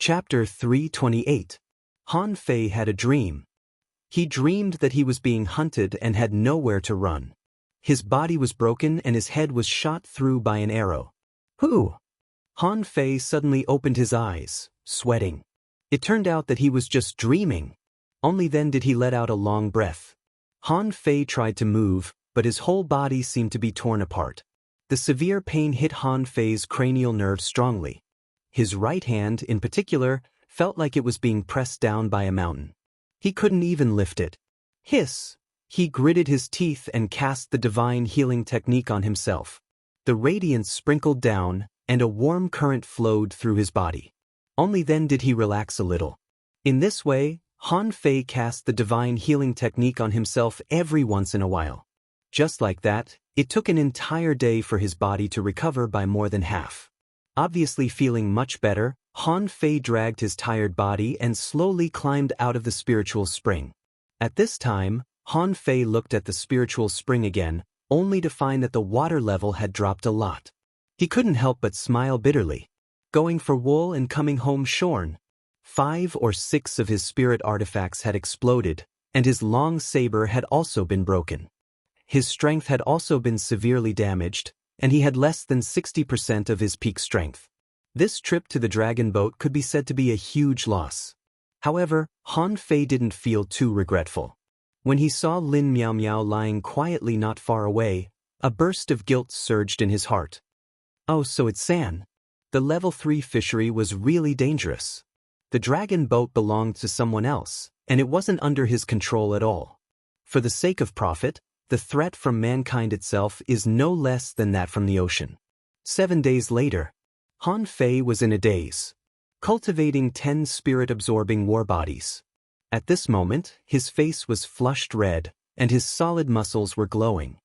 Chapter 328. Han Fei had a dream. He dreamed that he was being hunted and had nowhere to run. His body was broken and his head was shot through by an arrow. Who? Han Fei suddenly opened his eyes, sweating. It turned out that he was just dreaming. Only then did he let out a long breath. Han Fei tried to move, but his whole body seemed to be torn apart. The severe pain hit Han Fei's cranial nerve strongly. His right hand, in particular, felt like it was being pressed down by a mountain. He couldn't even lift it. Hiss! He gritted his teeth and cast the divine healing technique on himself. The radiance sprinkled down, and a warm current flowed through his body. Only then did he relax a little. In this way, Han Fei cast the divine healing technique on himself every once in a while. Just like that, it took an entire day for his body to recover by more than half. Obviously feeling much better, Han Fei dragged his tired body and slowly climbed out of the spiritual spring. At this time, Han Fei looked at the spiritual spring again, only to find that the water level had dropped a lot. He couldn't help but smile bitterly. Going for wool and coming home shorn. 5 or 6 of his spirit artifacts had exploded, and his long saber had also been broken. His strength had also been severely damaged, and he had less than 60% of his peak strength. This trip to the dragon boat could be said to be a huge loss. However, Han Fei didn't feel too regretful. When he saw Lin Miao Miao lying quietly not far away, a burst of guilt surged in his heart. Oh, so it's San. The level 3 fishery was really dangerous. The dragon boat belonged to someone else, and it wasn't under his control at all. For the sake of profit, the threat from mankind itself is no less than that from the ocean. 7 days later, Han Fei was in a daze, cultivating 10 spirit-absorbing war bodies. At this moment, his face was flushed red, and his solid muscles were glowing.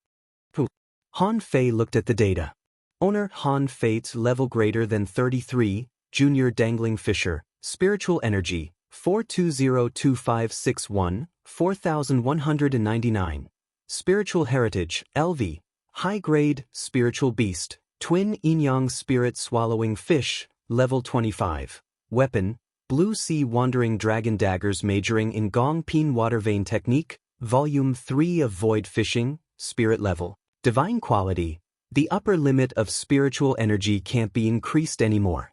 Han Fei looked at the data. Owner Han Fei's level greater than 33, Junior Dangling Fisher, Spiritual Energy, 4202561, 4199. Spiritual Heritage, LV, High Grade, Spiritual Beast, Twin Yin-Yang Spirit Swallowing Fish, Level 25. Weapon, Blue Sea Wandering Dragon Daggers majoring in Gong Pin Water Vein Technique, Volume 3 of Void Fishing, Spirit Level. Divine Quality, the upper limit of spiritual energy can't be increased anymore.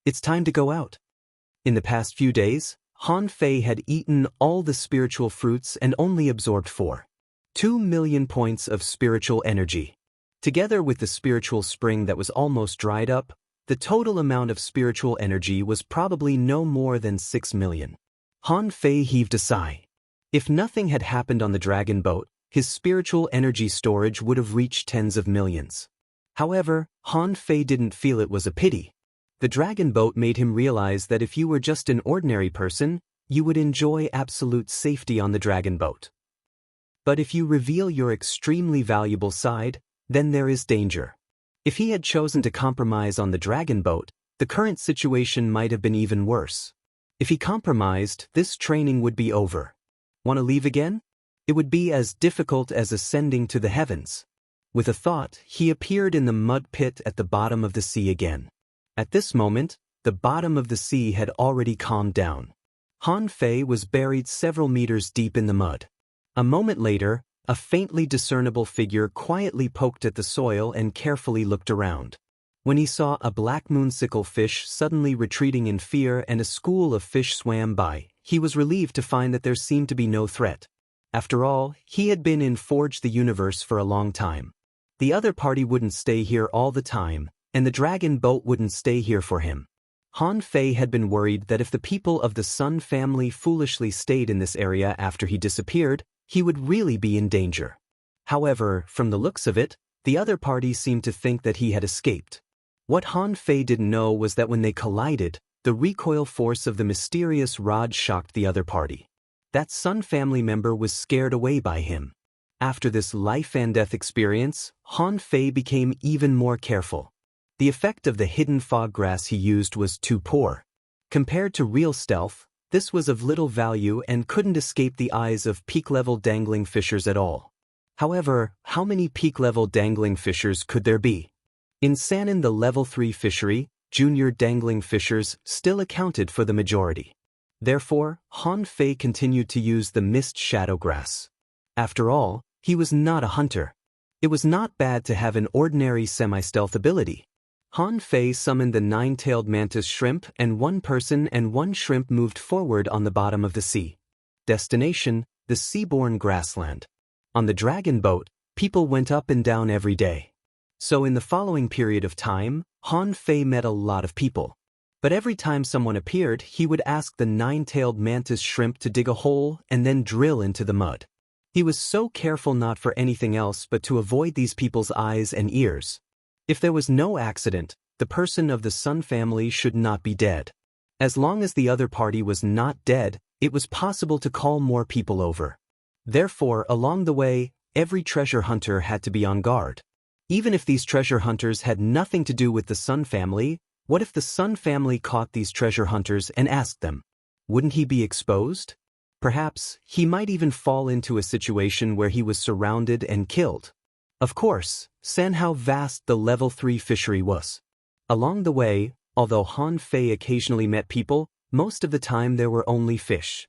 It's time to go out. In the past few days, Han Fei had eaten all the spiritual fruits and only absorbed 2 million points of spiritual energy. Together with the spiritual spring that was almost dried up, the total amount of spiritual energy was probably no more than 6 million. Han Fei heaved a sigh. If nothing had happened on the dragon boat, his spiritual energy storage would have reached tens of millions. However, Han Fei didn't feel it was a pity. The dragon boat made him realize that if you were just an ordinary person, you would enjoy absolute safety on the dragon boat. But if you reveal your extremely valuable side, then there is danger. If he had chosen to compromise on the dragon boat, the current situation might have been even worse. If he compromised, this training would be over. Want to leave again? It would be as difficult as ascending to the heavens. With a thought, he appeared in the mud pit at the bottom of the sea again. At this moment, the bottom of the sea had already calmed down. Han Fei was buried several meters deep in the mud. A moment later, a faintly discernible figure quietly poked at the soil and carefully looked around. When he saw a black moonsicle fish suddenly retreating in fear and a school of fish swam by, he was relieved to find that there seemed to be no threat. After all, he had been in Forge the Universe for a long time. The other party wouldn't stay here all the time, and the dragon boat wouldn't stay here for him. Han Fei had been worried that if the people of the Sun family foolishly stayed in this area after he disappeared, he would really be in danger. However, from the looks of it, the other party seemed to think that he had escaped. What Han Fei didn't know was that when they collided, the recoil force of the mysterious rod shocked the other party. That Sun family member was scared away by him. After this life and death experience, Han Fei became even more careful. The effect of the hidden fog grass he used was too poor. Compared to real stealth, this was of little value and couldn't escape the eyes of peak-level dangling fishers at all. However, how many peak-level dangling fishers could there be? In San'an the level 3 fishery, junior dangling fishers still accounted for the majority. Therefore, Han Fei continued to use the mist shadow grass. After all, he was not a hunter. It was not bad to have an ordinary semi-stealth ability. Han Fei summoned the nine-tailed mantis shrimp, and one person and one shrimp moved forward on the bottom of the sea. Destination: the seaborne grassland. On the dragon boat, people went up and down every day. So in the following period of time, Han Fei met a lot of people. But every time someone appeared, he would ask the nine-tailed mantis shrimp to dig a hole and then drill into the mud. He was so careful not for anything else but to avoid these people's eyes and ears. If there was no accident, the person of the Sun family should not be dead. As long as the other party was not dead, it was possible to call more people over. Therefore, along the way, every treasure hunter had to be on guard. Even if these treasure hunters had nothing to do with the Sun family, what if the Sun family caught these treasure hunters and asked them? Wouldn't he be exposed? Perhaps he might even fall into a situation where he was surrounded and killed. Of course, san how vast the level 3 fishery was. Along the way, although Han Fei occasionally met people, most of the time there were only fish.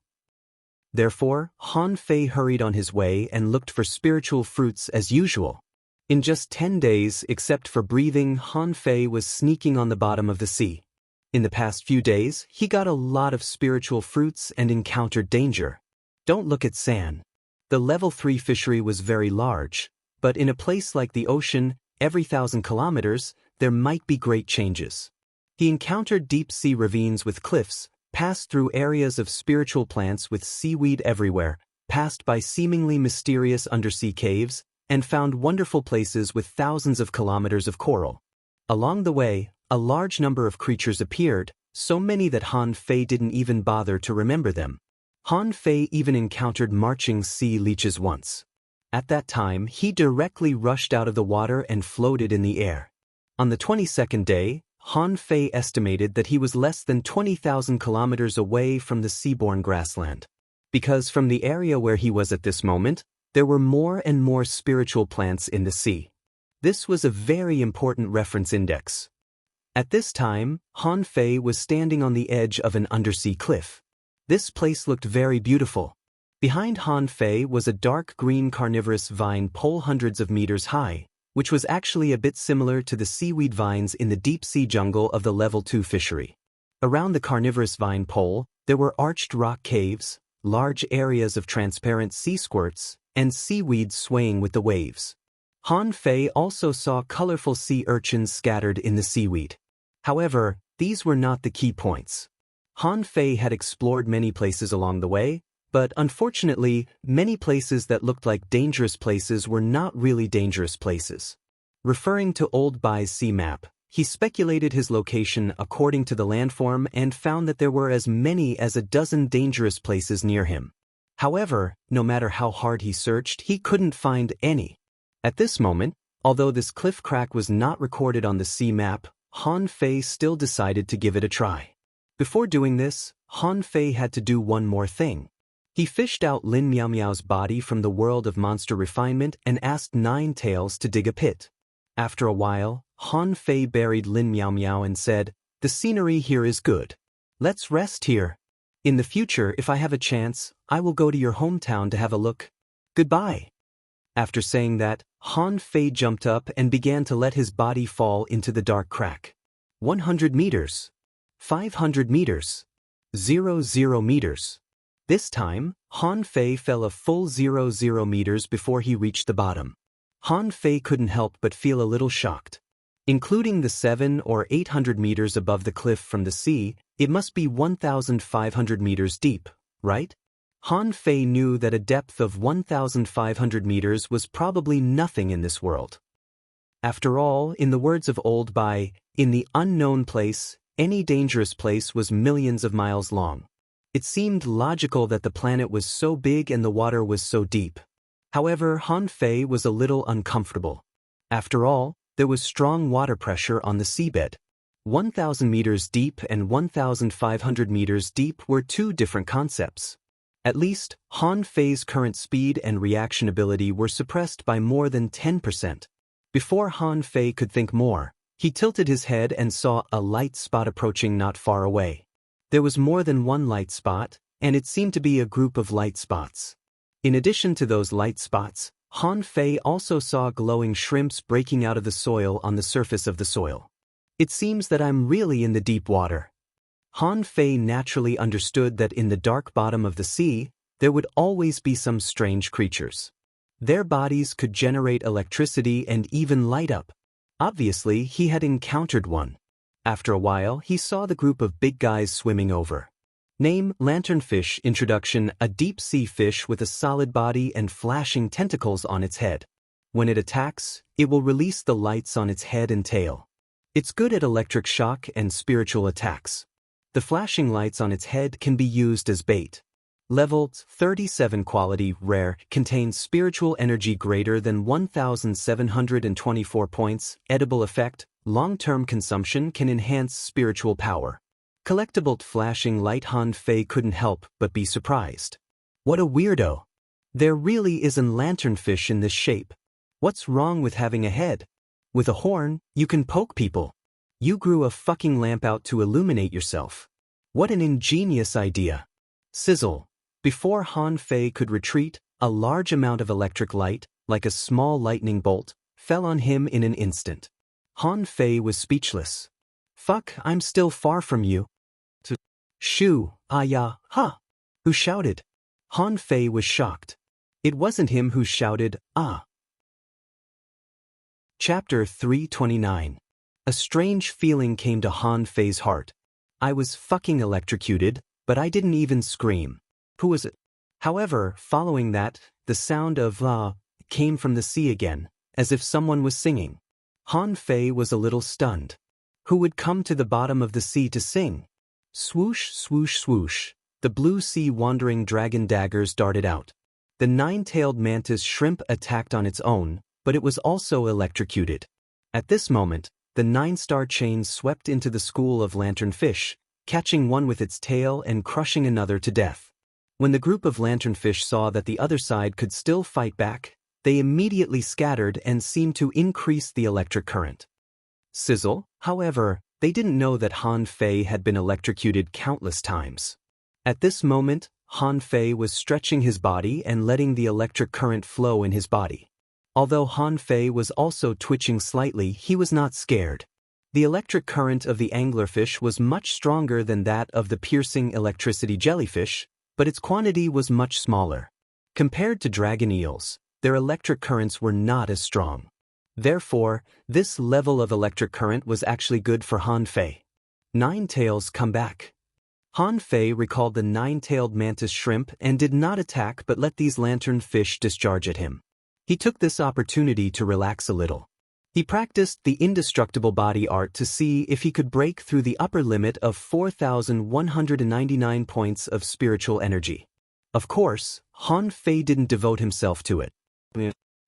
Therefore, Han Fei hurried on his way and looked for spiritual fruits as usual. In just 10 days, except for breathing, Han Fei was sneaking on the bottom of the sea. In the past few days, he got a lot of spiritual fruits and encountered danger. Don't look at San. The level 3 fishery was very large, but in a place like the ocean, every 1,000 kilometers, there might be great changes. He encountered deep-sea ravines with cliffs, passed through areas of spiritual plants with seaweed everywhere, passed by seemingly mysterious undersea caves, and found wonderful places with thousands of kilometers of coral. Along the way, a large number of creatures appeared, so many that Han Fei didn't even bother to remember them. Han Fei even encountered marching sea leeches once. At that time, he directly rushed out of the water and floated in the air. On the 22nd day, Han Fei estimated that he was less than 20,000 kilometers away from the seaborne grassland. Because from the area where he was at this moment, there were more and more spiritual plants in the sea. This was a very important reference index. At this time, Han Fei was standing on the edge of an undersea cliff. This place looked very beautiful. Behind Han Fei was a dark green carnivorous vine pole hundreds of meters high, which was actually a bit similar to the seaweed vines in the deep-sea jungle of the level 2 fishery. Around the carnivorous vine pole, there were arched rock caves, large areas of transparent sea squirts, and seaweed swaying with the waves. Han Fei also saw colorful sea urchins scattered in the seaweed. However, these were not the key points. Han Fei had explored many places along the way, but unfortunately, many places that looked like dangerous places were not really dangerous places. Referring to Old Bai's sea map, he speculated his location according to the landform and found that there were as many as a dozen dangerous places near him. However, no matter how hard he searched, he couldn't find any. At this moment, although this cliff crack was not recorded on the sea map, Han Fei still decided to give it a try. Before doing this, Han Fei had to do one more thing. He fished out Lin Miao Miao's body from the world of monster refinement and asked Nine Tails to dig a pit. After a while, Han Fei buried Lin Miao Miao and said, "The scenery here is good. Let's rest here. In the future, if I have a chance, I will go to your hometown to have a look. Goodbye." After saying that, Han Fei jumped up and began to let his body fall into the dark crack. 100 meters. 500 meters. 0 meters. This time, Han Fei fell a full 0 meters before he reached the bottom. Han Fei couldn't help but feel a little shocked. Including the 700 or 800 meters above the cliff from the sea, it must be 1,500 meters deep, right? Han Fei knew that a depth of 1,500 meters was probably nothing in this world. After all, in the words of Old Bai, in the unknown place, any dangerous place was millions of miles long. It seemed logical that the planet was so big and the water was so deep. However, Han Fei was a little uncomfortable. After all, there was strong water pressure on the seabed. 1,000 meters deep and 1,500 meters deep were two different concepts. At least, Han Fei's current speed and reaction ability were suppressed by more than 10%. Before Han Fei could think more, He tilted his head and saw a light spot approaching not far away. There was more than one light spot, and it seemed to be a group of light spots. In addition to those light spots, Han Fei also saw glowing shrimps breaking out of the soil on the surface of the soil. It seems that I'm really in the deep water. Han Fei naturally understood that in the dark bottom of the sea, there would always be some strange creatures. Their bodies could generate electricity and even light up. Obviously, he had encountered one. After a while, he saw the group of big guys swimming over. Name: lanternfish. Introduction: a deep-sea fish with a solid body and flashing tentacles on its head. When it attacks, it will release the lights on its head and tail. It's good at electric shock and spiritual attacks. The flashing lights on its head can be used as bait. Level 37 quality rare, contains spiritual energy greater than 1,724 points. Edible effect: long-term consumption can enhance spiritual power. Collectible flashing light. Han Fei couldn't help but be surprised. What a weirdo. There really is a lanternfish in this shape. What's wrong with having a head? With a horn, you can poke people. You grew a fucking lamp out to illuminate yourself. What an ingenious idea. Sizzle. Before Han Fei could retreat, a large amount of electric light, like a small lightning bolt, fell on him in an instant. Han Fei was speechless. Fuck, I'm still far from you. Shoo, ah ya, ha! Who shouted? Han Fei was shocked. It wasn't him who shouted, ah. Chapter 329. A strange feeling came to Han Fei's heart. I was fucking electrocuted, but I didn't even scream. Who was it? However, following that, the sound of came from the sea again, as if someone was singing. Han Fei was a little stunned. Who would come to the bottom of the sea to sing? Swoosh, swoosh, swoosh. The blue sea wandering dragon daggers darted out. The nine-tailed mantis shrimp attacked on its own, but it was also electrocuted. At this moment, the nine-star chain swept into the school of lanternfish, catching one with its tail and crushing another to death. When the group of lanternfish saw that the other side could still fight back, they immediately scattered and seemed to increase the electric current. Sizzle, however, they didn't know that Han Fei had been electrocuted countless times. At this moment, Han Fei was stretching his body and letting the electric current flow in his body. Although Han Fei was also twitching slightly, he was not scared. The electric current of the anglerfish was much stronger than that of the piercing electricity jellyfish, but its quantity was much smaller. Compared to dragon eels, their electric currents were not as strong. Therefore, this level of electric current was actually good for Han Fei. Nine tails come back. Han Fei recalled the nine-tailed mantis shrimp and did not attack but let these lanternfish discharge at him. He took this opportunity to relax a little. He practiced the indestructible body art to see if he could break through the upper limit of 4,199 points of spiritual energy. Of course, Han Fei didn't devote himself to it.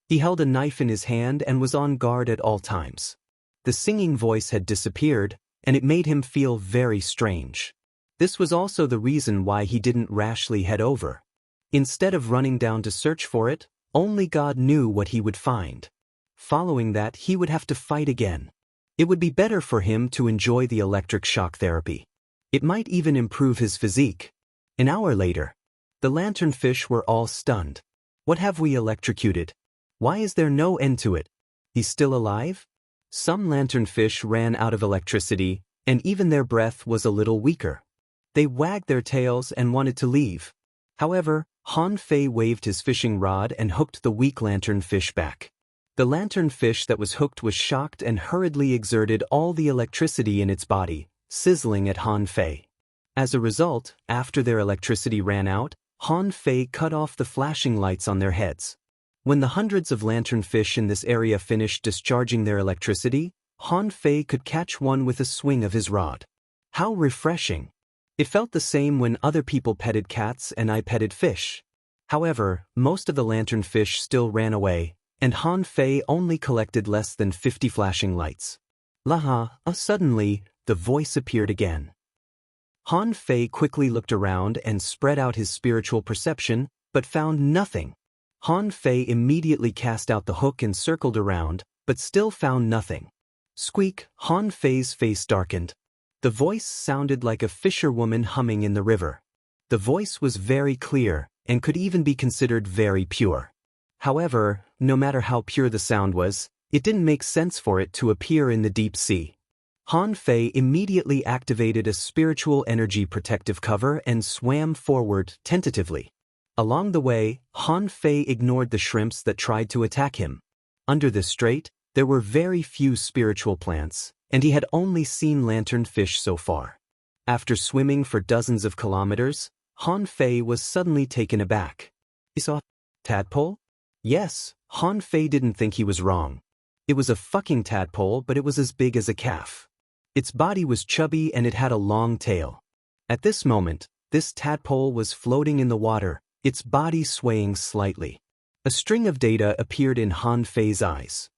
He held a knife in his hand and was on guard at all times. The singing voice had disappeared, and it made him feel very strange. This was also the reason why he didn't rashly head over. Instead of running down to search for it, only God knew what he would find. Following that, he would have to fight again. It would be better for him to enjoy the electric shock therapy. It might even improve his physique. An hour later, the lanternfish were all stunned. What have we electrocuted? Why is there no end to it? He's still alive? Some lanternfish ran out of electricity, and even their breath was a little weaker. They wagged their tails and wanted to leave. However, Han Fei waved his fishing rod and hooked the weak lanternfish back. The lanternfish that was hooked was shocked and hurriedly exerted all the electricity in its body, sizzling at Han Fei. As a result, after their electricity ran out, Han Fei cut off the flashing lights on their heads. When the hundreds of lanternfish in this area finished discharging their electricity, Han Fei could catch one with a swing of his rod. How refreshing! It felt the same when other people petted cats and I petted fish. However, most of the lanternfish still ran away, and Han Fei only collected less than 50 flashing lights. Suddenly, the voice appeared again. Han Fei quickly looked around and spread out his spiritual perception, but found nothing. Han Fei immediately cast out the hook and circled around, but still found nothing. Squeak, Han Fei's face darkened. The voice sounded like a fisherwoman humming in the river. The voice was very clear, and could even be considered very pure. However, no matter how pure the sound was, it didn't make sense for it to appear in the deep sea. Han Fei immediately activated a spiritual energy protective cover and swam forward tentatively. Along the way, Han Fei ignored the shrimps that tried to attack him. Under this strait, there were very few spiritual plants, and he had only seen lanternfish so far. After swimming for dozens of kilometers, Han Fei was suddenly taken aback. He saw tadpole? Yes, Han Fei didn't think he was wrong. It was a fucking tadpole, but it was as big as a calf. Its body was chubby and it had a long tail. At this moment, this tadpole was floating in the water, its body swaying slightly. A string of data appeared in Han Fei's eyes.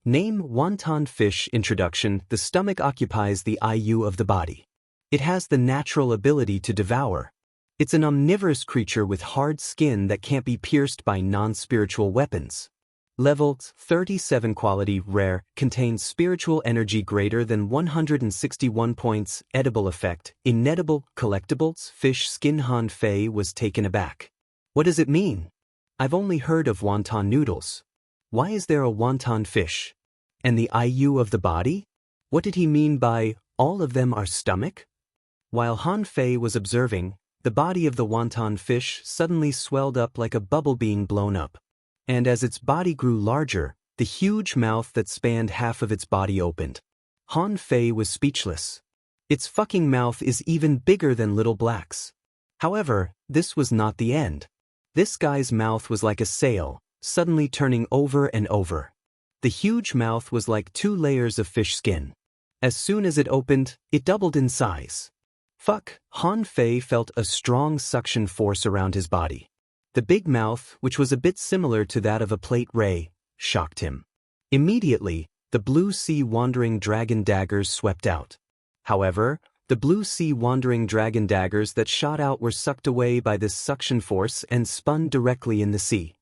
Name wonton fish. Introduction. The stomach occupies the IU of the body. It has the natural ability to devour. It's an omnivorous creature with hard skin that can't be pierced by non-spiritual weapons. Level 37 quality rare, contains spiritual energy greater than 161 points. Edible effect, inedible, collectibles, fish skin. Han Fei was taken aback. What does it mean? I've only heard of wonton noodles. Why is there a wonton fish? And the IU of the body? What did he mean by, all of them are stomach? While Han Fei was observing, the body of the wonton fish suddenly swelled up like a bubble being blown up. And as its body grew larger, the huge mouth that spanned half of its body opened. Han Fei was speechless. Its fucking mouth is even bigger than Little Black's. However, this was not the end. This guy's mouth was like a sail, suddenly turning over and over. The huge mouth was like 2 layers of fish skin. As soon as it opened, it doubled in size. Fuck, Han Fei felt a strong suction force around his body. The big mouth, which was a bit similar to that of a plate ray, shocked him. Immediately, the blue sea wandering dragon daggers swept out. However, the blue sea wandering dragon daggers that shot out were sucked away by this suction force and spun directly in the sea.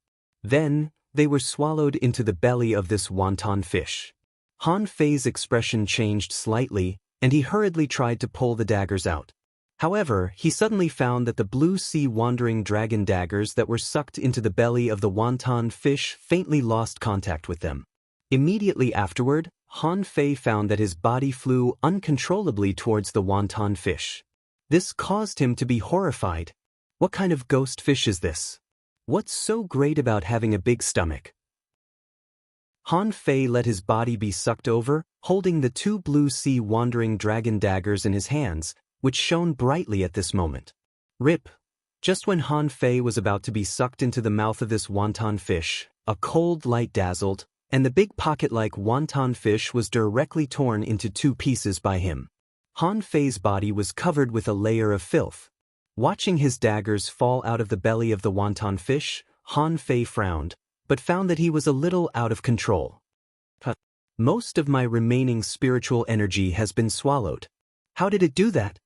Then, they were swallowed into the belly of this wonton fish. Han Fei's expression changed slightly, and he hurriedly tried to pull the daggers out. However, he suddenly found that the blue sea wandering dragon daggers that were sucked into the belly of the wonton fish faintly lost contact with them. Immediately afterward, Han Fei found that his body flew uncontrollably towards the wonton fish. This caused him to be horrified. What kind of ghost fish is this? What's so great about having a big stomach? Han Fei let his body be sucked over, holding the 2 blue sea wandering dragon daggers in his hands, which shone brightly at this moment. Rip. Just when Han Fei was about to be sucked into the mouth of this wonton fish, a cold light dazzled, and the big pocket-like wonton fish was directly torn into 2 pieces by him. Han Fei's body was covered with a layer of filth. Watching his daggers fall out of the belly of the wonton fish, Han Fei frowned, but found that he was a little out of control. Most of my remaining spiritual energy has been swallowed. How did it do that?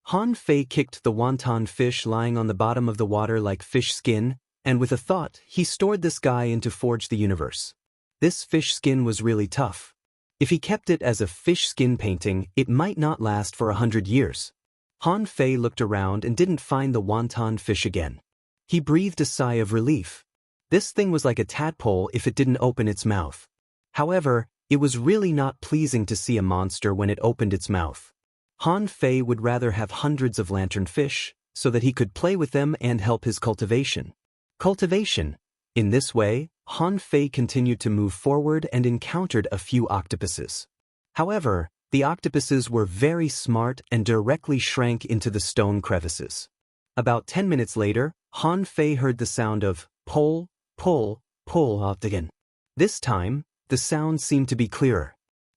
Han Fei kicked the wonton fish lying on the bottom of the water like fish skin, and with a thought, he stored this guy into Forge the Universe. This fish skin was really tough. If he kept it as a fish skin painting, it might not last for 100 years. Han Fei looked around and didn't find the wonton fish again. He breathed a sigh of relief. This thing was like a tadpole if it didn't open its mouth. However, it was really not pleasing to see a monster when it opened its mouth. Han Fei would rather have hundreds of lanternfish, so that he could play with them and help his cultivation. Cultivation. In this way, Han Fei continued to move forward and encountered a few octopuses. However, the octopuses were very smart and directly shrank into the stone crevices. About 10 minutes later, Han Fei heard the sound of pull, pull, pull octagon. This time, the sound seemed to be clearer.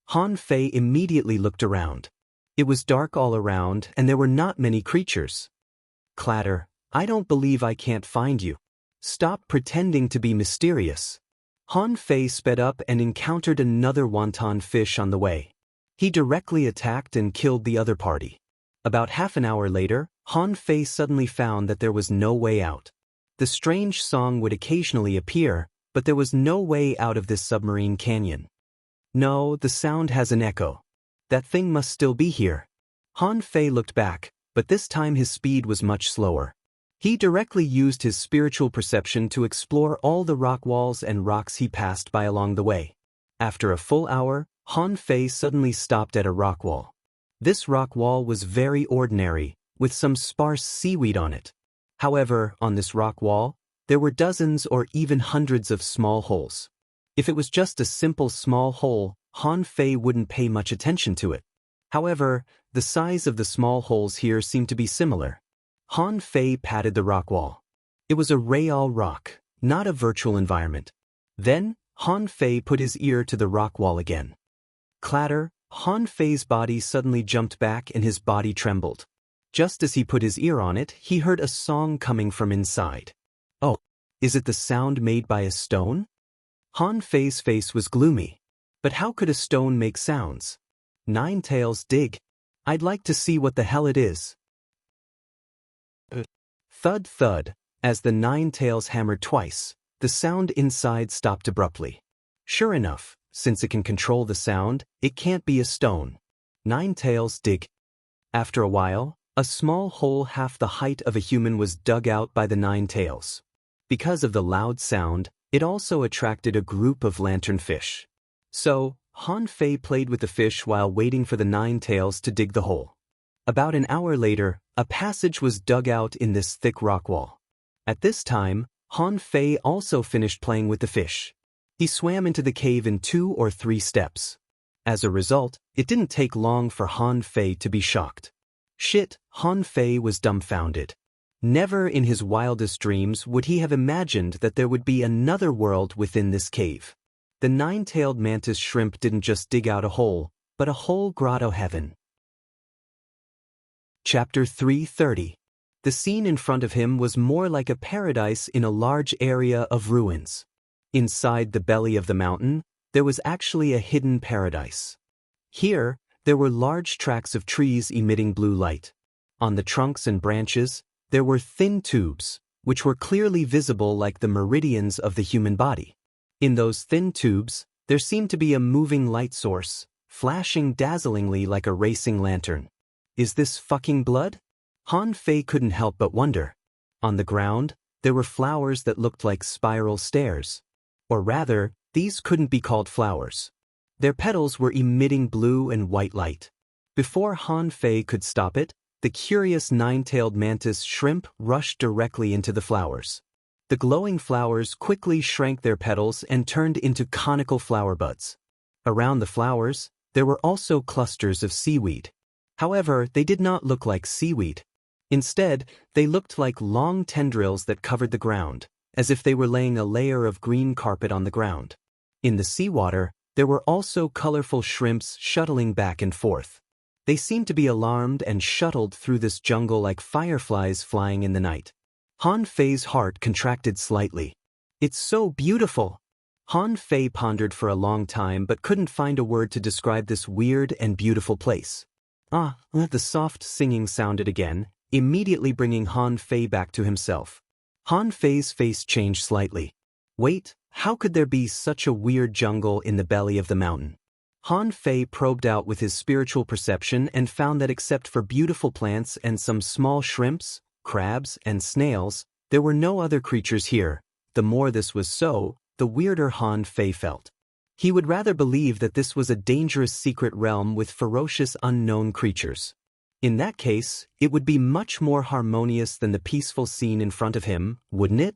Han Fei immediately looked around. It was dark all around and there were not many creatures. Clatter, I don't believe I can't find you. Stop pretending to be mysterious. Han Fei sped up and encountered another wonton fish on the way. He directly attacked and killed the other party. About half an hour later, Han Fei suddenly found that there was no way out. The strange song would occasionally appear, but there was no way out of this submarine canyon. No, the sound has an echo. That thing must still be here. Han Fei looked back, but this time his speed was much slower. He directly used his spiritual perception to explore all the rock walls and rocks he passed by along the way. After a full hour, Han Fei suddenly stopped at a rock wall. This rock wall was very ordinary, with some sparse seaweed on it. However, on this rock wall, there were dozens or even hundreds of small holes. If it was just a simple small hole, Han Fei wouldn't pay much attention to it. However, the size of the small holes here seemed to be similar. Han Fei patted the rock wall. It was a real rock, not a virtual environment. Then, Han Fei put his ear to the rock wall again. Clatter, Han Fei's body suddenly jumped back and his body trembled. Just as he put his ear on it, he heard a song coming from inside. Oh, is it the sound made by a stone? Han Fei's face was gloomy. But how could a stone make sounds? Nine Tails, dig. I'd like to see what the hell it is. Thud thud, as the Nine Tails hammered twice, the sound inside stopped abruptly. Sure enough, since it can control the sound, it can't be a stone. Nine Tails, dig. After a while, a small hole half the height of a human was dug out by the Nine Tails. Because of the loud sound, it also attracted a group of lanternfish. So, Han Fei played with the fish while waiting for the Nine Tails to dig the hole. About an hour later, a passage was dug out in this thick rock wall. At this time, Han Fei also finished playing with the fish. He swam into the cave in 2 or 3 steps. As a result, it didn't take long for Han Fei to be shocked. Shit, Han Fei was dumbfounded. Never in his wildest dreams would he have imagined that there would be another world within this cave. The nine-tailed mantis shrimp didn't just dig out a hole, but a whole grotto heaven. Chapter 330. The scene in front of him was more like a paradise in a large area of ruins. Inside the belly of the mountain, there was actually a hidden paradise. Here, there were large tracts of trees emitting blue light. On the trunks and branches, there were thin tubes, which were clearly visible like the meridians of the human body. In those thin tubes, there seemed to be a moving light source, flashing dazzlingly like a racing lantern. Is this fucking blood? Han Fei couldn't help but wonder. On the ground, there were flowers that looked like spiral stairs. Or rather, these couldn't be called flowers. Their petals were emitting blue and white light. Before Han Fei could stop it, the curious nine-tailed mantis shrimp rushed directly into the flowers. The glowing flowers quickly shrank their petals and turned into conical flower buds. Around the flowers, there were also clusters of seaweed. However, they did not look like seaweed. Instead, they looked like long tendrils that covered the ground, as if they were laying a layer of green carpet on the ground. In the seawater, there were also colorful shrimps shuttling back and forth. They seemed to be alarmed and shuttled through this jungle like fireflies flying in the night. Han Fei's heart contracted slightly. It's so beautiful! Han Fei pondered for a long time but couldn't find a word to describe this weird and beautiful place. The soft singing sounded again, immediately bringing Han Fei back to himself. Han Fei's face changed slightly. Wait, how could there be such a weird jungle in the belly of the mountain? Han Fei probed out with his spiritual perception and found that except for beautiful plants and some small shrimps, crabs, and snails, there were no other creatures here. The more this was so, the weirder Han Fei felt. He would rather believe that this was a dangerous secret realm with ferocious unknown creatures. In that case, it would be much more harmonious than the peaceful scene in front of him, wouldn't it?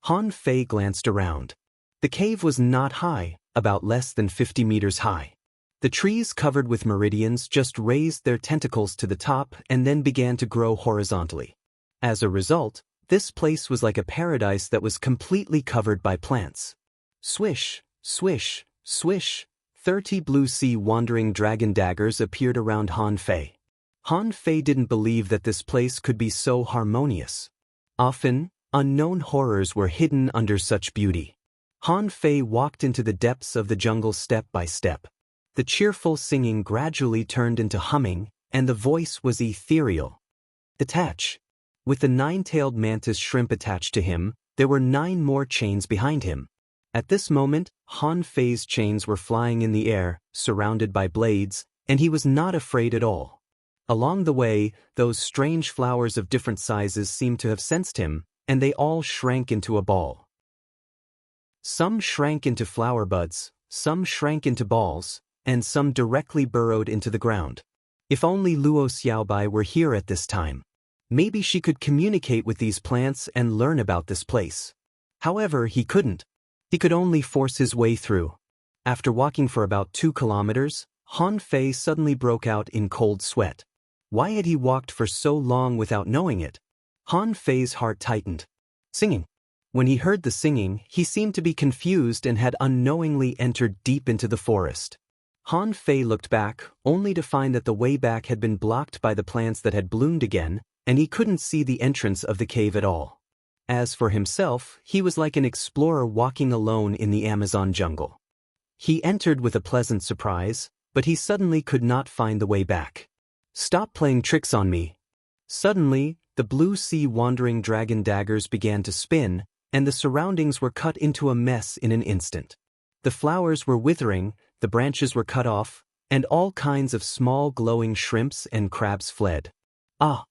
Han Fei glanced around. The cave was not high, about less than 50 meters high. The trees covered with meridians just raised their tentacles to the top and then began to grow horizontally. As a result, this place was like a paradise that was completely covered by plants. Swish, swish, swish, 30 blue sea wandering dragon daggers appeared around Han Fei. Han Fei didn't believe that this place could be so harmonious. Often, unknown horrors were hidden under such beauty. Han Fei walked into the depths of the jungle step by step. The cheerful singing gradually turned into humming, and the voice was ethereal. Attach. With the nine-tailed mantis shrimp attached to him, there were 9 more chains behind him. At this moment, Han Fei's chains were flying in the air, surrounded by blades, and he was not afraid at all. Along the way, those strange flowers of different sizes seemed to have sensed him, and they all shrank into a ball. Some shrank into flower buds, some shrank into balls, and some directly burrowed into the ground. If only Luo Xiaobai were here at this time. Maybe she could communicate with these plants and learn about this place. However, he couldn't. He could only force his way through. After walking for about 2 kilometers, Han Fei suddenly broke out in cold sweat. Why had he walked for so long without knowing it? Han Fei's heart tightened. Singing. When he heard the singing, he seemed to be confused and had unknowingly entered deep into the forest. Han Fei looked back, only to find that the way back had been blocked by the plants that had bloomed again, and he couldn't see the entrance of the cave at all. As for himself, he was like an explorer walking alone in the Amazon jungle. He entered with a pleasant surprise, but he suddenly could not find the way back. Stop playing tricks on me. Suddenly, the blue sea wandering dragon daggers began to spin, and the surroundings were cut into a mess in an instant. The flowers were withering, the branches were cut off, and all kinds of small glowing shrimps and crabs fled. Ah!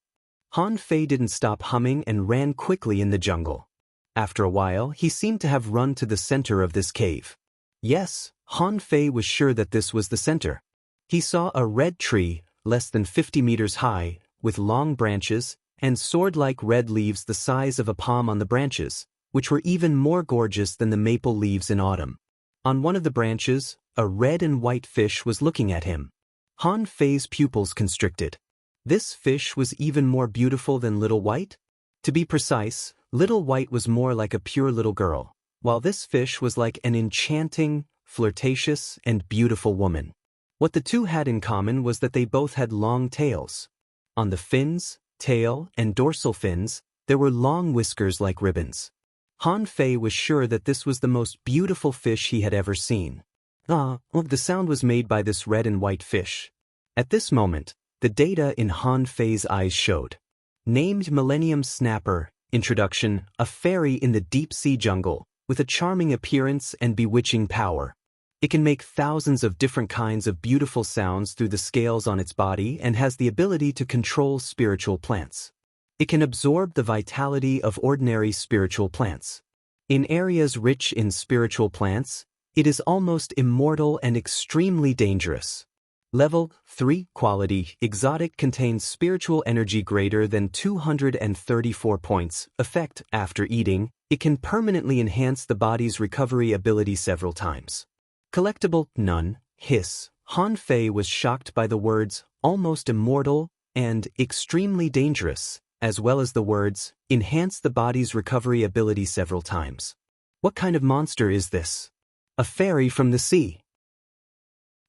Han Fei didn't stop humming and ran quickly in the jungle. After a while, he seemed to have run to the center of this cave. Yes, Han Fei was sure that this was the center. He saw a red tree, less than 50 meters high, with long branches, and sword-like red leaves the size of a palm on the branches, which were even more gorgeous than the maple leaves in autumn. On one of the branches, a red and white fish was looking at him. Han Fei's pupils constricted. This fish was even more beautiful than Little White? To be precise, Little White was more like a pure little girl, while this fish was like an enchanting, flirtatious, and beautiful woman. What the two had in common was that they both had long tails. On the fins, tail, and dorsal fins, there were long whiskers like ribbons. Han Fei was sure that this was the most beautiful fish he had ever seen. The sound was made by this red and white fish. At this moment, the data in Han Fei's eyes showed. Named Millennium Snapper, introduction, a fairy in the deep-sea jungle, with a charming appearance and bewitching power. It can make thousands of different kinds of beautiful sounds through the scales on its body and has the ability to control spiritual plants. It can absorb the vitality of ordinary spiritual plants. In areas rich in spiritual plants, it is almost immortal and extremely dangerous. Level 3 Quality Exotic contains spiritual energy greater than 234 points. Effect After eating, it can permanently enhance the body's recovery ability several times. Collectible None. Hiss. Han Fei was shocked by the words almost immortal and extremely dangerous, as well as the words enhance the body's recovery ability several times. What kind of monster is this? A fairy from the sea.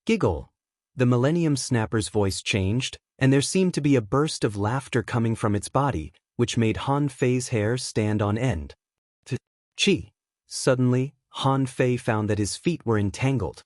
Giggle. The Millennium Snapper's voice changed, and there seemed to be a burst of laughter coming from its body, which made Han Fei's hair stand on end. Chi. Suddenly, Han Fei found that his feet were entangled.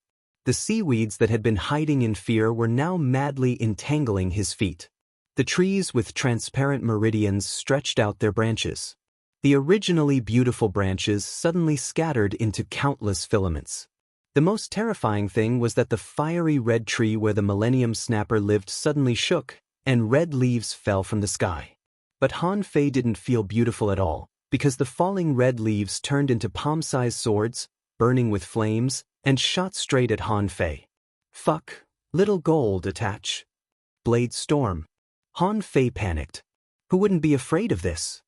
The seaweeds that had been hiding in fear were now madly entangling his feet. The trees with transparent meridians stretched out their branches. The originally beautiful branches suddenly scattered into countless filaments. The most terrifying thing was that the fiery red tree where the Millennium Snapper lived suddenly shook, and red leaves fell from the sky. But Han Fei didn't feel beautiful at all, because the falling red leaves turned into palm-sized swords, burning with flames, and shot straight at Han Fei. Fuck, little gold attach. Blade storm. Han Fei panicked. Who wouldn't be afraid of this?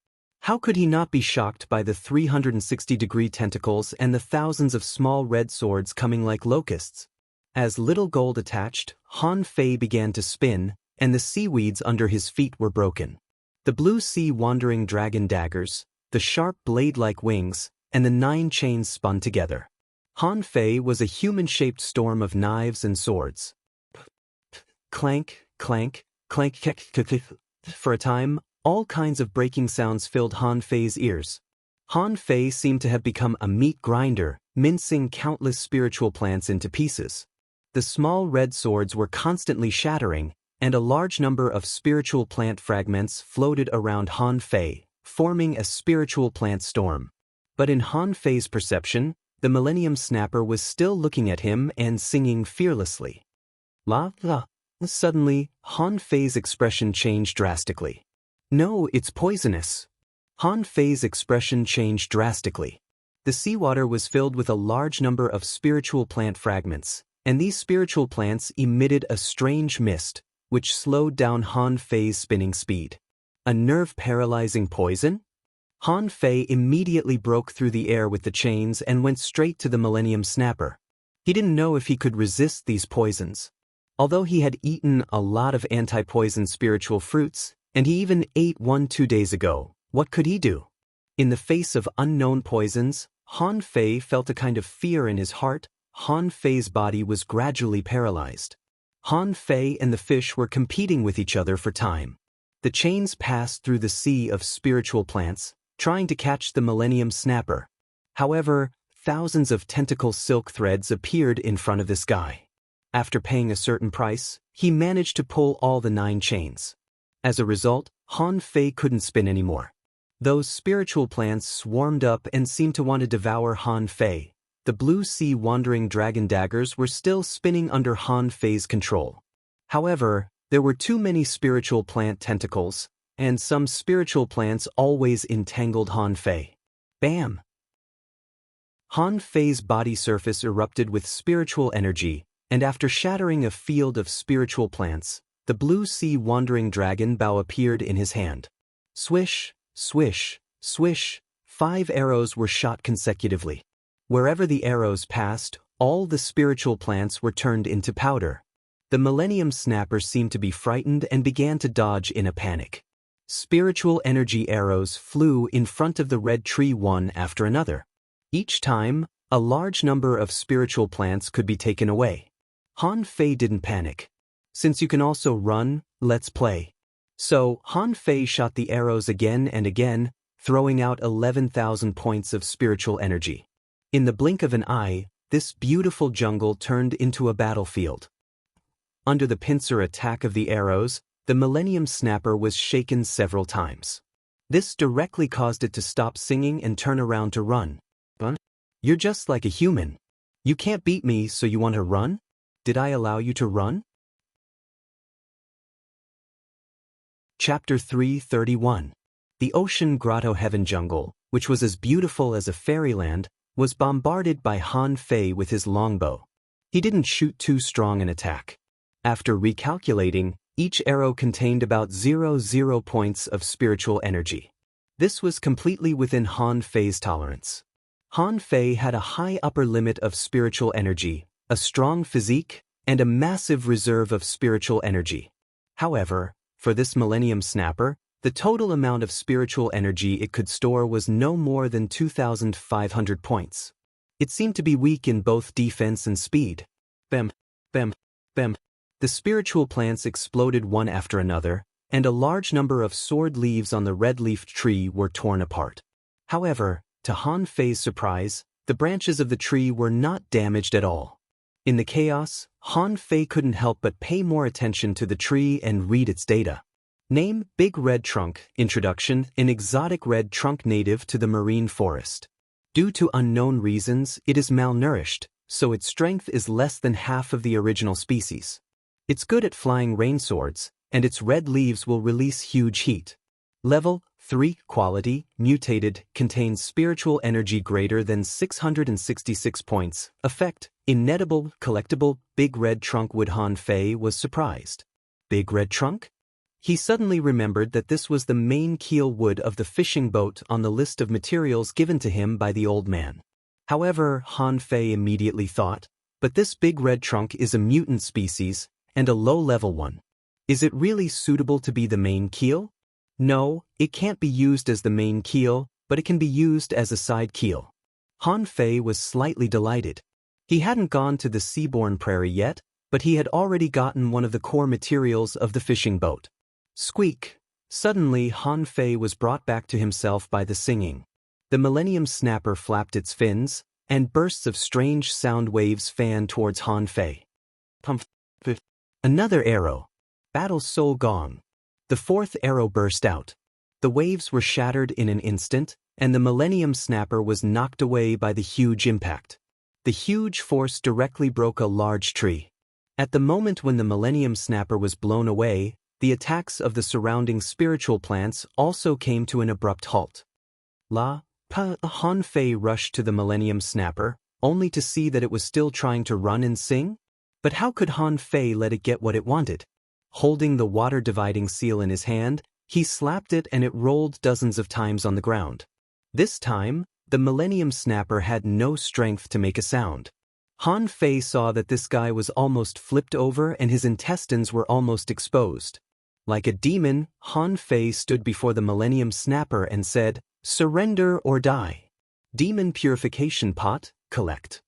How could he not be shocked by the 360-degree tentacles and the thousands of small red swords coming like locusts? As little gold attached, Han Fei began to spin, and the seaweeds under his feet were broken. The blue sea wandering dragon daggers, the sharp blade-like wings, and the 9 chains spun together. Han Fei was a human-shaped storm of knives and swords. Clank, clank, clank, clank. For a time, all kinds of breaking sounds filled Han Fei's ears. Han Fei seemed to have become a meat grinder, mincing countless spiritual plants into pieces. The small red swords were constantly shattering, and a large number of spiritual plant fragments floated around Han Fei, forming a spiritual plant storm. But in Han Fei's perception, The Millennium Snapper was still looking at him and singing fearlessly. La la. Suddenly, Han Fei's expression changed drastically. No, it's poisonous. Han Fei's expression changed drastically. The seawater was filled with a large number of spiritual plant fragments, and these spiritual plants emitted a strange mist, which slowed down Han Fei's spinning speed. A nerve-paralyzing poison? Han Fei immediately broke through the air with the chains and went straight to the Millennium Snapper. He didn't know if he could resist these poisons. Although he had eaten a lot of anti-poison spiritual fruits, and he even ate one 2 days ago, what could he do? In the face of unknown poisons, Han Fei felt a kind of fear in his heart. Han Fei's body was gradually paralyzed. Han Fei and the fish were competing with each other for time. The chains passed through the sea of spiritual plants, trying to catch the Millennium Snapper. However, thousands of tentacle silk threads appeared in front of this guy. After paying a certain price, he managed to pull all the 9 chains. As a result, Han Fei couldn't spin anymore. Those spiritual plants swarmed up and seemed to want to devour Han Fei. The blue sea wandering dragon daggers were still spinning under Han Fei's control. However, there were too many spiritual plant tentacles, and some spiritual plants always entangled Han Fei. Bam! Han Fei's body surface erupted with spiritual energy, and after shattering a field of spiritual plants, the blue sea wandering dragon bow appeared in his hand. Swish, swish, swish, 5 arrows were shot consecutively. Wherever the arrows passed, all the spiritual plants were turned into powder. The Millennium Snapper seemed to be frightened and began to dodge in a panic. Spiritual energy arrows flew in front of the red tree one after another. Each time, a large number of spiritual plants could be taken away. Han Fei didn't panic. Since you can also run, let's play. So, Han Fei shot the arrows again and again, throwing out 11,000 points of spiritual energy. In the blink of an eye, this beautiful jungle turned into a battlefield. Under the pincer attack of the arrows, the Millennium Snapper was shaken several times. This directly caused it to stop singing and turn around to run. But you're just like a human. You can't beat me, so you want to run? Did I allow you to run? Chapter 331. The Ocean Grotto Heaven Jungle, which was as beautiful as a fairyland, was bombarded by Han Fei with his longbow. He didn't shoot too strong an attack. After recalculating, each arrow contained about 0 points of spiritual energy. This was completely within Han Fei's tolerance. Han Fei had a high upper limit of spiritual energy, a strong physique, and a massive reserve of spiritual energy. However, for this Millennium Snapper, the total amount of spiritual energy it could store was no more than 2,500 points. It seemed to be weak in both defense and speed. Bam, bam, bam. The spiritual plants exploded one after another, and a large number of sword leaves on the red-leafed tree were torn apart. However, to Han Fei's surprise, the branches of the tree were not damaged at all. In the chaos, Han Fei couldn't help but pay more attention to the tree and read its data. Name: Big Red Trunk. Introduction: an exotic red trunk native to the marine forest. Due to unknown reasons, it is malnourished, so its strength is less than half of the original species. It's good at flying rain swords, and its red leaves will release huge heat. Level 3 Quality: Mutated, contains spiritual energy greater than 666 points. Effect: Inedible, collectible. Big Red Trunk Wood. Han Fei was surprised. Big Red Trunk? He suddenly remembered that this was the main keel wood of the fishing boat on the list of materials given to him by the old man. However, Han Fei immediately thought, but this Big Red Trunk is a mutant species, and a low-level one. Is it really suitable to be the main keel? No, it can't be used as the main keel, but it can be used as a side keel. Han Fei was slightly delighted. He hadn't gone to the seaborne prairie yet, but he had already gotten one of the core materials of the fishing boat. Squeak! Suddenly Han Fei was brought back to himself by the singing. The Millennium Snapper flapped its fins, and bursts of strange sound waves fanned towards Han Fei. Pump! Another arrow. Battle Soul Gong. The 4th arrow burst out. The waves were shattered in an instant, and the Millennium Snapper was knocked away by the huge impact. The huge force directly broke a large tree. At the moment when the Millennium Snapper was blown away, the attacks of the surrounding spiritual plants also came to an abrupt halt. Han Fei rushed to the Millennium Snapper, only to see that it was still trying to run and sing? But how could Han Fei let it get what it wanted? Holding the water-dividing seal in his hand, he slapped it and it rolled dozens of times on the ground. This time, the Millennium Snapper had no strength to make a sound. Han Fei saw that this guy was almost flipped over and his intestines were almost exposed. Like a demon, Han Fei stood before the Millennium Snapper and said, "Surrender or die. Demon purification pot, collect."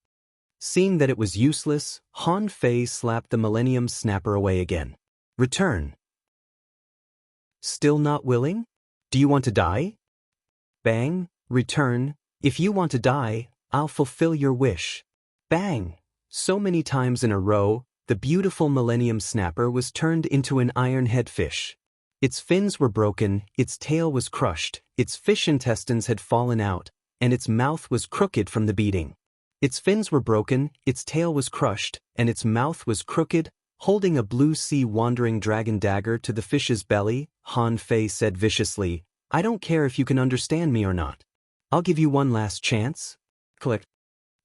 Seeing that it was useless, Han Fei slapped the Millennium Snapper away again. "Return." "Still not willing? Do you want to die?" "Bang, return. If you want to die, I'll fulfill your wish." Bang! So many times in a row, the beautiful Millennium Snapper was turned into an iron-head fish. Its fins were broken, its tail was crushed, its fish intestines had fallen out, and its mouth was crooked from the beating. Its fins were broken, its tail was crushed, and its mouth was crooked. Holding a blue sea wandering dragon dagger to the fish's belly, Han Fei said viciously, "I don't care if you can understand me or not. I'll give you one last chance." Click.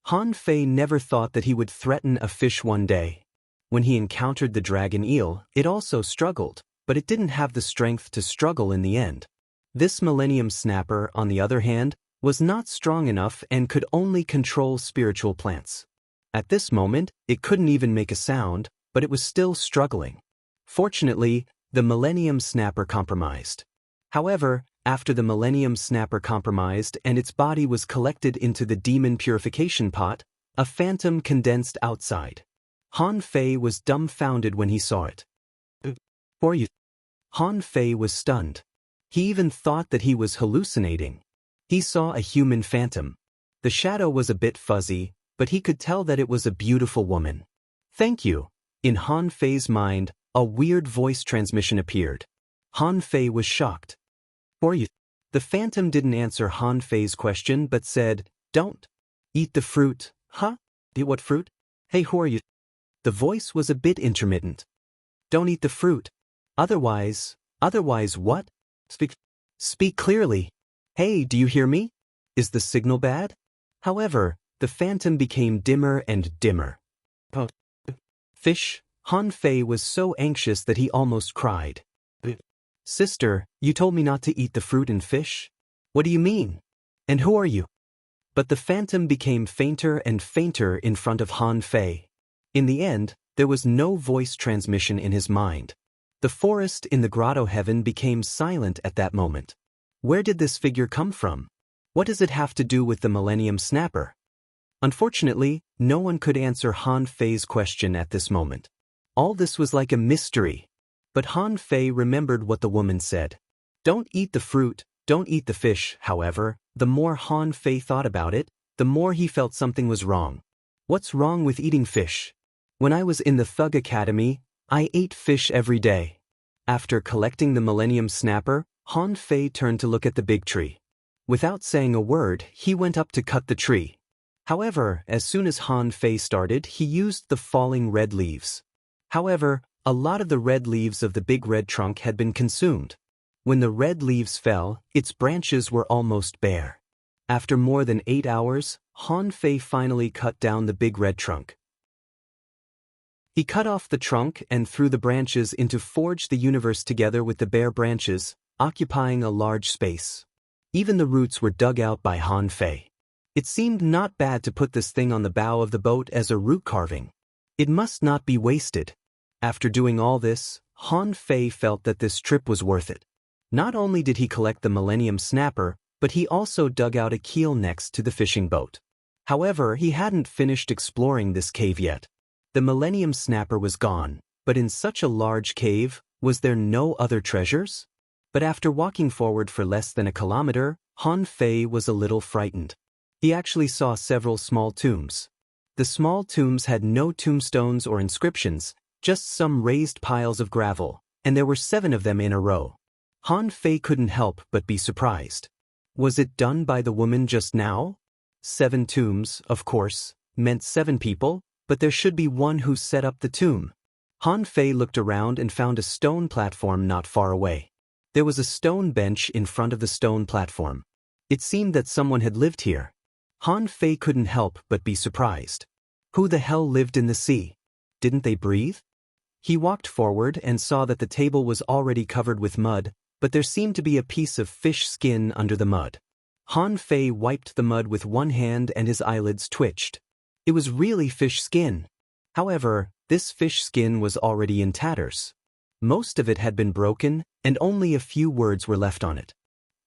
Han Fei never thought that he would threaten a fish one day. When he encountered the dragon eel, it also struggled, but it didn't have the strength to struggle in the end. This Millennium Snapper, on the other hand, was not strong enough and could only control spiritual plants. At this moment, it couldn't even make a sound, but it was still struggling. Fortunately, the Millennium Snapper compromised. However, after the Millennium Snapper compromised and its body was collected into the demon purification pot, a phantom condensed outside. Han Fei was dumbfounded when he saw it. "For you?" Han Fei was stunned. He even thought that he was hallucinating. He saw a human phantom. The shadow was a bit fuzzy, but he could tell that it was a beautiful woman. "Thank you." In Han Fei's mind, a weird voice transmission appeared. Han Fei was shocked. "For you?" The phantom didn't answer Han Fei's question but said, "Don't eat the fruit." "Huh? What fruit? Hey, who are you?" The voice was a bit intermittent. "Don't eat the fruit. Otherwise what? Speak clearly. Hey, do you hear me? Is the signal bad?" However, the phantom became dimmer and dimmer. "Fish?" Han Fei was so anxious that he almost cried. "Sister, you told me not to eat the fruit and fish? What do you mean? And who are you?" But the phantom became fainter and fainter in front of Han Fei. In the end, there was no voice transmission in his mind. The forest in the grotto heaven became silent at that moment. Where did this figure come from? What does it have to do with the Millennium Snapper? Unfortunately, no one could answer Han Fei's question at this moment. All this was like a mystery. But Han Fei remembered what the woman said. Don't eat the fruit, don't eat the fish. However, the more Han Fei thought about it, the more he felt something was wrong. What's wrong with eating fish? When I was in the Thug Academy, I ate fish every day. After collecting the Millennium Snapper, Han Fei turned to look at the big tree. Without saying a word, he went up to cut the tree. However, as soon as Han Fei started, he used the falling red leaves. However, a lot of the red leaves of the big red trunk had been consumed. When the red leaves fell, its branches were almost bare. After more than 8 hours, Han Fei finally cut down the big red trunk. He cut off the trunk and threw the branches into forge the universe together with the bare branches, occupying a large space. Even the roots were dug out by Han Fei. It seemed not bad to put this thing on the bow of the boat as a root carving. It must not be wasted. After doing all this, Han Fei felt that this trip was worth it. Not only did he collect the Millennium Snapper, but he also dug out a keel next to the fishing boat. However, he hadn't finished exploring this cave yet. The Millennium Snapper was gone, but in such a large cave, was there no other treasures? But after walking forward for less than a kilometer, Han Fei was a little frightened. He actually saw several small tombs. The small tombs had no tombstones or inscriptions, just some raised piles of gravel, and there were 7 of them in a row. Han Fei couldn't help but be surprised. Was it done by the woman just now? 7 tombs, of course, meant 7 people, but there should be one who set up the tomb. Han Fei looked around and found a stone platform not far away. There was a stone bench in front of the stone platform. It seemed that someone had lived here. Han Fei couldn't help but be surprised. Who the hell lived in the sea? Didn't they breathe? He walked forward and saw that the table was already covered with mud, but there seemed to be a piece of fish skin under the mud. Han Fei wiped the mud with one hand and his eyelids twitched. It was really fish skin. However, this fish skin was already in tatters. Most of it had been broken, and only a few words were left on it.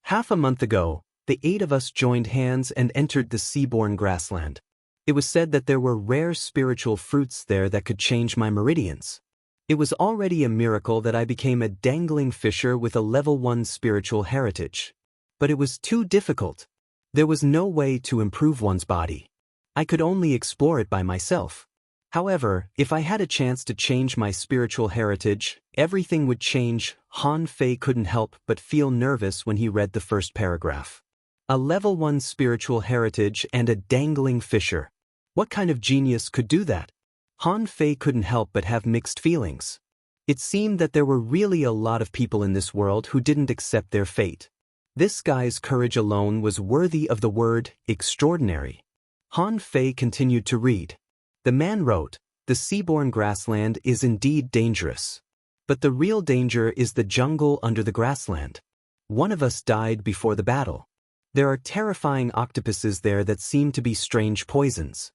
Half a month ago, the 8 of us joined hands and entered the seaborne grassland. It was said that there were rare spiritual fruits there that could change my meridians. It was already a miracle that I became a dangling fisher with a level 1 spiritual heritage. But it was too difficult. There was no way to improve one's body. I could only explore it by myself. However, if I had a chance to change my spiritual heritage, everything would change. Han Fei couldn't help but feel nervous when he read the first paragraph. A level 1 spiritual heritage and a dangling fisher. What kind of genius could do that? Han Fei couldn't help but have mixed feelings. It seemed that there were really a lot of people in this world who didn't accept their fate. This guy's courage alone was worthy of the word extraordinary. Han Fei continued to read. The man wrote, "The seaborne grassland is indeed dangerous. But the real danger is the jungle under the grassland. One of us died before the battle. There are terrifying octopuses there that seem to be strange poisons.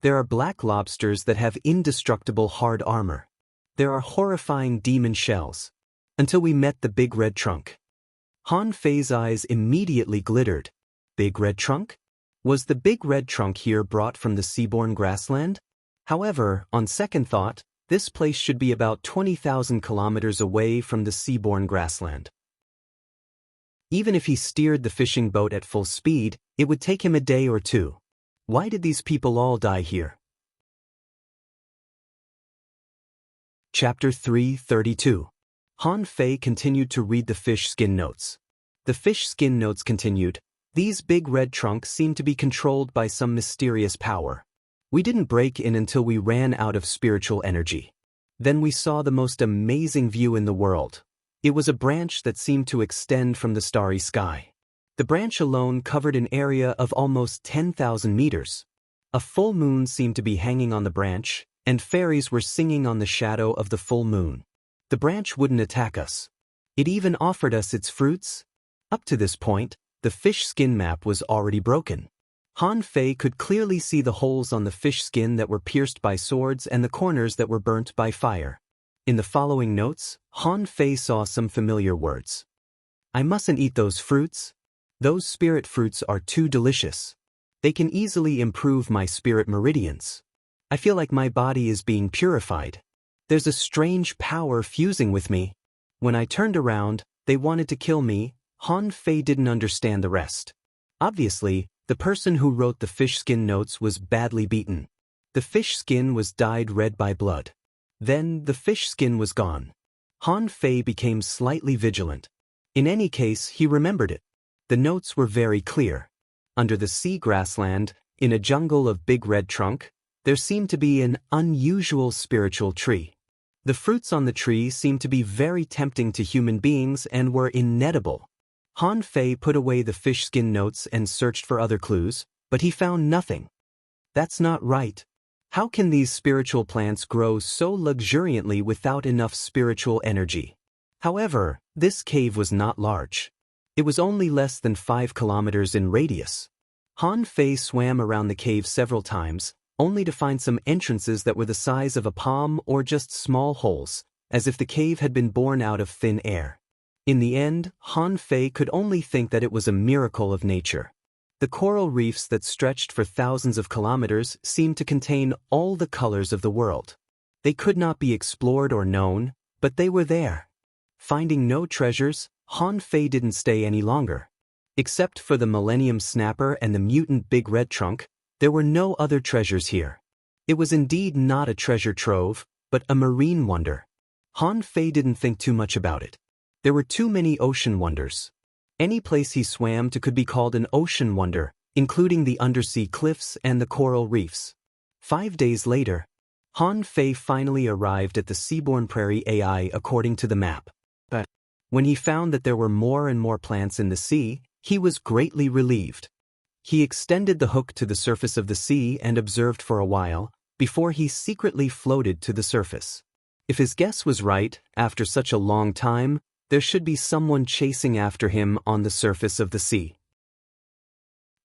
There are black lobsters that have indestructible hard armor. There are horrifying demon shells. Until we met the big red trunk." Han Fei's eyes immediately glittered. Big red trunk? Was the big red trunk here brought from the seaborne grassland? However, on second thought, this place should be about 20,000 kilometers away from the seaborne grassland. Even if he steered the fishing boat at full speed, it would take him a day or two. Why did these people all die here? Chapter 332. Han Fei continued to read the fish skin notes. The fish skin notes continued, "These big red trunks seem to be controlled by some mysterious power. We didn't break in until we ran out of spiritual energy. Then we saw the most amazing view in the world. It was a branch that seemed to extend from the starry sky. The branch alone covered an area of almost 10,000 meters. A full moon seemed to be hanging on the branch, and fairies were singing on the shadow of the full moon. The branch wouldn't attack us. It even offered us its fruits." Up to this point, the fish skin map was already broken. Han Fei could clearly see the holes on the fish skin that were pierced by swords and the corners that were burnt by fire. In the following notes, Han Fei saw some familiar words. "I mustn't eat those fruits. Those spirit fruits are too delicious. They can easily improve my spirit meridians. I feel like my body is being purified. There's a strange power fusing with me. When I turned around, they wanted to kill me." Han Fei didn't understand the rest. Obviously, the person who wrote the fish skin notes was badly beaten. The fish skin was dyed red by blood. Then the fish skin was gone. Han Fei became slightly vigilant. In any case, he remembered it. The notes were very clear. Under the sea grassland, in a jungle of big red trunk, there seemed to be an unusual spiritual tree. The fruits on the tree seemed to be very tempting to human beings and were inedible. Han Fei put away the fish skin notes and searched for other clues, but he found nothing. That's not right. How can these spiritual plants grow so luxuriantly without enough spiritual energy? However, this cave was not large. It was only less than 5 kilometers in radius. Han Fei swam around the cave several times, only to find some entrances that were the size of a palm or just small holes, as if the cave had been born out of thin air. In the end, Han Fei could only think that it was a miracle of nature. The coral reefs that stretched for thousands of kilometers seemed to contain all the colors of the world. They could not be explored or known, but they were there. Finding no treasures, Han Fei didn't stay any longer. Except for the Millennium Snapper and the mutant Big Red Trunk, there were no other treasures here. It was indeed not a treasure trove, but a marine wonder. Han Fei didn't think too much about it. There were too many ocean wonders. Any place he swam to could be called an ocean wonder, including the undersea cliffs and the coral reefs. 5 days later, Han Fei finally arrived at the Seaborn Prairie AI according to the map. But when he found that there were more and more plants in the sea, he was greatly relieved. He extended the hook to the surface of the sea and observed for a while, before he secretly floated to the surface. If his guess was right, after such a long time, there should be someone chasing after him on the surface of the sea.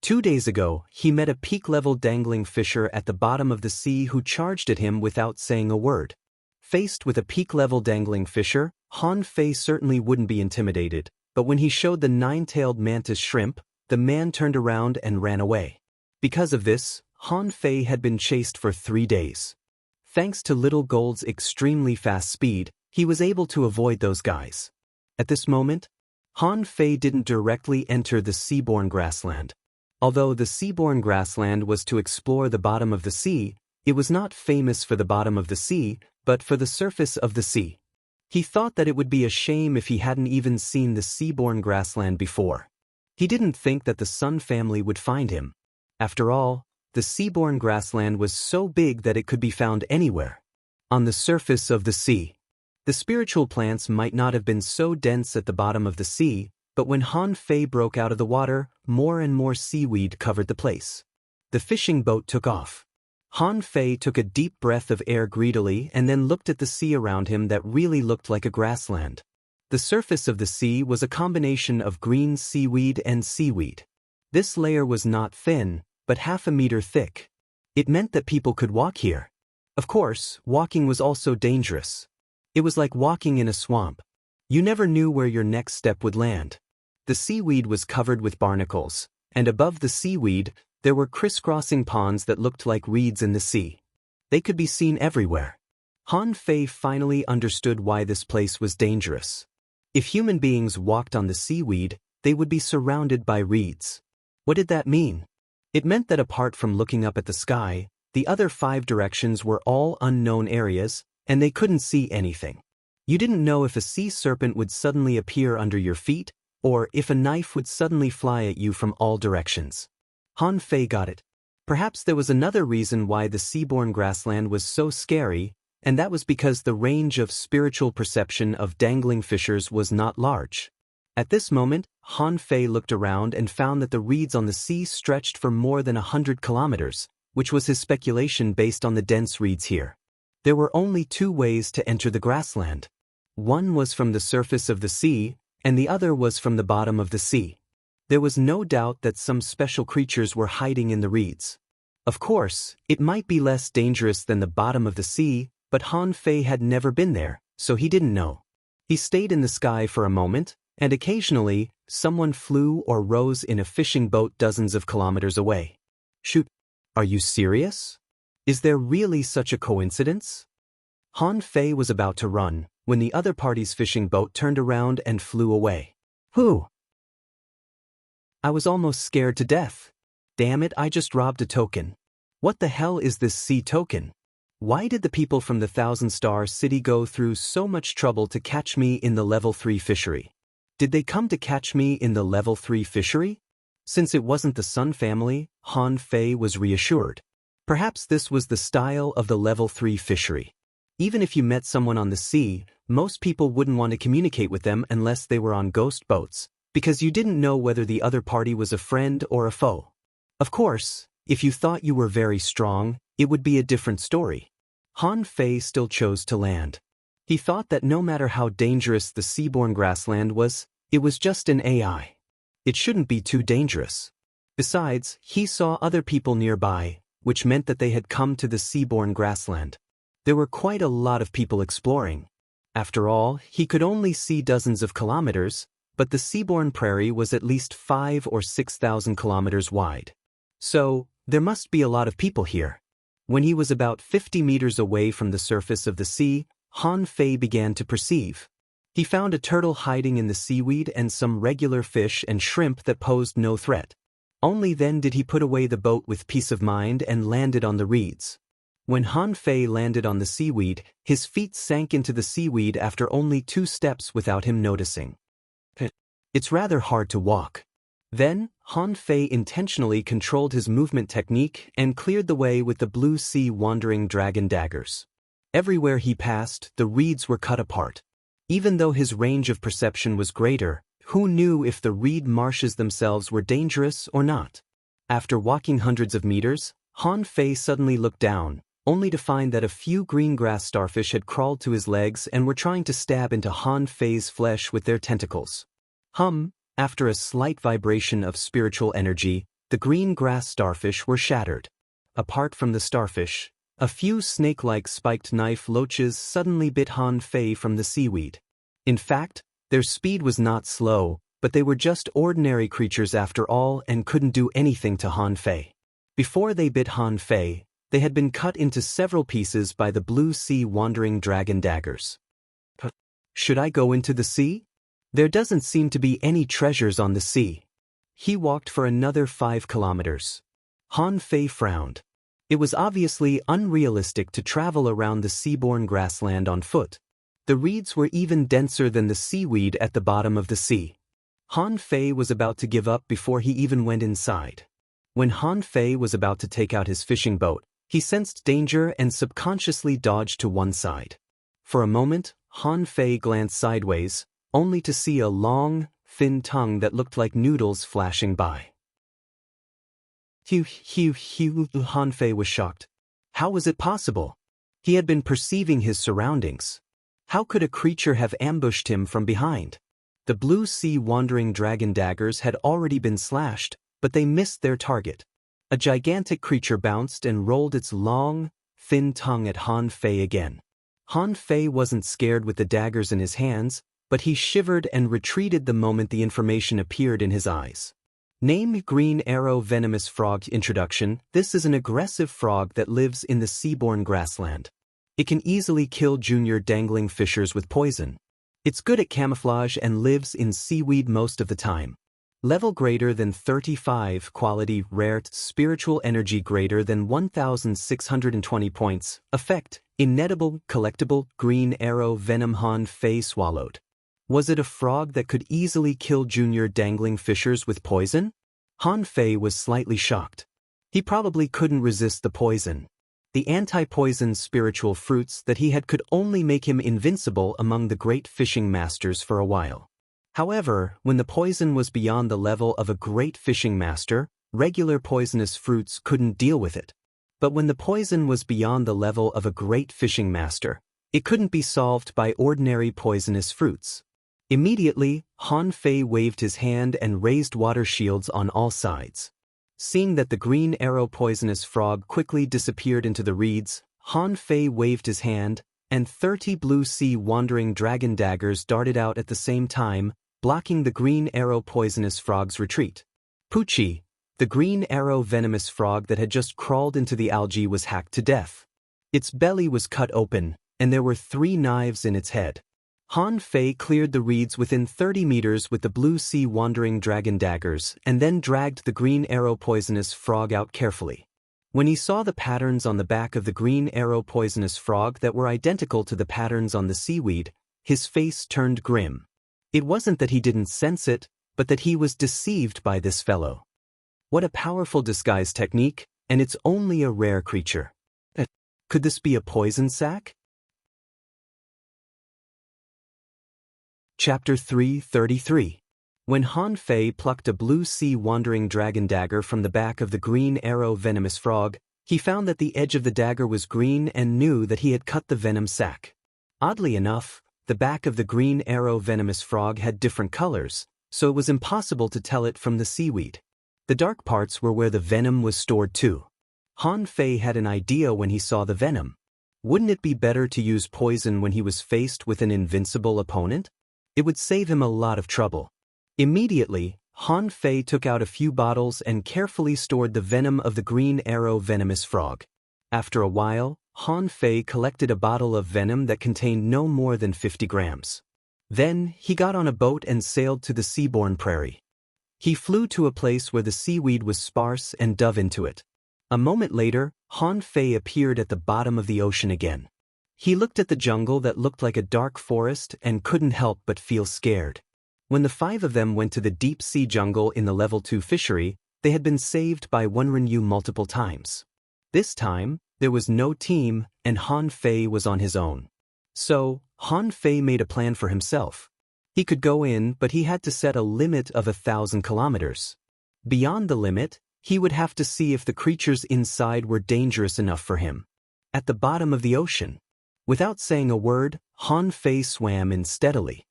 2 days ago, he met a peak-level dangling fisher at the bottom of the sea who charged at him without saying a word. Faced with a peak-level dangling fisher, Han Fei certainly wouldn't be intimidated, but when he showed the 9-tailed mantis shrimp, the man turned around and ran away. Because of this, Han Fei had been chased for 3 days. Thanks to Little Gold's extremely fast speed, he was able to avoid those guys. At this moment, Han Fei didn't directly enter the seaborne grassland. Although the seaborne grassland was to explore the bottom of the sea, it was not famous for the bottom of the sea, but for the surface of the sea. He thought that it would be a shame if he hadn't even seen the seaborne grassland before. He didn't think that the Sun family would find him. After all, the seaborne grassland was so big that it could be found anywhere. On the surface of the sea. The spiritual plants might not have been so dense at the bottom of the sea, but when Han Fei broke out of the water, more and more seaweed covered the place. The fishing boat took off. Han Fei took a deep breath of air greedily and then looked at the sea around him that really looked like a grassland. The surface of the sea was a combination of green seaweed and seaweed. This layer was not thin, but half a meter thick. It meant that people could walk here. Of course, walking was also dangerous. It was like walking in a swamp. You never knew where your next step would land. The seaweed was covered with barnacles, and above the seaweed, there were crisscrossing ponds that looked like reeds in the sea. They could be seen everywhere. Han Fei finally understood why this place was dangerous. If human beings walked on the seaweed, they would be surrounded by reeds. What did that mean? It meant that apart from looking up at the sky, the other 5 directions were all unknown areas, and they couldn't see anything. You didn't know if a sea serpent would suddenly appear under your feet, or if a knife would suddenly fly at you from all directions. Han Fei got it. Perhaps there was another reason why the seaborne grassland was so scary, and that was because the range of spiritual perception of dangling fishers was not large. At this moment, Han Fei looked around and found that the reeds on the sea stretched for more than 100 kilometers, which was his speculation based on the dense reeds here. There were only 2 ways to enter the grassland. One was from the surface of the sea, and the other was from the bottom of the sea. There was no doubt that some special creatures were hiding in the reeds. Of course, it might be less dangerous than the bottom of the sea, but Han Fei had never been there, so he didn't know. He stayed in the sky for a moment, and occasionally, someone flew or rose in a fishing boat dozens of kilometers away. Shoot, are you serious? Is there really such a coincidence? Han Fei was about to run, when the other party's fishing boat turned around and flew away. Whew! I was almost scared to death. Damn it, I just robbed a token. What the hell is this sea token? Why did the people from the Thousand Star City go through so much trouble to catch me in the level 3 fishery? Did they come to catch me in the level 3 fishery? Since it wasn't the Sun family, Han Fei was reassured. Perhaps this was the style of the level 3 fishery. Even if you met someone on the sea, most people wouldn't want to communicate with them unless they were on ghost boats, because you didn't know whether the other party was a friend or a foe. Of course, if you thought you were very strong, it would be a different story. Han Fei still chose to land. He thought that no matter how dangerous the seaborne grassland was, it was just an AI. It shouldn't be too dangerous. Besides, he saw other people nearby, which meant that they had come to the seaborne grassland. There were quite a lot of people exploring. After all, he could only see dozens of kilometers, but the seaborne prairie was at least 5,000 or 6,000 kilometers wide. So, there must be a lot of people here. When he was about 50 meters away from the surface of the sea, Han Fei began to perceive. He found a turtle hiding in the seaweed and some regular fish and shrimp that posed no threat. Only then did he put away the boat with peace of mind and landed on the reeds. When Han Fei landed on the seaweed, his feet sank into the seaweed after only 2 steps without him noticing. It's rather hard to walk. Then, Han Fei intentionally controlled his movement technique and cleared the way with the blue sea wandering dragon daggers. Everywhere he passed, the reeds were cut apart. Even though his range of perception was greater, who knew if the reed marshes themselves were dangerous or not? After walking hundreds of meters, Han Fei suddenly looked down, only to find that a few green grass starfish had crawled to his legs and were trying to stab into Han Fei's flesh with their tentacles. After a slight vibration of spiritual energy, the green grass starfish were shattered. Apart from the starfish, a few snake-like spiked knife loaches suddenly bit Han Fei from the seaweed. In fact, their speed was not slow, but they were just ordinary creatures after all and couldn't do anything to Han Fei. Before they bit Han Fei, they had been cut into several pieces by the blue sea wandering dragon daggers. Should I go into the sea? There doesn't seem to be any treasures on the sea. He walked for another 5 kilometers. Han Fei frowned. It was obviously unrealistic to travel around the seaborne grassland on foot. The reeds were even denser than the seaweed at the bottom of the sea. Han Fei was about to give up before he even went inside. When Han Fei was about to take out his fishing boat, he sensed danger and subconsciously dodged to one side. For a moment, Han Fei glanced sideways, only to see a long, thin tongue that looked like noodles flashing by. Han Fei was shocked. How was it possible? He had been perceiving his surroundings. How could a creature have ambushed him from behind? The blue sea wandering dragon daggers had already been slashed, but they missed their target. A gigantic creature bounced and rolled its long, thin tongue at Han Fei again. Han Fei wasn't scared with the daggers in his hands, but he shivered and retreated the moment the information appeared in his eyes. Name Green Arrow Venomous Frog. Introduction. This is an aggressive frog that lives in the seaborne grassland. It can easily kill junior dangling fishers with poison. It's good at camouflage and lives in seaweed most of the time. Level greater than 35. Quality rare. Spiritual energy greater than 1,620 points. Effect: inedible, collectible. Green arrow venom. Han Fei swallowed. Was it a frog that could easily kill junior dangling fishers with poison? Han Fei was slightly shocked. He probably couldn't resist the poison. The anti-poison spiritual fruits that he had could only make him invincible among the great fishing masters for a while. However, when the poison was beyond the level of a great fishing master, regular poisonous fruits couldn't deal with it. But when the poison was beyond the level of a great fishing master, it couldn't be solved by ordinary poisonous fruits. Immediately, Han Fei waved his hand and raised water shields on all sides. Seeing that the green arrow poisonous frog quickly disappeared into the reeds, Han Fei waved his hand, and 30 blue sea wandering dragon daggers darted out at the same time, blocking the green arrow poisonous frog's retreat. Pucci, the green arrow venomous frog that had just crawled into the algae, was hacked to death. Its belly was cut open, and there were 3 knives in its head. Han Fei cleared the reeds within 30 meters with the blue sea wandering dragon daggers and then dragged the green arrow poisonous frog out carefully. When he saw the patterns on the back of the green arrow poisonous frog that were identical to the patterns on the seaweed, his face turned grim. It wasn't that he didn't sense it, but that he was deceived by this fellow. What a powerful disguise technique, and it's only a rare creature. Could this be a poison sac? Chapter 333. When Han Fei plucked a blue sea wandering dragon dagger from the back of the green arrow venomous frog, he found that the edge of the dagger was green and knew that he had cut the venom sac. Oddly enough, the back of the green arrow venomous frog had different colors, so it was impossible to tell it from the seaweed. The dark parts were where the venom was stored too. Han Fei had an idea when he saw the venom. Wouldn't it be better to use poison when he was faced with an invincible opponent? It would save him a lot of trouble. Immediately, Han Fei took out a few bottles and carefully stored the venom of the green arrow venomous frog. After a while, Han Fei collected a bottle of venom that contained no more than 50 grams. Then, he got on a boat and sailed to the seaborne prairie. He flew to a place where the seaweed was sparse and dove into it. A moment later, Han Fei appeared at the bottom of the ocean again. He looked at the jungle that looked like a dark forest and couldn't help but feel scared. When the 5 of them went to the deep-sea jungle in the level 2 fishery, they had been saved by Wenren multiple times. This time, there was no team, and Han Fei was on his own. So, Han Fei made a plan for himself. He could go in, but he had to set a limit of 1,000 kilometers. Beyond the limit, he would have to see if the creatures inside were dangerous enough for him. At the bottom of the ocean. Without saying a word, Han Fei swam in steadily.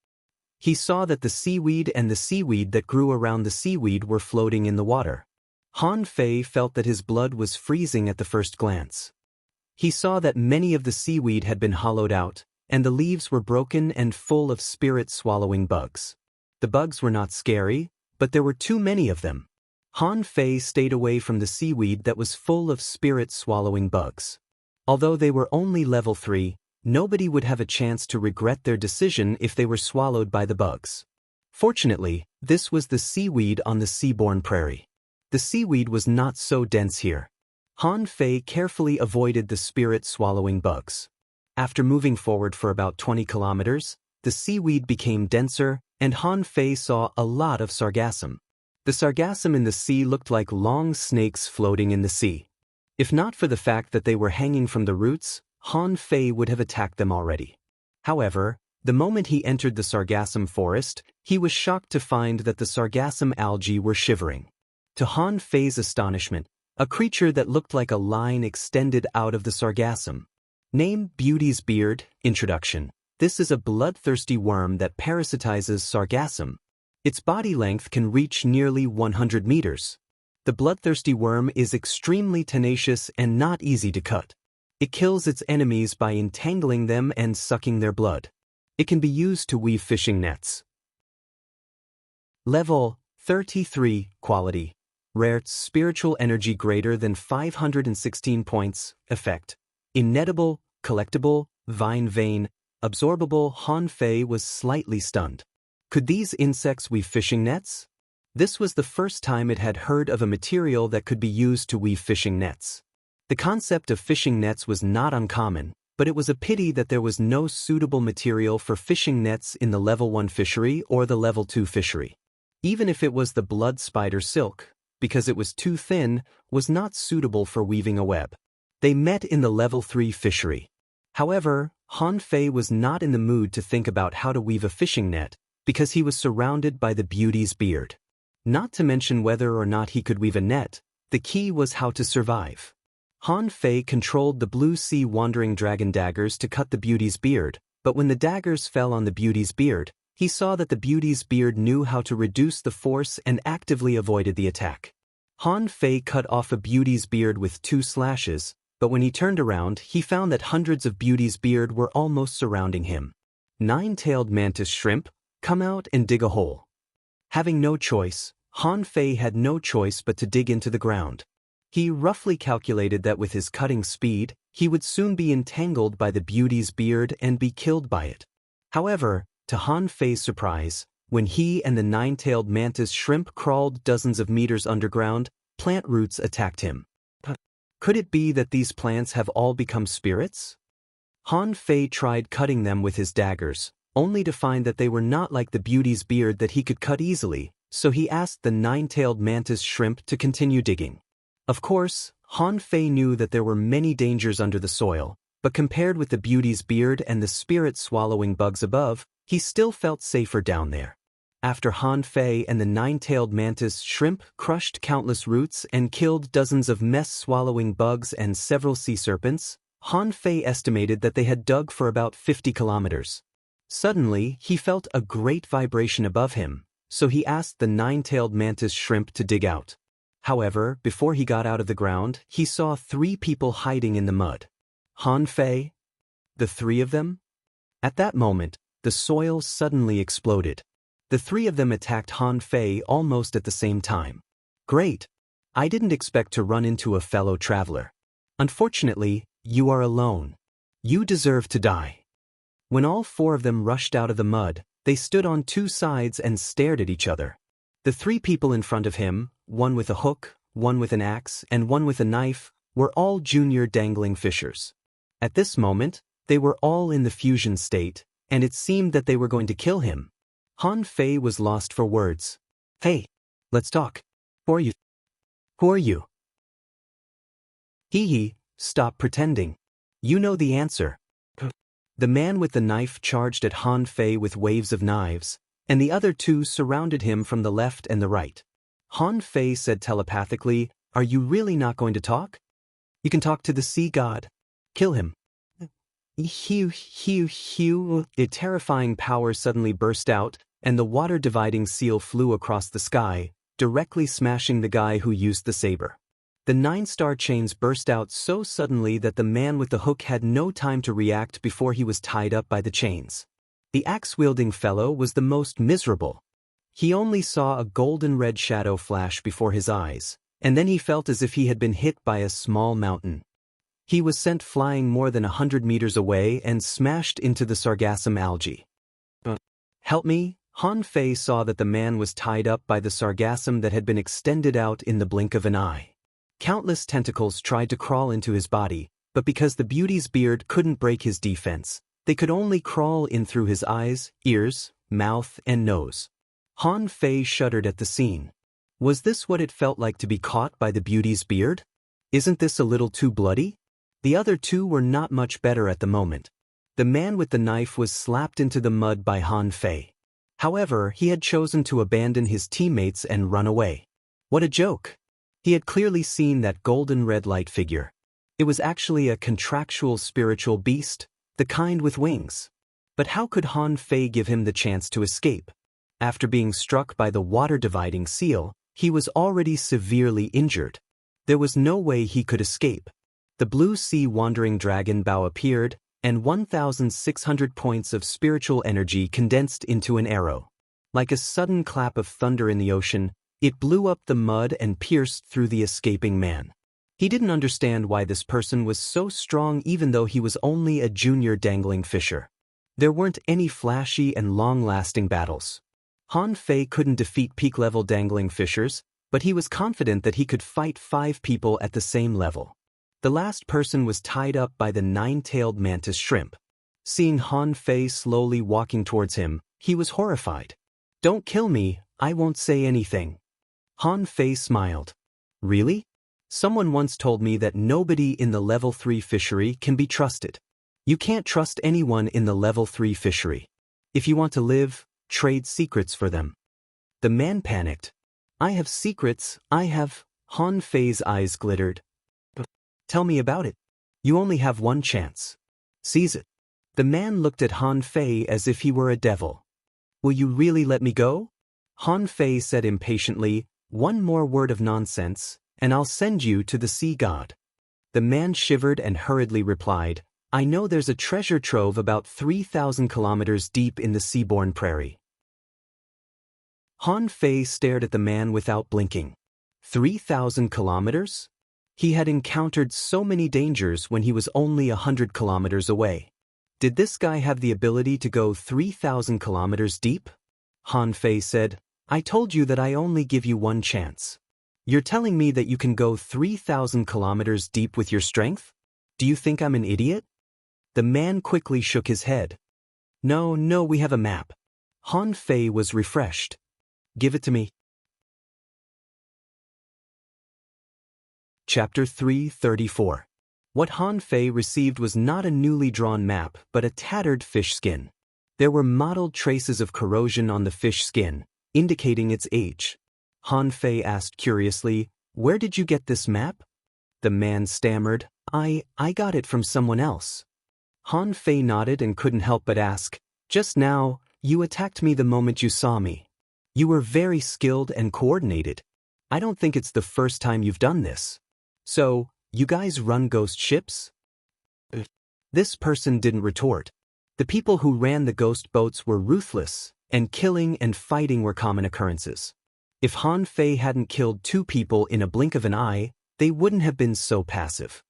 He saw that the seaweed and the seaweed that grew around the seaweed were floating in the water. Han Fei felt that his blood was freezing at the first glance. He saw that many of the seaweed had been hollowed out, and the leaves were broken and full of spirit-swallowing bugs. The bugs were not scary, but there were too many of them. Han Fei stayed away from the seaweed that was full of spirit-swallowing bugs. Although they were only level 3, nobody would have a chance to regret their decision if they were swallowed by the bugs. Fortunately, this was the seaweed on the seaborne prairie. The seaweed was not so dense here. Han Fei carefully avoided the spirit-swallowing bugs. After moving forward for about 20 kilometers, the seaweed became denser, and Han Fei saw a lot of sargassum. The sargassum in the sea looked like long snakes floating in the sea. If not for the fact that they were hanging from the roots, Han Fei would have attacked them already. However, the moment he entered the sargassum forest, he was shocked to find that the sargassum algae were shivering. To Han Fei's astonishment, a creature that looked like a line extended out of the sargassum. Name Beauty's Beard. Introduction. This is a bloodthirsty worm that parasitizes sargassum. Its body length can reach nearly 100 meters. The bloodthirsty worm is extremely tenacious and not easy to cut. It kills its enemies by entangling them and sucking their blood. It can be used to weave fishing nets. Level 33. Quality. Rare spiritual energy greater than 516 points. Effect. Inedible, collectible, vine vein, absorbable. Han Fei was slightly stunned. Could these insects weave fishing nets? This was the first time it had heard of a material that could be used to weave fishing nets. The concept of fishing nets was not uncommon, but it was a pity that there was no suitable material for fishing nets in the level 1 fishery or the level 2 fishery. Even if it was the blood spider silk, because it was too thin, was not suitable for weaving a web. They met in the level 3 fishery. However, Han Fei was not in the mood to think about how to weave a fishing net, because he was surrounded by the Beauty's Beard. Not to mention whether or not he could weave a net, the key was how to survive. Han Fei controlled the blue sea wandering dragon daggers to cut the Beauty's Beard, but when the daggers fell on the Beauty's Beard, he saw that the Beauty's Beard knew how to reduce the force and actively avoided the attack. Han Fei cut off a Beauty's Beard with 2 slashes, but when he turned around, he found that hundreds of Beauty's Beard were almost surrounding him. 9-tailed mantis shrimp, come out and dig a hole. Having no choice, Han Fei had no choice but to dig into the ground. He roughly calculated that with his cutting speed, he would soon be entangled by the Beauty's Beard and be killed by it. However, to Han Fei's surprise, when he and the 9-tailed mantis shrimp crawled dozens of meters underground, plant roots attacked him. Could it be that these plants have all become spirits? Han Fei tried cutting them with his daggers, only to find that they were not like the Beauty's Beard that he could cut easily, so he asked the 9-tailed mantis shrimp to continue digging. Of course, Han Fei knew that there were many dangers under the soil, but compared with the Beauty's Beard and the spirit-swallowing bugs above, he still felt safer down there. After Han Fei and the 9-tailed mantis shrimp crushed countless roots and killed dozens of mess-swallowing bugs and several sea serpents, Han Fei estimated that they had dug for about 50 kilometers. Suddenly, he felt a great vibration above him, so he asked the 9-tailed mantis shrimp to dig out. However, before he got out of the ground, he saw 3 people hiding in the mud. Han Fei? The 3 of them? At that moment, the soil suddenly exploded. The 3 of them attacked Han Fei almost at the same time. Great! I didn't expect to run into a fellow traveler. Unfortunately, you are alone. You deserve to die. When all 4 of them rushed out of the mud, they stood on 2 sides and stared at each other. The 3 people in front of him, one with a hook, one with an axe, and one with a knife, were all junior dangling fishers. At this moment, they were all in the fusion state, and it seemed that they were going to kill him. Han Fei was lost for words. Hey, let's talk. Who are you? Who are you? Hee, stop pretending. You know the answer. The man with the knife charged at Han Fei with waves of knives, and the other two surrounded him from the left and the right. Han Fei said telepathically, "Are you really not going to talk? You can talk to the sea god. Kill him." Hew. A terrifying power suddenly burst out, and the water-dividing seal flew across the sky, directly smashing the guy who used the saber. The 9-star chains burst out so suddenly that the man with the hook had no time to react before he was tied up by the chains. The axe-wielding fellow was the most miserable. He only saw a golden-red shadow flash before his eyes, and then he felt as if he had been hit by a small mountain. He was sent flying more than 100 meters away and smashed into the sargassum algae. Help me? Han Fei saw that the man was tied up by the sargassum that had been extended out in the blink of an eye. Countless tentacles tried to crawl into his body, but because the beauty's beard couldn't break his defense, they could only crawl in through his eyes, ears, mouth, and nose. Han Fei shuddered at the scene. Was this what it felt like to be caught by the beauty's beard? Isn't this a little too bloody? The other two were not much better at the moment. The man with the knife was slapped into the mud by Han Fei. However, he had chosen to abandon his teammates and run away. What a joke! He had clearly seen that golden red light figure. It was actually a contractual spiritual beast, the kind with wings. But how could Han Fei give him the chance to escape? After being struck by the water-dividing seal, he was already severely injured. There was no way he could escape. The blue sea wandering dragon bow appeared, and 1,600 points of spiritual energy condensed into an arrow. Like a sudden clap of thunder in the ocean, it blew up the mud and pierced through the escaping man. He didn't understand why this person was so strong even though he was only a junior dangling fisher. There weren't any flashy and long-lasting battles. Han Fei couldn't defeat peak-level dangling fishers, but he was confident that he could fight 5 people at the same level. The last person was tied up by the 9-tailed mantis shrimp. Seeing Han Fei slowly walking towards him, he was horrified. "Don't kill me, I won't say anything." Han Fei smiled. "Really? Someone once told me that nobody in the level 3 fishery can be trusted. You can't trust anyone in the level 3 fishery. If you want to live, trade secrets for them." The man panicked. "I have secrets, I have..." Han Fei's eyes glittered. "Tell me about it. You only have one chance. Seize it." The man looked at Han Fei as if he were a devil. "Will you really let me go?" Han Fei said impatiently, "One more word of nonsense, and I'll send you to the sea god." The man shivered and hurriedly replied, "I know there's a treasure trove about 3,000 kilometers deep in the seaborne prairie." Han Fei stared at the man without blinking. 3,000 kilometers? He had encountered so many dangers when he was only 100 kilometers away. Did this guy have the ability to go 3,000 kilometers deep? Han Fei said, "I told you that I only give you one chance. You're telling me that you can go 3,000 kilometers deep with your strength? Do you think I'm an idiot?" The man quickly shook his head. No, we have a map." Han Fei was refreshed. "Give it to me." Chapter 334. What Han Fei received was not a newly drawn map but a tattered fish skin. There were mottled traces of corrosion on the fish skin, indicating its age. Han Fei asked curiously, "Where did you get this map?" The man stammered, I got it from someone else." Han Fei nodded and couldn't help but ask, "Just now, you attacked me the moment you saw me. You were very skilled and coordinated. I don't think it's the first time you've done this. So, you guys run ghost ships?" This person didn't retort. The people who ran the ghost boats were ruthless, and killing and fighting were common occurrences. If Han Fei hadn't killed 2 people in a blink of an eye, they wouldn't have been so passive.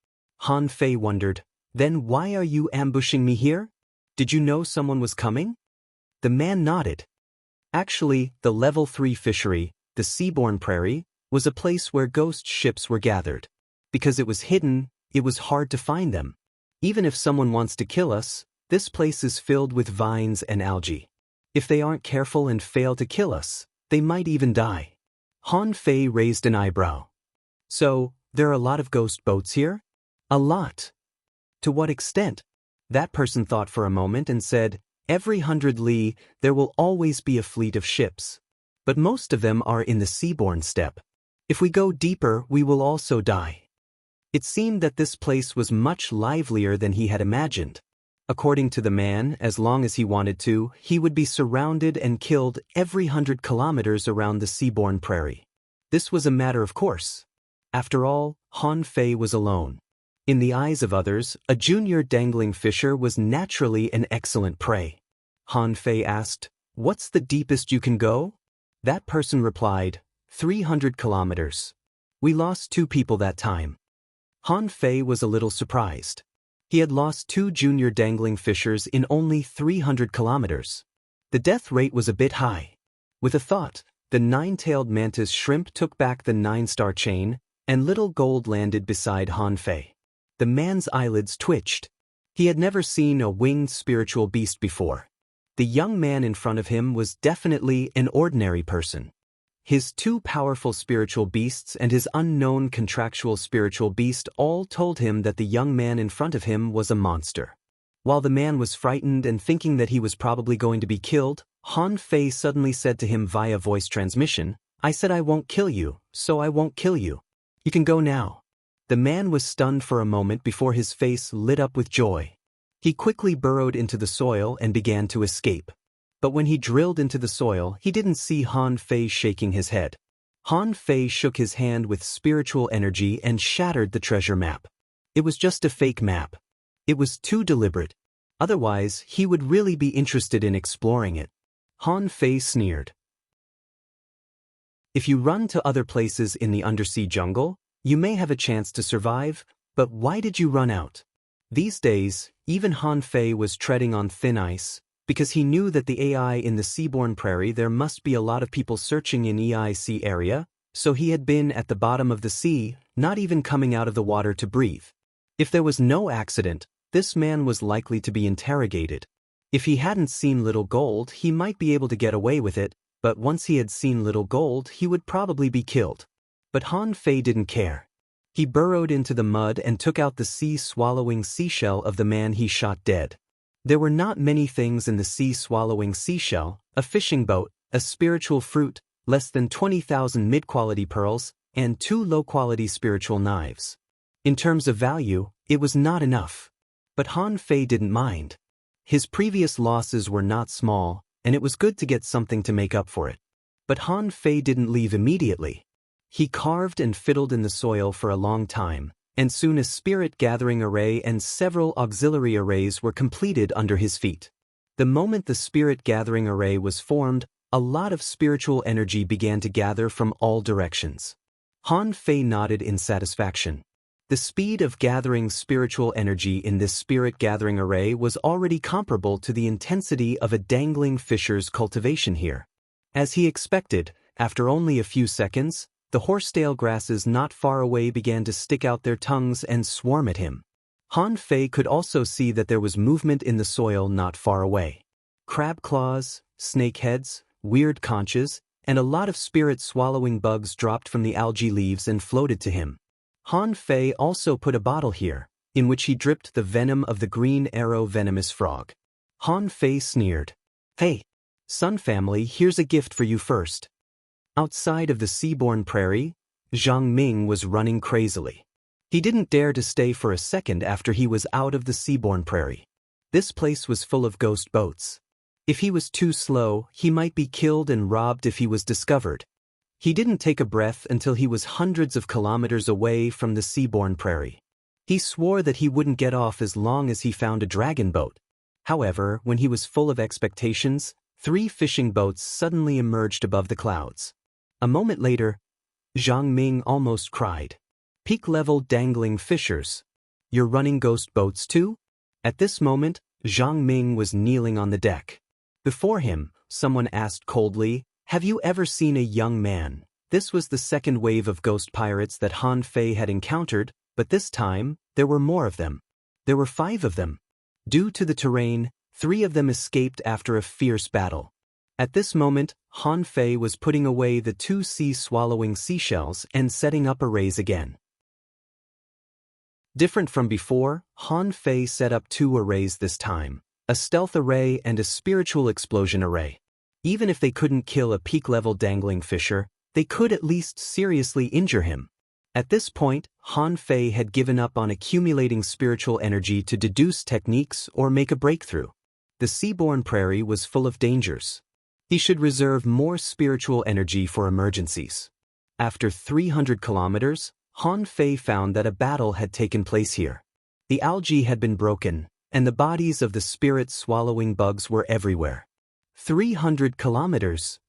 Han Fei wondered, "Then why are you ambushing me here? Did you know someone was coming?" The man nodded. Actually, the level 3 fishery, the seaborne prairie, was a place where ghost ships were gathered. Because it was hidden, it was hard to find them. Even if someone wants to kill us, this place is filled with vines and algae. If they aren't careful and fail to kill us, they might even die. Han Fei raised an eyebrow. So, there are a lot of ghost boats here? A lot. To what extent? That person thought for a moment and said, every 100 li, there will always be a fleet of ships. But most of them are in the seaborne steppe. If we go deeper, we will also die. It seemed that this place was much livelier than he had imagined. According to the man, as long as he wanted to, he would be surrounded and killed every 100 kilometers around the seaborne prairie. This was a matter of course. After all, Han Fei was alone. In the eyes of others, a junior dangling fisher was naturally an excellent prey. Han Fei asked, "What's the deepest you can go?" That person replied, 300 kilometers. We lost 2 people that time. Han Fei was a little surprised. He had lost 2 junior dangling fishers in only 300 kilometers. The death rate was a bit high. With a thought, the 9-tailed mantis shrimp took back the 9-star chain, and little gold landed beside Han Fei. The man's eyelids twitched. He had never seen a winged spiritual beast before. The young man in front of him was definitely an ordinary person. His 2 powerful spiritual beasts and his unknown contractual spiritual beast all told him that the young man in front of him was a monster. While the man was frightened and thinking that he was probably going to be killed, Han Fei suddenly said to him via voice transmission, "I said I won't kill you, so I won't kill you. You can go now." The man was stunned for a moment before his face lit up with joy. He quickly burrowed into the soil and began to escape. But when he drilled into the soil, he didn't see Han Fei shaking his head. Han Fei shook his hand with spiritual energy and shattered the treasure map. It was just a fake map. It was too deliberate. Otherwise, he would really be interested in exploring it. Han Fei sneered. If you run to other places in the undersea jungle, you may have a chance to survive, but why did you run out? These days, even Han Fei was treading on thin ice, because he knew that the AI in the seaborne prairie there must be a lot of people searching in EIC area, so he had been at the bottom of the sea, not even coming out of the water to breathe. If there was no accident, this man was likely to be interrogated. If he hadn't seen little gold, he might be able to get away with it, but once he had seen little gold, he would probably be killed. But Han Fei didn't care. He burrowed into the mud and took out the sea-swallowing seashell of the man he shot dead. There were not many things in the sea-swallowing seashell: a fishing boat, a spiritual fruit, less than 20,000 mid-quality pearls, and 2 low-quality spiritual knives. In terms of value, it was not enough. But Han Fei didn't mind. His previous losses were not small, and it was good to get something to make up for it. But Han Fei didn't leave immediately. He carved and fiddled in the soil for a long time, and soon a spirit-gathering array and several auxiliary arrays were completed under his feet. The moment the spirit-gathering array was formed, a lot of spiritual energy began to gather from all directions. Han Fei nodded in satisfaction. The speed of gathering spiritual energy in this spirit-gathering array was already comparable to the intensity of a dangling fisher's cultivation here. As he expected, after only a few seconds, the horsetail grasses not far away began to stick out their tongues and swarm at him. Han Fei could also see that there was movement in the soil not far away. Crab claws, snake heads, weird conches, and a lot of spirit-swallowing bugs dropped from the algae leaves and floated to him. Han Fei also put a bottle here, in which he dripped the venom of the green arrow venomous frog. Han Fei sneered. "Hey, Sun family, here's a gift for you first." Outside of the seaborne prairie, Zhang Ming was running crazily. He didn't dare to stay for a second after he was out of the seaborne prairie. This place was full of ghost boats. If he was too slow, he might be killed and robbed if he was discovered. He didn't take a breath until he was hundreds of kilometers away from the seaborne prairie. He swore that he wouldn't get off as long as he found a dragon boat. However, when he was full of expectations, 3 fishing boats suddenly emerged above the clouds. A moment later, Zhang Ming almost cried. "Peak-level dangling fishers. You're running ghost boats too?" At this moment, Zhang Ming was kneeling on the deck. Before him, someone asked coldly, "Have you ever seen a young man?" This was the second wave of ghost pirates that Han Fei had encountered, but this time, there were more of them. There were 5 of them. Due to the terrain, 3 of them escaped after a fierce battle. At this moment, Han Fei was putting away the 2 sea-swallowing seashells and setting up arrays again. Different from before, Han Fei set up 2 arrays this time, a stealth array and a spiritual explosion array. Even if they couldn't kill a peak-level dangling fisher, they could at least seriously injure him. At this point, Han Fei had given up on accumulating spiritual energy to deduce techniques or make a breakthrough. The seaborne prairie was full of dangers. He should reserve more spiritual energy for emergencies. After 300 kilometers, Han Fei found that a battle had taken place here. The algae had been broken, and the bodies of the spirit-swallowing bugs were everywhere. 300 kilometers.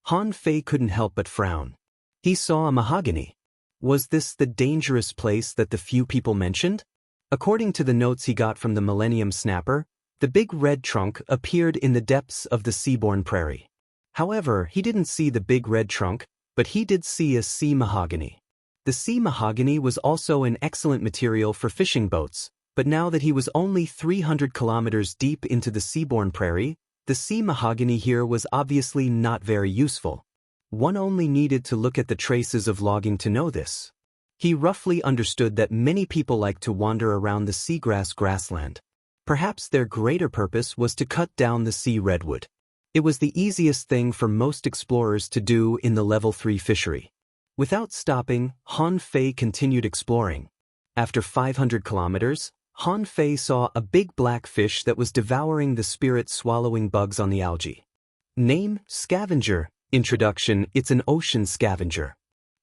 Han Fei couldn't help but frown. He saw a mahogany. Was this the dangerous place that the few people mentioned? According to the notes he got from the Millennium Snapper, the big red trunk appeared in the depths of the seaborne prairie. However, he didn't see the big red trunk, but he did see a sea mahogany. The sea mahogany was also an excellent material for fishing boats, but now that he was only 300 kilometers deep into the seaborne prairie, the sea mahogany here was obviously not very useful. One only needed to look at the traces of logging to know this. He roughly understood that many people like to wander around the seagrass grassland. Perhaps their greater purpose was to cut down the sea redwood. It was the easiest thing for most explorers to do in the level 3 fishery. Without stopping, Han Fei continued exploring. After 500 kilometers, Han Fei saw a big black fish that was devouring the spirit-swallowing bugs on the algae. Name: Scavenger. Introduction: It's an ocean scavenger.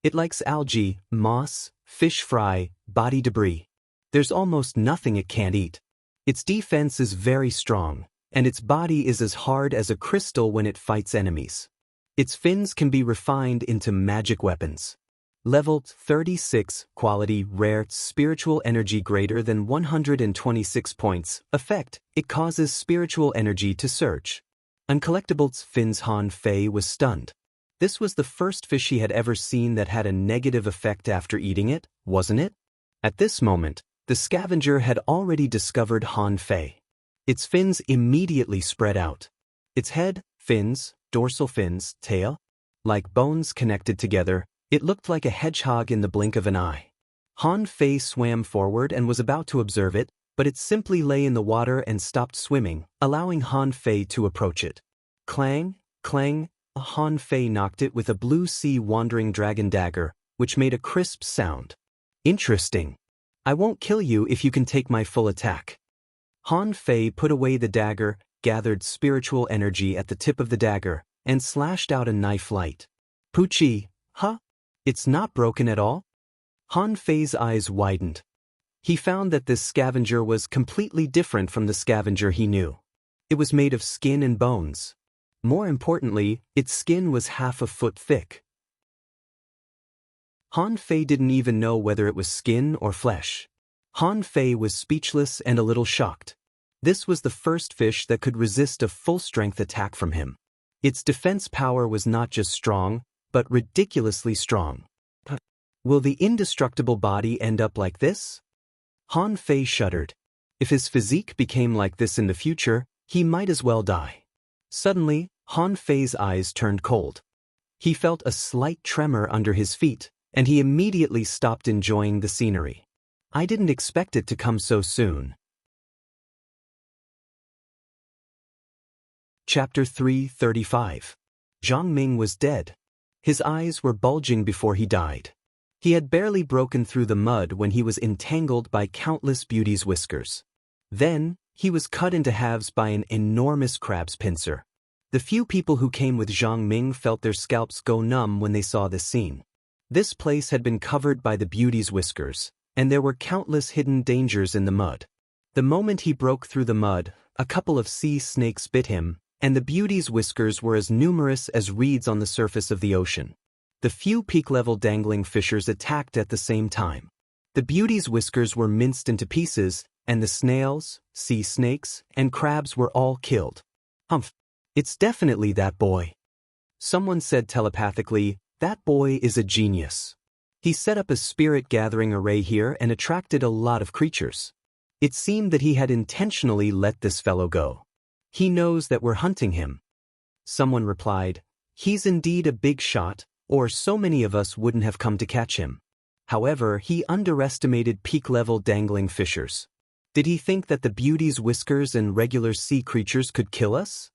It likes algae, moss, fish fry, body debris. There's almost nothing it can't eat. Its defense is very strong, and its body is as hard as a crystal when it fights enemies. Its fins can be refined into magic weapons. Level 36, quality rare, spiritual energy greater than 126 points. Effect: it causes spiritual energy to surge. Uncollectibles. Fins. Han Fei was stunned. This was the first fish he had ever seen that had a negative effect after eating it, wasn't it? At this moment, the scavenger had already discovered Han Fei. Its fins immediately spread out. Its head, fins, dorsal fins, tail, like bones connected together, it looked like a hedgehog in the blink of an eye. Han Fei swam forward and was about to observe it, but it simply lay in the water and stopped swimming, allowing Han Fei to approach it. Clang, clang, Han Fei knocked it with a blue sea wandering dragon dagger, which made a crisp sound. Interesting. I won't kill you if you can take my full attack. Han Fei put away the dagger, gathered spiritual energy at the tip of the dagger, and slashed out a knife light. Poochie, huh? It's not broken at all? Han Fei's eyes widened. He found that this scavenger was completely different from the scavenger he knew. It was made of skin and bones. More importantly, its skin was half a foot thick. Han Fei didn't even know whether it was skin or flesh. Han Fei was speechless and a little shocked. This was the first fish that could resist a full-strength attack from him. Its defense power was not just strong, but ridiculously strong. Will the indestructible body end up like this? Han Fei shuddered. If his physique became like this in the future, he might as well die. Suddenly, Han Fei's eyes turned cold. He felt a slight tremor under his feet, and he immediately stopped enjoying the scenery. I didn't expect it to come so soon. Chapter 335. Zhang Ming was dead. His eyes were bulging before he died. He had barely broken through the mud when he was entangled by countless beauty's whiskers. Then, he was cut into halves by an enormous crab's pincer. The few people who came with Zhang Ming felt their scalps go numb when they saw this scene. This place had been covered by the beauty's whiskers, and there were countless hidden dangers in the mud. The moment he broke through the mud, a couple of sea snakes bit him, and the beauty's whiskers were as numerous as reeds on the surface of the ocean. The few peak-level dangling fishers attacked at the same time. The beauty's whiskers were minced into pieces, and the snails, sea snakes, and crabs were all killed. Humph! It's definitely that boy. Someone said telepathically, that boy is a genius. He set up a spirit-gathering array here and attracted a lot of creatures. It seemed that he had intentionally let this fellow go. He knows that we're hunting him. Someone replied, "He's indeed a big shot, or so many of us wouldn't have come to catch him." However, he underestimated peak-level dangling fishers. Did he think that the beauty's whiskers and regular sea creatures could kill us?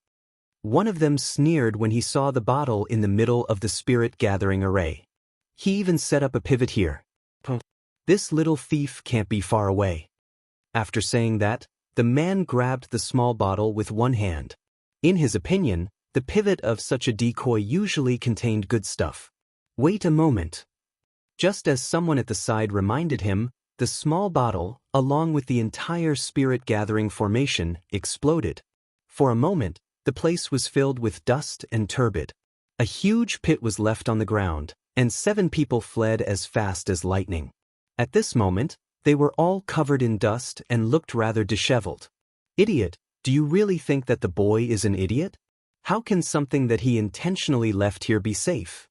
One of them sneered when he saw the bottle in the middle of the spirit-gathering array. He even set up a pivot here. This little thief can't be far away. After saying that, the man grabbed the small bottle with one hand. In his opinion, the pivot of such a decoy usually contained good stuff. Wait a moment. Just as someone at the side reminded him, the small bottle, along with the entire spirit-gathering formation, exploded. For a moment, the place was filled with dust and turbid. A huge pit was left on the ground, and 7 people fled as fast as lightning. At this moment, they were all covered in dust and looked rather disheveled. Idiot, do you really think that the boy is an idiot? How can something that he intentionally left here be safe?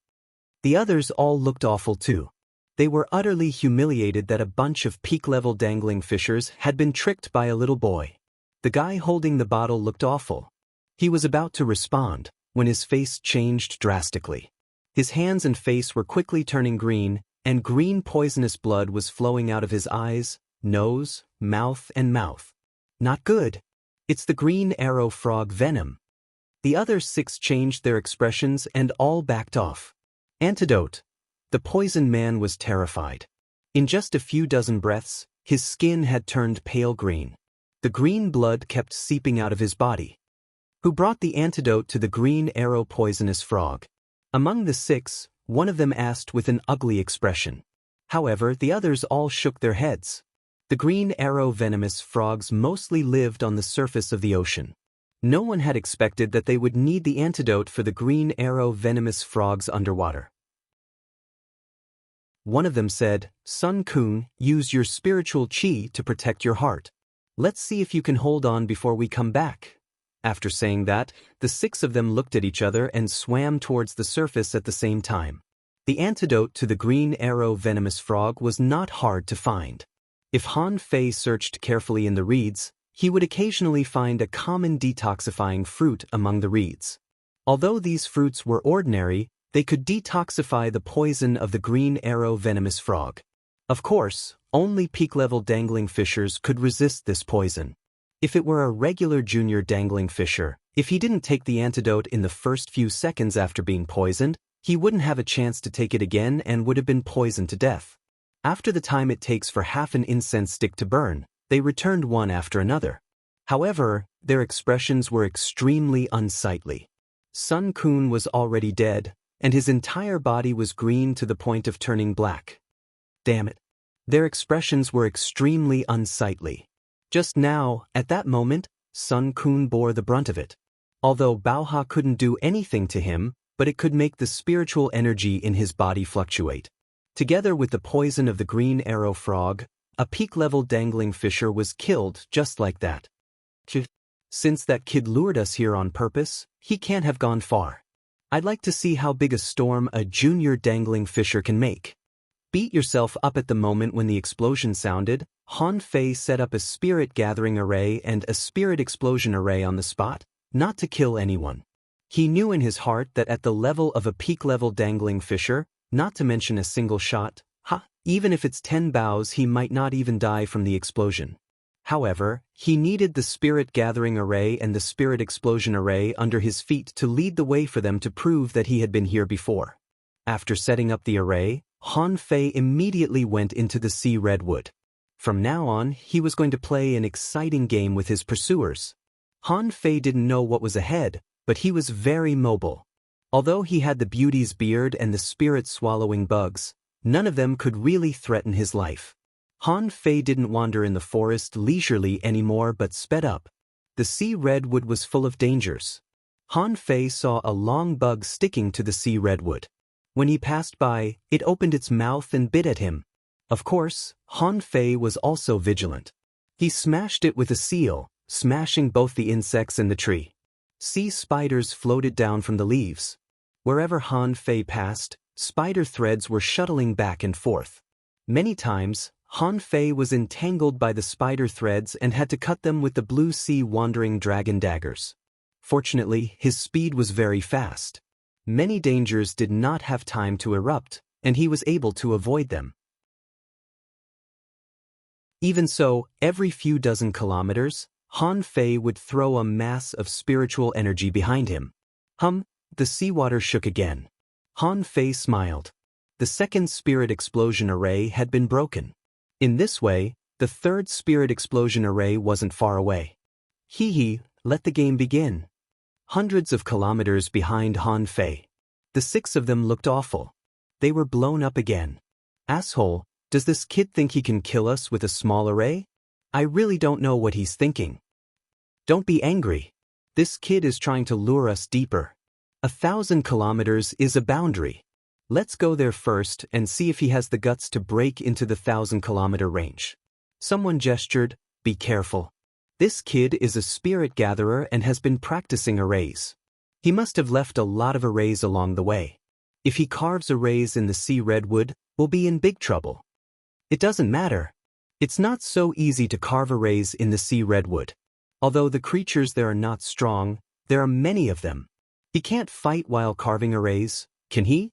The others all looked awful too. They were utterly humiliated that a bunch of peak-level dangling fishers had been tricked by a little boy. The guy holding the bottle looked awful. He was about to respond, when his face changed drastically. His hands and face were quickly turning green, and green poisonous blood was flowing out of his eyes, nose, mouth, and mouth. Not good. It's the green arrow frog venom. The other 6 changed their expressions and all backed off. Antidote. The poison man was terrified. In just a few dozen breaths, his skin had turned pale green. The green blood kept seeping out of his body. Who brought the antidote to the green arrow poisonous frog? Among the 6, one of them asked with an ugly expression. However, the others all shook their heads. The green arrow venomous frogs mostly lived on the surface of the ocean. No one had expected that they would need the antidote for the green arrow venomous frogs underwater. One of them said, "Sun Kun, use your spiritual chi to protect your heart. Let's see if you can hold on before we come back." After saying that, the 6 of them looked at each other and swam towards the surface at the same time. The antidote to the green arrow venomous frog was not hard to find. If Han Fei searched carefully in the reeds, he would occasionally find a common detoxifying fruit among the reeds. Although these fruits were ordinary, they could detoxify the poison of the green arrow venomous frog. Of course, only peak-level dangling fishers could resist this poison. If it were a regular junior dangling fisher, if he didn't take the antidote in the first few seconds after being poisoned, he wouldn't have a chance to take it again and would have been poisoned to death. After the time it takes for half an incense stick to burn, they returned one after another. However, their expressions were extremely unsightly. Sun Kun was already dead, and his entire body was green to the point of turning black. Damn it. Their expressions were extremely unsightly. Just now, at that moment, Sun Kun bore the brunt of it. Although Baoha couldn't do anything to him, but it could make the spiritual energy in his body fluctuate. Together with the poison of the green arrow frog, a peak-level dangling fisher was killed just like that. Since that kid lured us here on purpose, he can't have gone far. I'd like to see how big a storm a junior dangling fisher can make. Beat yourself up at the moment when the explosion sounded. Han Fei set up a spirit gathering array and a spirit explosion array on the spot, not to kill anyone. He knew in his heart that at the level of a peak-level dangling fisher, not to mention a single shot, even if it's 10 bows, he might not even die from the explosion. However, he needed the spirit gathering array and the spirit explosion array under his feet to lead the way for them to prove that he had been here before. After setting up the array, Han Fei immediately went into the sea redwood. From now on, he was going to play an exciting game with his pursuers. Han Fei didn't know what was ahead, but he was very mobile. Although he had the beauty's beard and the spirit-swallowing bugs, none of them could really threaten his life. Han Fei didn't wander in the forest leisurely anymore but sped up. The sea redwood was full of dangers. Han Fei saw a long bug sticking to the sea redwood. When he passed by, it opened its mouth and bit at him. Of course, Han Fei was also vigilant. He smashed it with a seal, smashing both the insects and the tree. Sea spiders floated down from the leaves. Wherever Han Fei passed, spider threads were shuttling back and forth. Many times, Han Fei was entangled by the spider threads and had to cut them with the blue sea wandering dragon daggers. Fortunately, his speed was very fast. Many dangers did not have time to erupt, and he was able to avoid them. Even so, every few dozen kilometers, Han Fei would throw a mass of spiritual energy behind him. The seawater shook again. Han Fei smiled. The second spirit explosion array had been broken. In this way, the third spirit explosion array wasn't far away. Let the game begin. Hundreds of kilometers behind Han Fei. The six of them looked awful. They were blown up again. Asshole, does this kid think he can kill us with a small array? I really don't know what he's thinking. Don't be angry. This kid is trying to lure us deeper. 1,000 kilometers is a boundary. Let's go there first and see if he has the guts to break into the 1,000-kilometer range. Someone gestured, be careful. This kid is a spirit gatherer and has been practicing arrays. He must have left a lot of arrays along the way. If he carves arrays in the sea redwood, we'll be in big trouble. It doesn't matter. It's not so easy to carve arrays in the sea redwood. Although the creatures there are not strong, there are many of them. He can't fight while carving arrays, can he?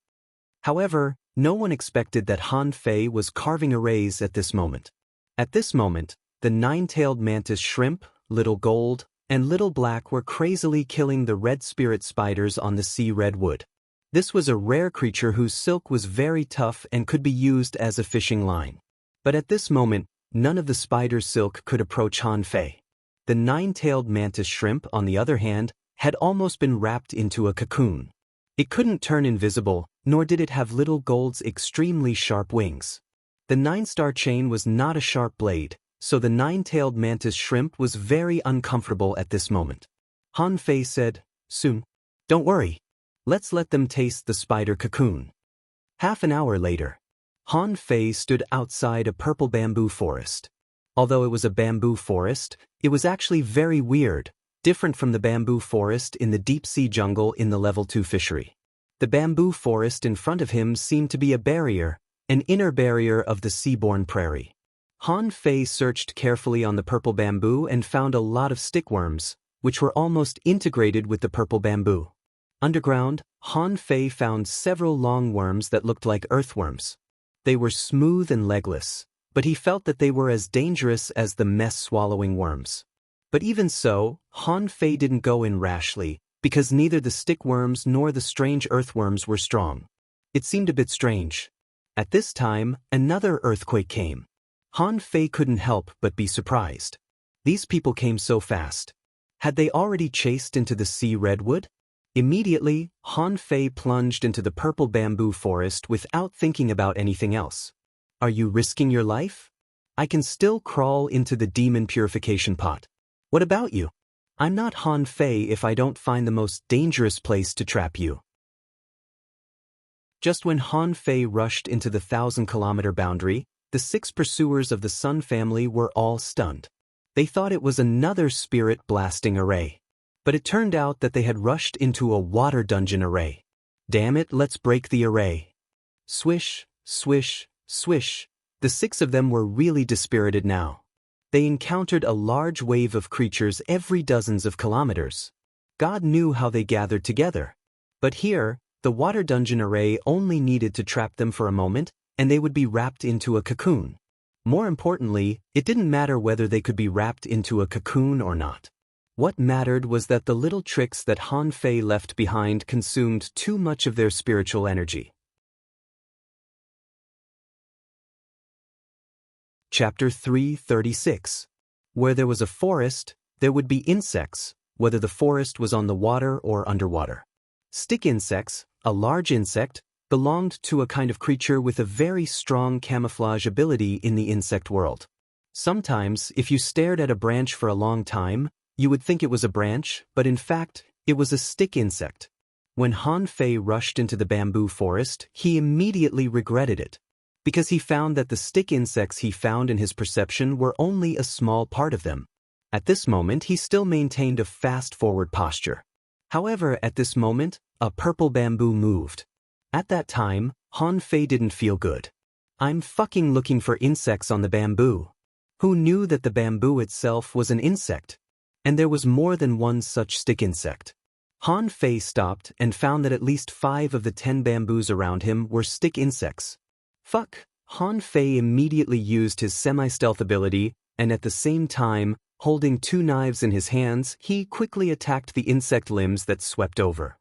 However, no one expected that Han Fei was carving arrays at this moment. At this moment, the nine-tailed mantis shrimp, Little Gold, and Little Black were crazily killing the red spirit spiders on the sea redwood. This was a rare creature whose silk was very tough and could be used as a fishing line. But at this moment, none of the spider's silk could approach Han Fei. The nine-tailed mantis shrimp, on the other hand, had almost been wrapped into a cocoon. It couldn't turn invisible, nor did it have Little Gold's extremely sharp wings. The nine-star chain was not a sharp blade, so the nine-tailed mantis shrimp was very uncomfortable at this moment. Han Fei said, soon. Don't worry. Let's let them taste the spider cocoon. Half an hour later, Han Fei stood outside a purple bamboo forest. Although it was a bamboo forest, it was actually very weird, different from the bamboo forest in the deep-sea jungle in the Level 2 fishery. The bamboo forest in front of him seemed to be a barrier, an inner barrier of the seaborne prairie. Han Fei searched carefully on the purple bamboo and found a lot of stickworms, which were almost integrated with the purple bamboo. Underground, Han Fei found several long worms that looked like earthworms. They were smooth and legless, but he felt that they were as dangerous as the mess-swallowing worms. But even so, Han Fei didn't go in rashly, because neither the stickworms nor the strange earthworms were strong. It seemed a bit strange. At this time, another earthquake came. Han Fei couldn't help but be surprised. These people came so fast. Had they already chased into the sea redwood? Immediately, Han Fei plunged into the purple bamboo forest without thinking about anything else. Are you risking your life? I can still crawl into the demon purification pot. What about you? I'm not Han Fei if I don't find the most dangerous place to trap you. Just when Han Fei rushed into the 1,000-kilometer boundary, the 6 pursuers of the Sun family were all stunned. They thought it was another spirit blasting array. But it turned out that they had rushed into a water dungeon array. Damn it, let's break the array. Swish, swish, swish. The 6 of them were really dispirited now. They encountered a large wave of creatures every dozens of kilometers. God knew how they gathered together. But here, the water dungeon array only needed to trap them for a moment, and they would be wrapped into a cocoon. More importantly, it didn't matter whether they could be wrapped into a cocoon or not. What mattered was that the little tricks that Han Fei left behind consumed too much of their spiritual energy. Chapter 336. Where there was a forest, there would be insects, whether the forest was on the water or underwater. Stick insects, a large insect, belonged to a kind of creature with a very strong camouflage ability in the insect world. Sometimes, if you stared at a branch for a long time, you would think it was a branch, but in fact, it was a stick insect. When Han Fei rushed into the bamboo forest, he immediately regretted it, because he found that the stick insects he found in his perception were only a small part of them. At this moment, he still maintained a fast-forward posture. However, at this moment, a purple bamboo moved. At that time, Han Fei didn't feel good. I'm fucking looking for insects on the bamboo. Who knew that the bamboo itself was an insect? and there was more than one such stick insect. Han Fei stopped and found that at least 5 of the 10 bamboos around him were stick insects. Fuck! Han Fei immediately used his semi-stealth ability, and at the same time, holding 2 knives in his hands, he quickly attacked the insect limbs that swept over.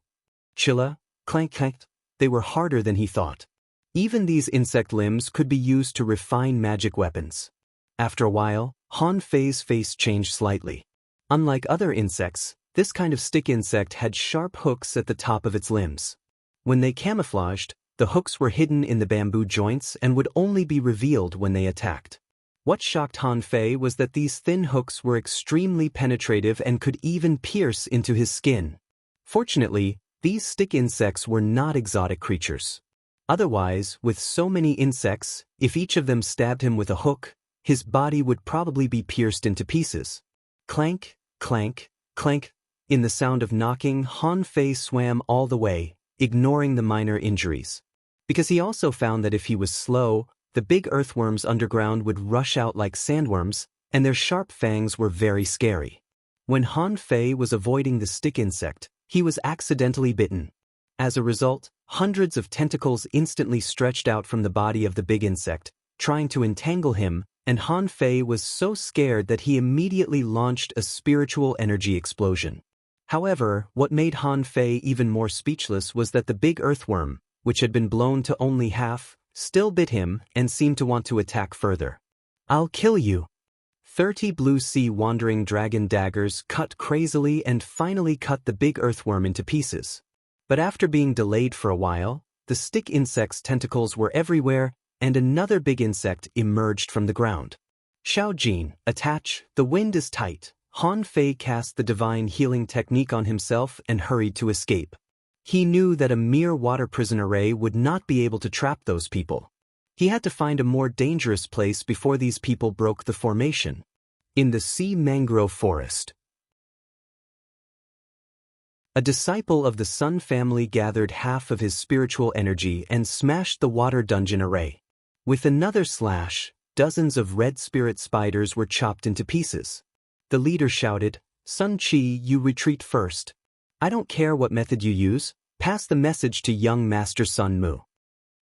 Chilla, clank clank, they were harder than he thought. Even these insect limbs could be used to refine magic weapons. After a while, Han Fei's face changed slightly. Unlike other insects, this kind of stick insect had sharp hooks at the top of its limbs. When they camouflaged, the hooks were hidden in the bamboo joints and would only be revealed when they attacked. What shocked Han Fei was that these thin hooks were extremely penetrative and could even pierce into his skin. Fortunately, these stick insects were not exotic creatures. Otherwise, with so many insects, if each of them stabbed him with a hook, his body would probably be pierced into pieces. Clank, clank, clank. In the sound of knocking, Han Fei swam all the way, ignoring the minor injuries. Because he also found that if he was slow, the big earthworms underground would rush out like sandworms, and their sharp fangs were very scary. When Han Fei was avoiding the stick insect, he was accidentally bitten. As a result, hundreds of tentacles instantly stretched out from the body of the big insect, trying to entangle him, and Han Fei was so scared that he immediately launched a spiritual energy explosion. However, what made Han Fei even more speechless was that the big earthworm, which had been blown to only half, still bit him and seemed to want to attack further. "I'll kill you." 30 blue sea wandering dragon daggers cut crazily and finally cut the big earthworm into pieces. But after being delayed for a while, the stick insect's tentacles were everywhere, and another big insect emerged from the ground. "Xiao Jin, attach, the wind is tight." Han Fei cast the divine healing technique on himself and hurried to escape. He knew that a mere water prison array would not be able to trap those people. He had to find a more dangerous place before these people broke the formation. In the sea mangrove forest. A disciple of the Sun family gathered half of his spiritual energy and smashed the water dungeon array. With another slash, dozens of red spirit spiders were chopped into pieces. The leader shouted, "Sun Chi, you retreat first. I don't care what method you use, pass the message to young Master Sun Mu."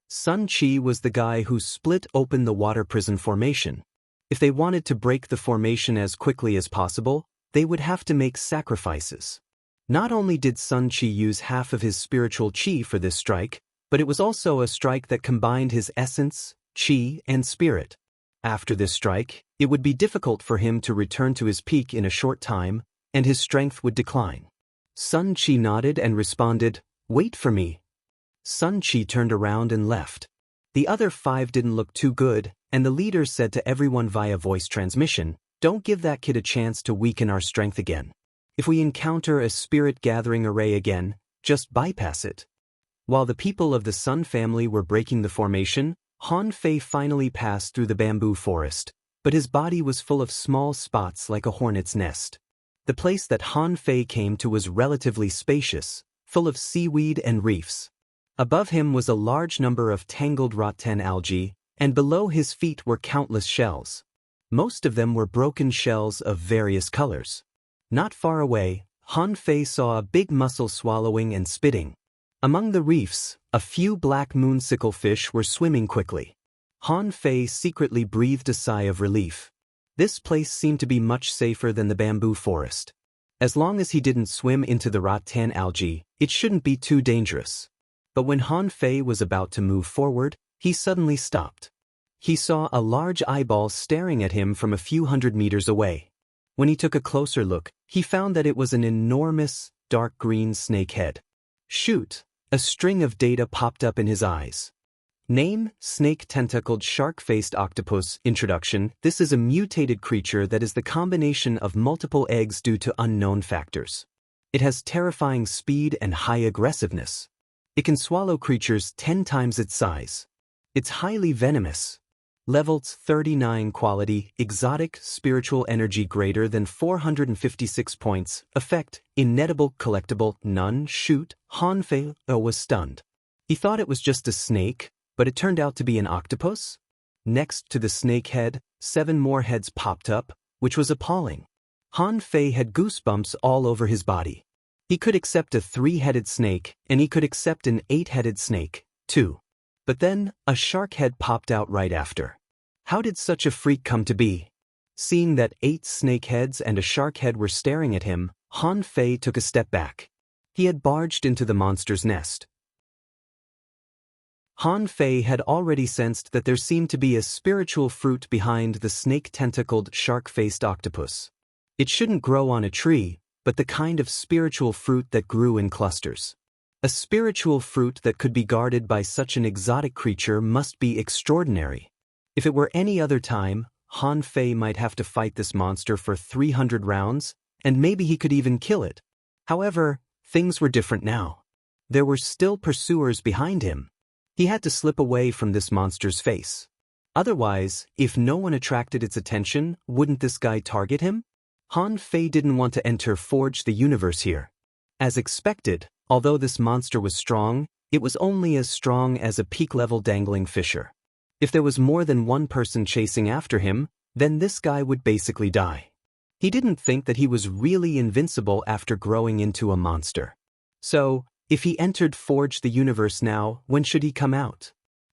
Sun Chi was the guy who split open the water prison formation. If they wanted to break the formation as quickly as possible, they would have to make sacrifices. Not only did Sun Chi use half of his spiritual chi for this strike, but it was also a strike that combined his essence, chi, and spirit. After this strike, it would be difficult for him to return to his peak in a short time, and his strength would decline. Sun Chi nodded and responded, "Wait for me." Sun Chi turned around and left. The other 5 didn't look too good, and the leader said to everyone via voice transmission, "Don't give that kid a chance to weaken our strength again. If we encounter a spirit gathering array again, just bypass it." While the people of the Sun family were breaking the formation, Han Fei finally passed through the bamboo forest, but his body was full of small spots like a hornet's nest. The place that Han Fei came to was relatively spacious, full of seaweed and reefs. Above him was a large number of tangled rattan algae, and below his feet were countless shells. Most of them were broken shells of various colors. Not far away, Han Fei saw a big mussel swallowing and spitting. Among the reefs, a few black moonsicle fish were swimming quickly. Han Fei secretly breathed a sigh of relief. This place seemed to be much safer than the bamboo forest. As long as he didn't swim into the rattan algae, it shouldn't be too dangerous. But when Han Fei was about to move forward, he suddenly stopped. He saw a large eyeball staring at him from a few hundred meters away. When he took a closer look, he found that it was an enormous, dark green snake head. Shoot! A string of data popped up in his eyes. Name: snake-tentacled shark-faced octopus. Introduction: this is a mutated creature that is the combination of multiple eggs due to unknown factors. It has terrifying speed and high aggressiveness. It can swallow creatures 10 times its size. It's highly venomous. Levels 39 quality, exotic, spiritual energy greater than 456 points. Effect: inedible, collectible, none. Shoot! Han Fei was stunned. He thought it was just a snake, but it turned out to be an octopus. Next to the snake head, 7 more heads popped up, which was appalling. Han Fei had goosebumps all over his body. He could accept a 3-headed snake, and he could accept an 8-headed snake, too. But then, a shark head popped out right after. How did such a freak come to be? Seeing that 8 snake heads and a shark head were staring at him, Han Fei took a step back. He had barged into the monster's nest. Han Fei had already sensed that there seemed to be a spiritual fruit behind the snake-tentacled, shark-faced octopus. It shouldn't grow on a tree, but the kind of spiritual fruit that grew in clusters. A spiritual fruit that could be guarded by such an exotic creature must be extraordinary. If it were any other time, Han Fei might have to fight this monster for 300 rounds, and maybe he could even kill it. However, things were different now. There were still pursuers behind him. He had to slip away from this monster's face. Otherwise, if no one attracted its attention, wouldn't this guy target him? Han Fei didn't want to enter Forge the Universe here. As expected, although this monster was strong, it was only as strong as a peak-level dangling fisher. If there was more than one person chasing after him, then this guy would basically die. He didn't think that he was really invincible after growing into a monster. So, if he entered Forge the Universe now, when should he come out?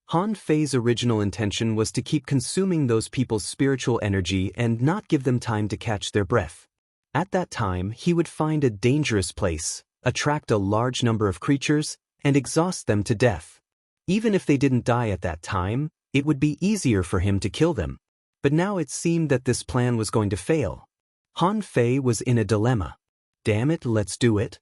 Han Fei's original intention was to keep consuming those people's spiritual energy and not give them time to catch their breath. At that time, he would find a dangerous place, attract a large number of creatures, and exhaust them to death. Even if they didn't die at that time, it would be easier for him to kill them. But now it seemed that this plan was going to fail. Han Fei was in a dilemma. Damn it, let's do it.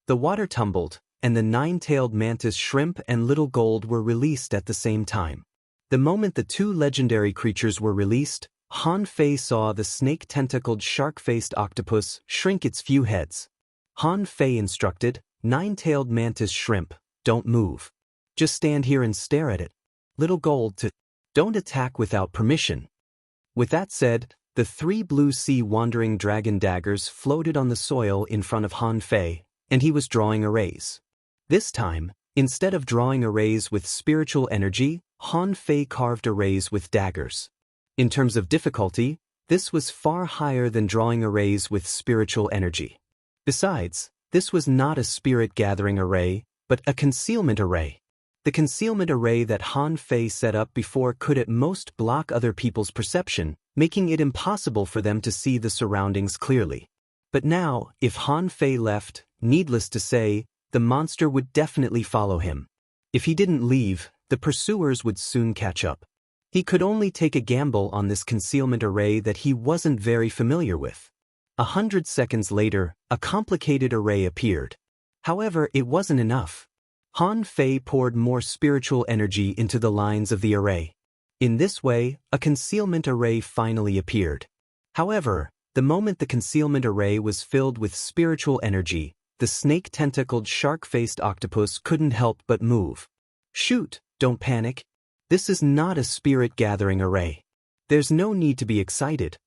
The water tumbled, and the 9-tailed mantis shrimp and little gold were released at the same time. The moment the 2 legendary creatures were released, Han Fei saw the snake-tentacled shark-faced octopus shrink its few heads. Han Fei instructed, 9-tailed mantis shrimp, don't move. Just stand here and stare at it. Little gold, don't attack without permission. With that said, the 3 blue sea wandering dragon daggers floated on the soil in front of Han Fei, and he was drawing arrays. This time, instead of drawing arrays with spiritual energy, Han Fei carved arrays with daggers. In terms of difficulty, this was far higher than drawing arrays with spiritual energy. Besides, this was not a spirit-gathering array, but a concealment array. The concealment array that Han Fei set up before could at most block other people's perception, making it impossible for them to see the surroundings clearly. But now, if Han Fei left, needless to say, the monster would definitely follow him. If he didn't leave, the pursuers would soon catch up. He could only take a gamble on this concealment array that he wasn't very familiar with. 100 seconds later, a complicated array appeared. However, it wasn't enough. Han Fei poured more spiritual energy into the lines of the array. In this way, a concealment array finally appeared. However, the moment the concealment array was filled with spiritual energy, the snake-tentacled shark-faced octopus couldn't help but move. Shoot, don't panic. This is not a spirit-gathering array. There's no need to be excited.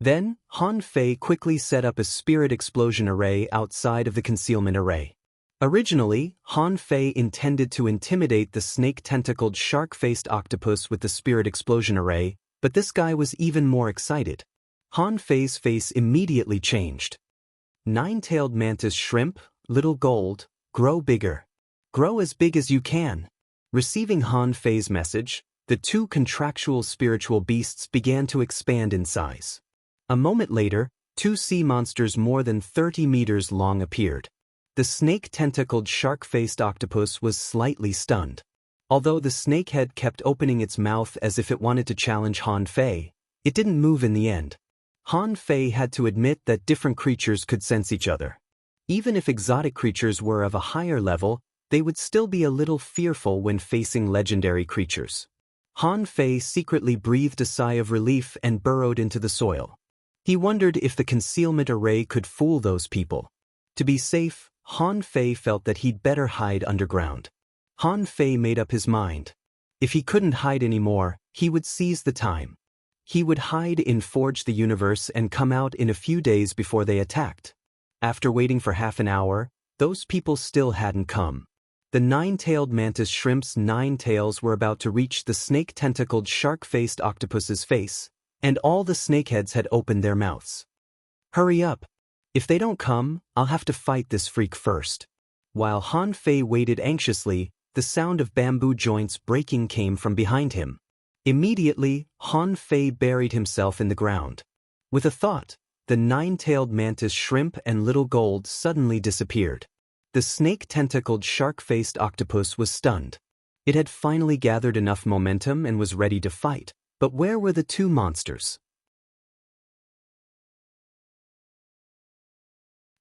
Then, Han Fei quickly set up a spirit explosion array outside of the concealment array. Originally, Han Fei intended to intimidate the snake-tentacled shark-faced octopus with the spirit explosion array, but this guy was even more excited. Han Fei's face immediately changed. 9-tailed mantis shrimp, little gold, grow bigger. Grow as big as you can. Receiving Han Fei's message, the 2 contractual spiritual beasts began to expand in size. A moment later, 2 sea monsters more than 30 meters long appeared. The snake-tentacled shark-faced octopus was slightly stunned. Although the snakehead kept opening its mouth as if it wanted to challenge Han Fei, it didn't move in the end. Han Fei had to admit that different creatures could sense each other. Even if exotic creatures were of a higher level, they would still be a little fearful when facing legendary creatures. Han Fei secretly breathed a sigh of relief and burrowed into the soil. He wondered if the concealment array could fool those people. To be safe, Han Fei felt that he'd better hide underground. Han Fei made up his mind. If he couldn't hide anymore, he would seize the time. He would hide in Forge the Universe and come out in a few days before they attacked. After waiting for half an hour, those people still hadn't come. The 9-tailed mantis shrimp's 9 tails were about to reach the snake-tentacled shark-faced octopus's face, and all the snakeheads had opened their mouths. "Hurry up. If they don't come, I'll have to fight this freak first." While Han Fei waited anxiously, the sound of bamboo joints breaking came from behind him. Immediately, Han Fei buried himself in the ground. With a thought, the nine-tailed mantis shrimp and little gold suddenly disappeared. The snake-tentacled shark-faced octopus was stunned. It had finally gathered enough momentum and was ready to fight, but where were the two monsters?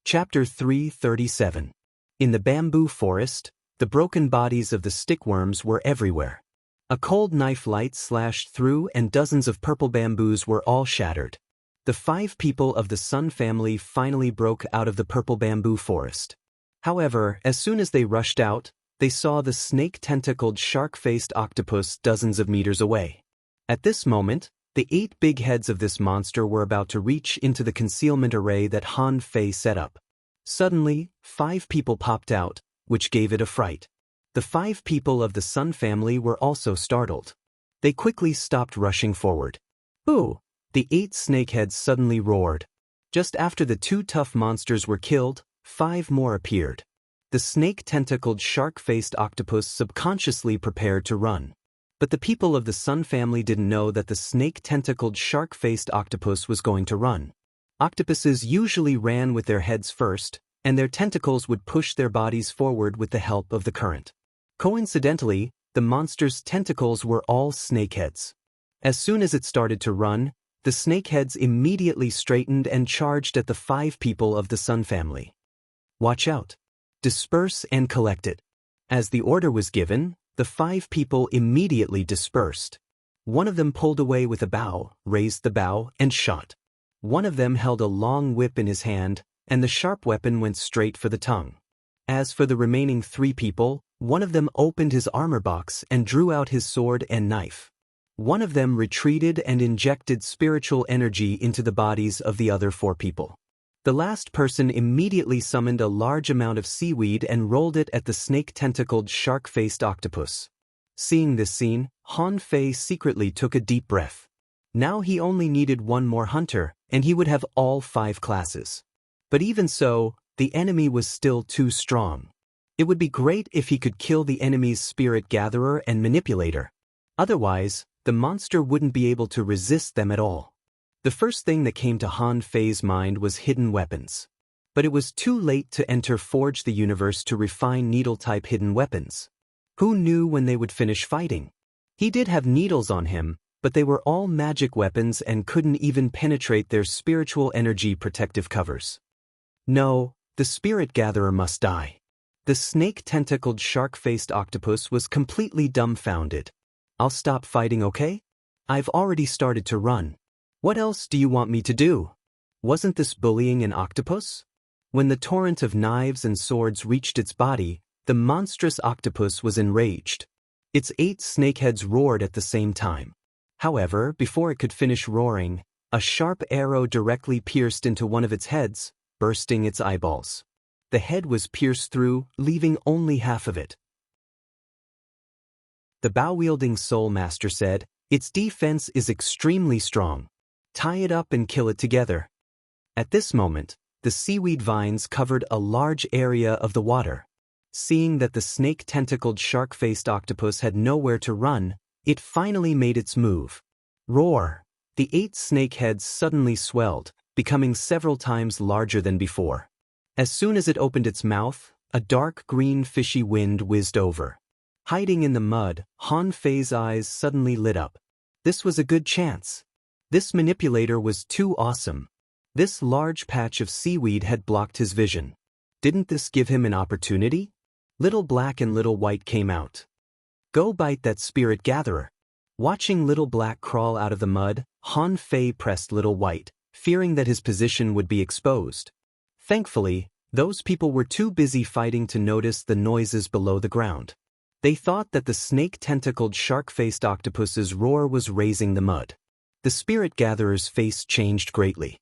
Chapter 337. In the bamboo forest, the broken bodies of the stickworms were everywhere. A cold knife light slashed through and dozens of purple bamboos were all shattered. The 5 people of the Sun family finally broke out of the purple bamboo forest. However, as soon as they rushed out, they saw the snake-tentacled shark-faced octopus dozens of meters away. At this moment, the 8 big heads of this monster were about to reach into the concealment array that Han Fei set up. Suddenly, 5 people popped out, which gave it a fright. The 5 people of the Sun family were also startled. They quickly stopped rushing forward. "Ooh!" The 8 snakeheads suddenly roared. Just after the 2 tough monsters were killed, 5 more appeared. The snake-tentacled shark-faced octopus subconsciously prepared to run. But the people of the Sun family didn't know that the snake-tentacled shark-faced octopus was going to run. Octopuses usually ran with their heads first, and their tentacles would push their bodies forward with the help of the current. Coincidentally, the monster's tentacles were all snakeheads. As soon as it started to run, the snakeheads immediately straightened and charged at the 5 people of the Sun family. "Watch out. Disperse and collect it." As the order was given, the 5 people immediately dispersed. One of them pulled away with a bow, raised the bow, and shot. One of them held a long whip in his hand, and the sharp weapon went straight for the tongue. As for the remaining 3 people, one of them opened his armor box and drew out his sword and knife. One of them retreated and injected spiritual energy into the bodies of the other 4 people. The last person immediately summoned a large amount of seaweed and rolled it at the snake-tentacled shark-faced octopus. Seeing this scene, Han Fei secretly took a deep breath. Now he only needed one more hunter, and he would have all 5 classes. But even so, the enemy was still too strong. It would be great if he could kill the enemy's spirit gatherer and manipulator. Otherwise, the monster wouldn't be able to resist them at all. The first thing that came to Han Fei's mind was hidden weapons. But it was too late to enter Forge the Universe to refine needle-type hidden weapons. Who knew when they would finish fighting? He did have needles on him, but they were all magic weapons and couldn't even penetrate their spiritual energy protective covers. No, the spirit gatherer must die. The snake-tentacled shark-faced octopus was completely dumbfounded. "I'll stop fighting, okay? I've already started to run. What else do you want me to do? Wasn't this bullying an octopus?" When the torrent of knives and swords reached its body, the monstrous octopus was enraged. Its 8 snakeheads roared at the same time. However, before it could finish roaring, a sharp arrow directly pierced into one of its heads, bursting its eyeballs. The head was pierced through, leaving only half of it. The bow-wielding Soul Master said, "Its defense is extremely strong. Tie it up and kill it together." At this moment, the seaweed vines covered a large area of the water. Seeing that the snake-tentacled shark-faced octopus had nowhere to run, it finally made its move. Roar! The 8 snakeheads suddenly swelled, becoming several times larger than before. As soon as it opened its mouth, a dark green fishy wind whizzed over. Hiding in the mud, Han Fei's eyes suddenly lit up. This was a good chance. This manipulator was too awesome. This large patch of seaweed had blocked his vision. Didn't this give him an opportunity? Little Black and Little White came out. "Go bite that spirit gatherer." Watching Little Black crawl out of the mud, Han Fei pressed Little White, fearing that his position would be exposed. Thankfully, those people were too busy fighting to notice the noises below the ground. They thought that the snake-tentacled shark-faced octopus's roar was raising the mud. The spirit gatherer's face changed greatly.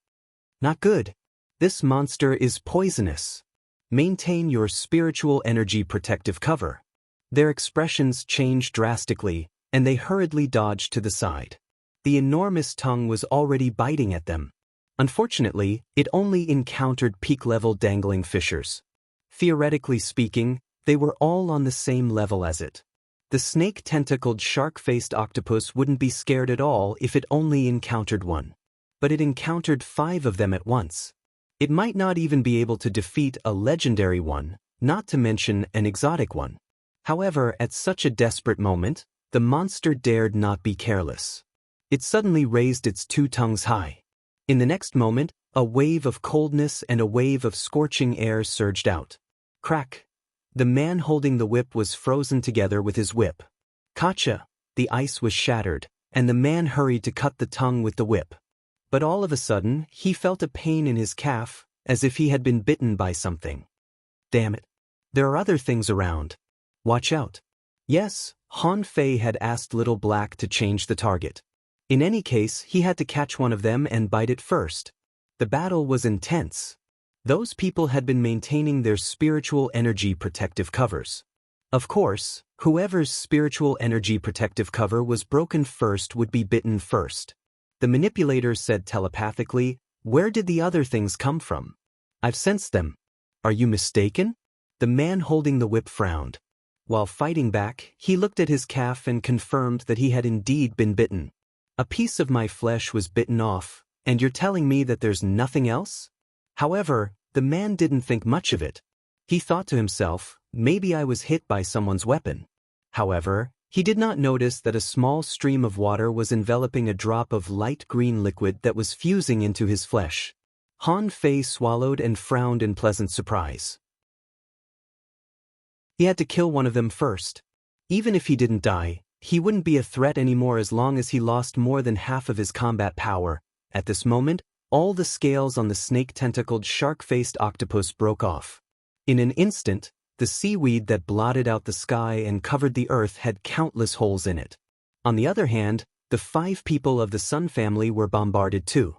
"Not good. This monster is poisonous. Maintain your spiritual energy protective cover." Their expressions changed drastically, and they hurriedly dodged to the side. The enormous tongue was already biting at them. Unfortunately, it only encountered peak-level dangling fissures. Theoretically speaking, they were all on the same level as it. The snake-tentacled shark-faced octopus wouldn't be scared at all if it only encountered one. But it encountered 5 of them at once. It might not even be able to defeat a legendary one, not to mention an exotic one. However, at such a desperate moment, the monster dared not be careless. It suddenly raised its 2 tongues high. In the next moment, a wave of coldness and a wave of scorching air surged out. Crack! The man holding the whip was frozen together with his whip. Gotcha! The ice was shattered, and the man hurried to cut the tongue with the whip. But all of a sudden, he felt a pain in his calf, as if he had been bitten by something. Damn it! There are other things around. Watch out. Yes, Han Fei had asked Little Black to change the target. In any case, he had to catch one of them and bite it first. The battle was intense. Those people had been maintaining their spiritual energy protective covers. Of course, whoever's spiritual energy protective cover was broken first would be bitten first. The manipulator said telepathically, "Where did the other things come from? I've sensed them." "Are you mistaken?" The man holding the whip frowned. While fighting back, he looked at his calf and confirmed that he had indeed been bitten. "A piece of my flesh was bitten off, and you're telling me that there's nothing else?" However, the man didn't think much of it. He thought to himself, maybe I was hit by someone's weapon. However, he did not notice that a small stream of water was enveloping a drop of light green liquid that was fusing into his flesh. Han Fei swallowed and frowned in pleasant surprise. He had to kill one of them first. Even if he didn't die, he wouldn't be a threat anymore as long as he lost more than half of his combat power. At this moment, all the scales on the snake-tentacled shark-faced octopus broke off. In an instant, the seaweed that blotted out the sky and covered the earth had countless holes in it. On the other hand, the 5 people of the Sun family were bombarded too.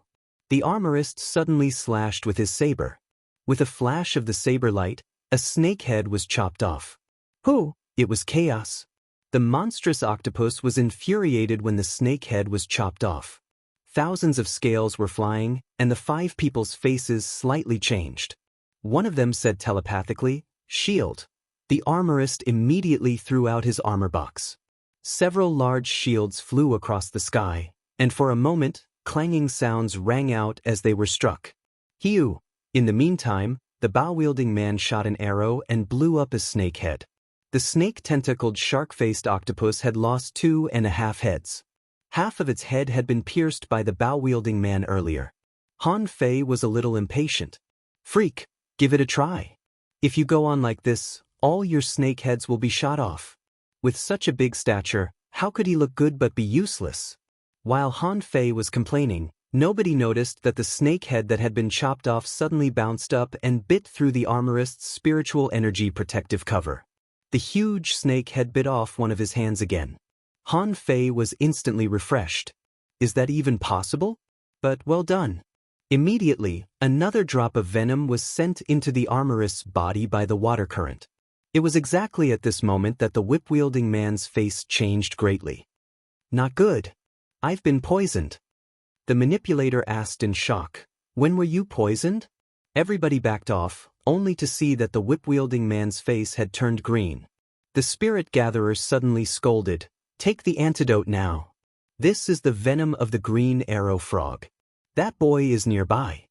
The armorist suddenly slashed with his saber. With a flash of the saber light, a snake head was chopped off. Whew! It was chaos. The monstrous octopus was infuriated when the snake head was chopped off. Thousands of scales were flying, and the 5 people's faces slightly changed. One of them said telepathically, "Shield." The armorist immediately threw out his armor box. Several large shields flew across the sky, and for a moment, clanging sounds rang out as they were struck. Hew! In the meantime, the bow-wielding man shot an arrow and blew up a snake head. The snake-tentacled shark-faced octopus had lost 2.5 heads. Half of its head had been pierced by the bow-wielding man earlier. Han Fei was a little impatient. "Freak, give it a try. If you go on like this, all your snake heads will be shot off." With such a big stature, how could he look good but be useless? While Han Fei was complaining, nobody noticed that the snake head that had been chopped off suddenly bounced up and bit through the armorist's spiritual energy protective cover. The huge snake head bit off one of his hands again. Han Fei was instantly refreshed. Is that even possible? But well done. Immediately, another drop of venom was sent into the armorist's body by the water current. It was exactly at this moment that the whip-wielding man's face changed greatly. "Not good. I've been poisoned." The manipulator asked in shock, "When were you poisoned?" Everybody backed off, only to see that the whip-wielding man's face had turned green. The spirit gatherer suddenly scolded, "Take the antidote now. This is the venom of the green arrow frog. That boy is nearby."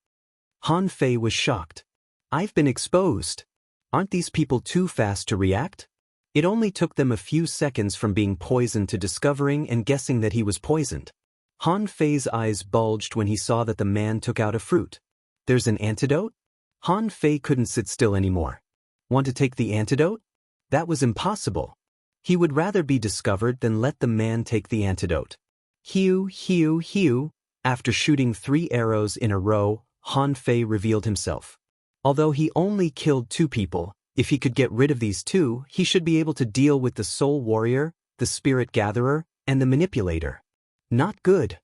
Han Fei was shocked. "I've been exposed. Aren't these people too fast to react?" It only took them a few seconds from being poisoned to discovering and guessing that he was poisoned. Han Fei's eyes bulged when he saw that the man took out a fruit. "There's an antidote?" Han Fei couldn't sit still anymore. Want to take the antidote? That was impossible. He would rather be discovered than let the man take the antidote. Hew, hew, hew. After shooting 3 arrows in a row, Han Fei revealed himself. Although he only killed 2 people, if he could get rid of these 2, he should be able to deal with the Soul Warrior, the Spirit Gatherer, and the Manipulator. Not good.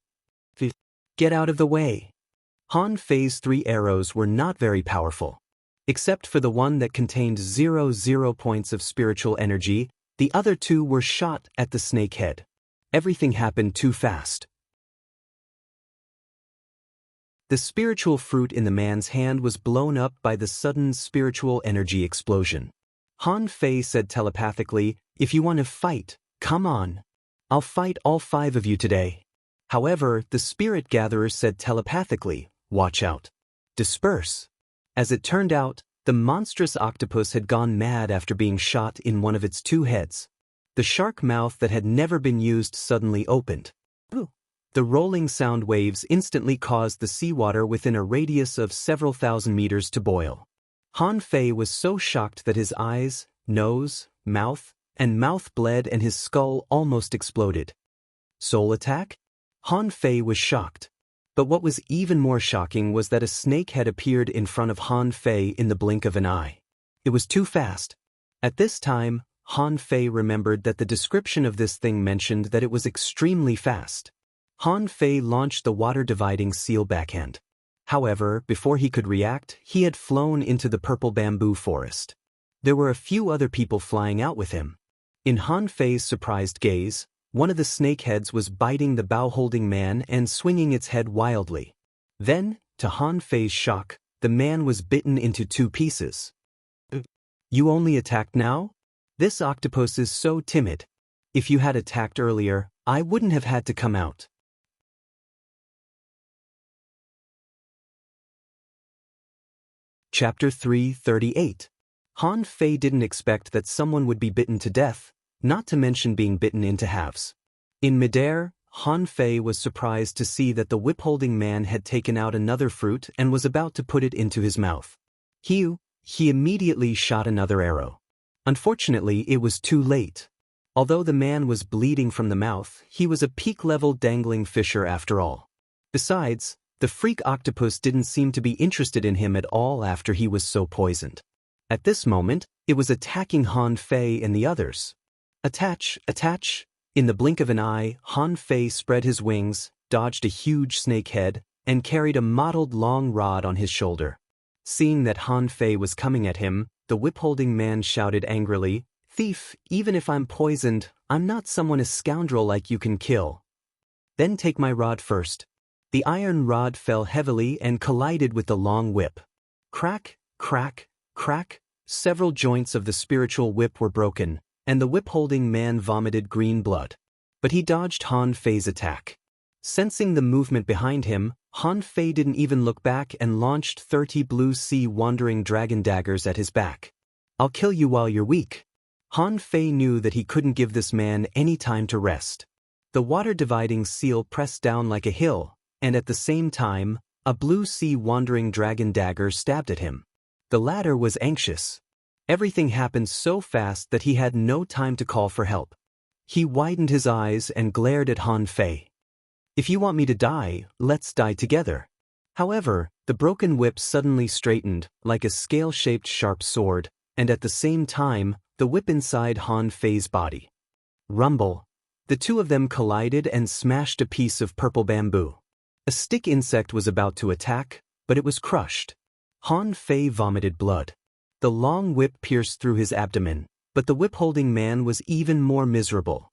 Get out of the way. Han Fei's 3 arrows were not very powerful. Except for the one that contained 0 points of spiritual energy, the other 2 were shot at the snake head. Everything happened too fast. The spiritual fruit in the man's hand was blown up by the sudden spiritual energy explosion. Han Fei said telepathically, "If you want to fight, come on. I'll fight all 5 of you today." However, the spirit gatherer said telepathically, "Watch out. Disperse." As it turned out, the monstrous octopus had gone mad after being shot in one of its 2 heads. The shark mouth that had never been used suddenly opened. The rolling sound waves instantly caused the seawater within a radius of several thousand meters to boil. Han Fei was so shocked that his eyes, nose, mouth, and mouth bled and his skull almost exploded. Soul attack? Han Fei was shocked. But what was even more shocking was that a snake had appeared in front of Han Fei in the blink of an eye. It was too fast. At this time, Han Fei remembered that the description of this thing mentioned that it was extremely fast. Han Fei launched the water-dividing seal backhand. However, before he could react, he had flown into the purple bamboo forest. There were a few other people flying out with him. In Han Fei's surprised gaze, one of the snakeheads was biting the bow-holding man and swinging its head wildly. Then, to Han Fei's shock, the man was bitten into 2 pieces. "You only attacked now? This octopus is so timid. If you had attacked earlier, I wouldn't have had to come out." Chapter 338. Han Fei didn't expect that someone would be bitten to death, not to mention being bitten into halves. In midair, Han Fei was surprised to see that the whip-holding man had taken out another fruit and was about to put it into his mouth. He immediately shot another arrow. Unfortunately, it was too late. Although the man was bleeding from the mouth, he was a peak-level dangling fisher after all. Besides, the freak octopus didn't seem to be interested in him at all after he was so poisoned. At this moment, it was attacking Han Fei and the others. Attach! In the blink of an eye, Han Fei spread his wings, dodged a huge snake head, and carried a mottled long rod on his shoulder. Seeing that Han Fei was coming at him, the whip-holding man shouted angrily, "Thief, even if I'm poisoned, I'm not someone a scoundrel like you can kill. Then take my rod first." The iron rod fell heavily and collided with the long whip. Crack, crack, crack, several joints of the spiritual whip were broken, and the whip-holding man vomited green blood. But he dodged Han Fei's attack. Sensing the movement behind him, Han Fei didn't even look back and launched 30 blue sea wandering dragon daggers at his back. "I'll kill you while you're weak." Han Fei knew that he couldn't give this man any time to rest. The water-dividing seal pressed down like a hill, and at the same time, a blue sea wandering dragon dagger stabbed at him. The latter was anxious. Everything happened so fast that he had no time to call for help. He widened his eyes and glared at Han Fei. "If you want me to die, let's die together." However, the broken whip suddenly straightened, like a scale-shaped sharp sword, and at the same time, the whip inside Han Fei's body. Rumble. The 2 of them collided and smashed a piece of purple bamboo. A stick insect was about to attack, but it was crushed. Han Fei vomited blood. The long whip pierced through his abdomen, but the whip-holding man was even more miserable.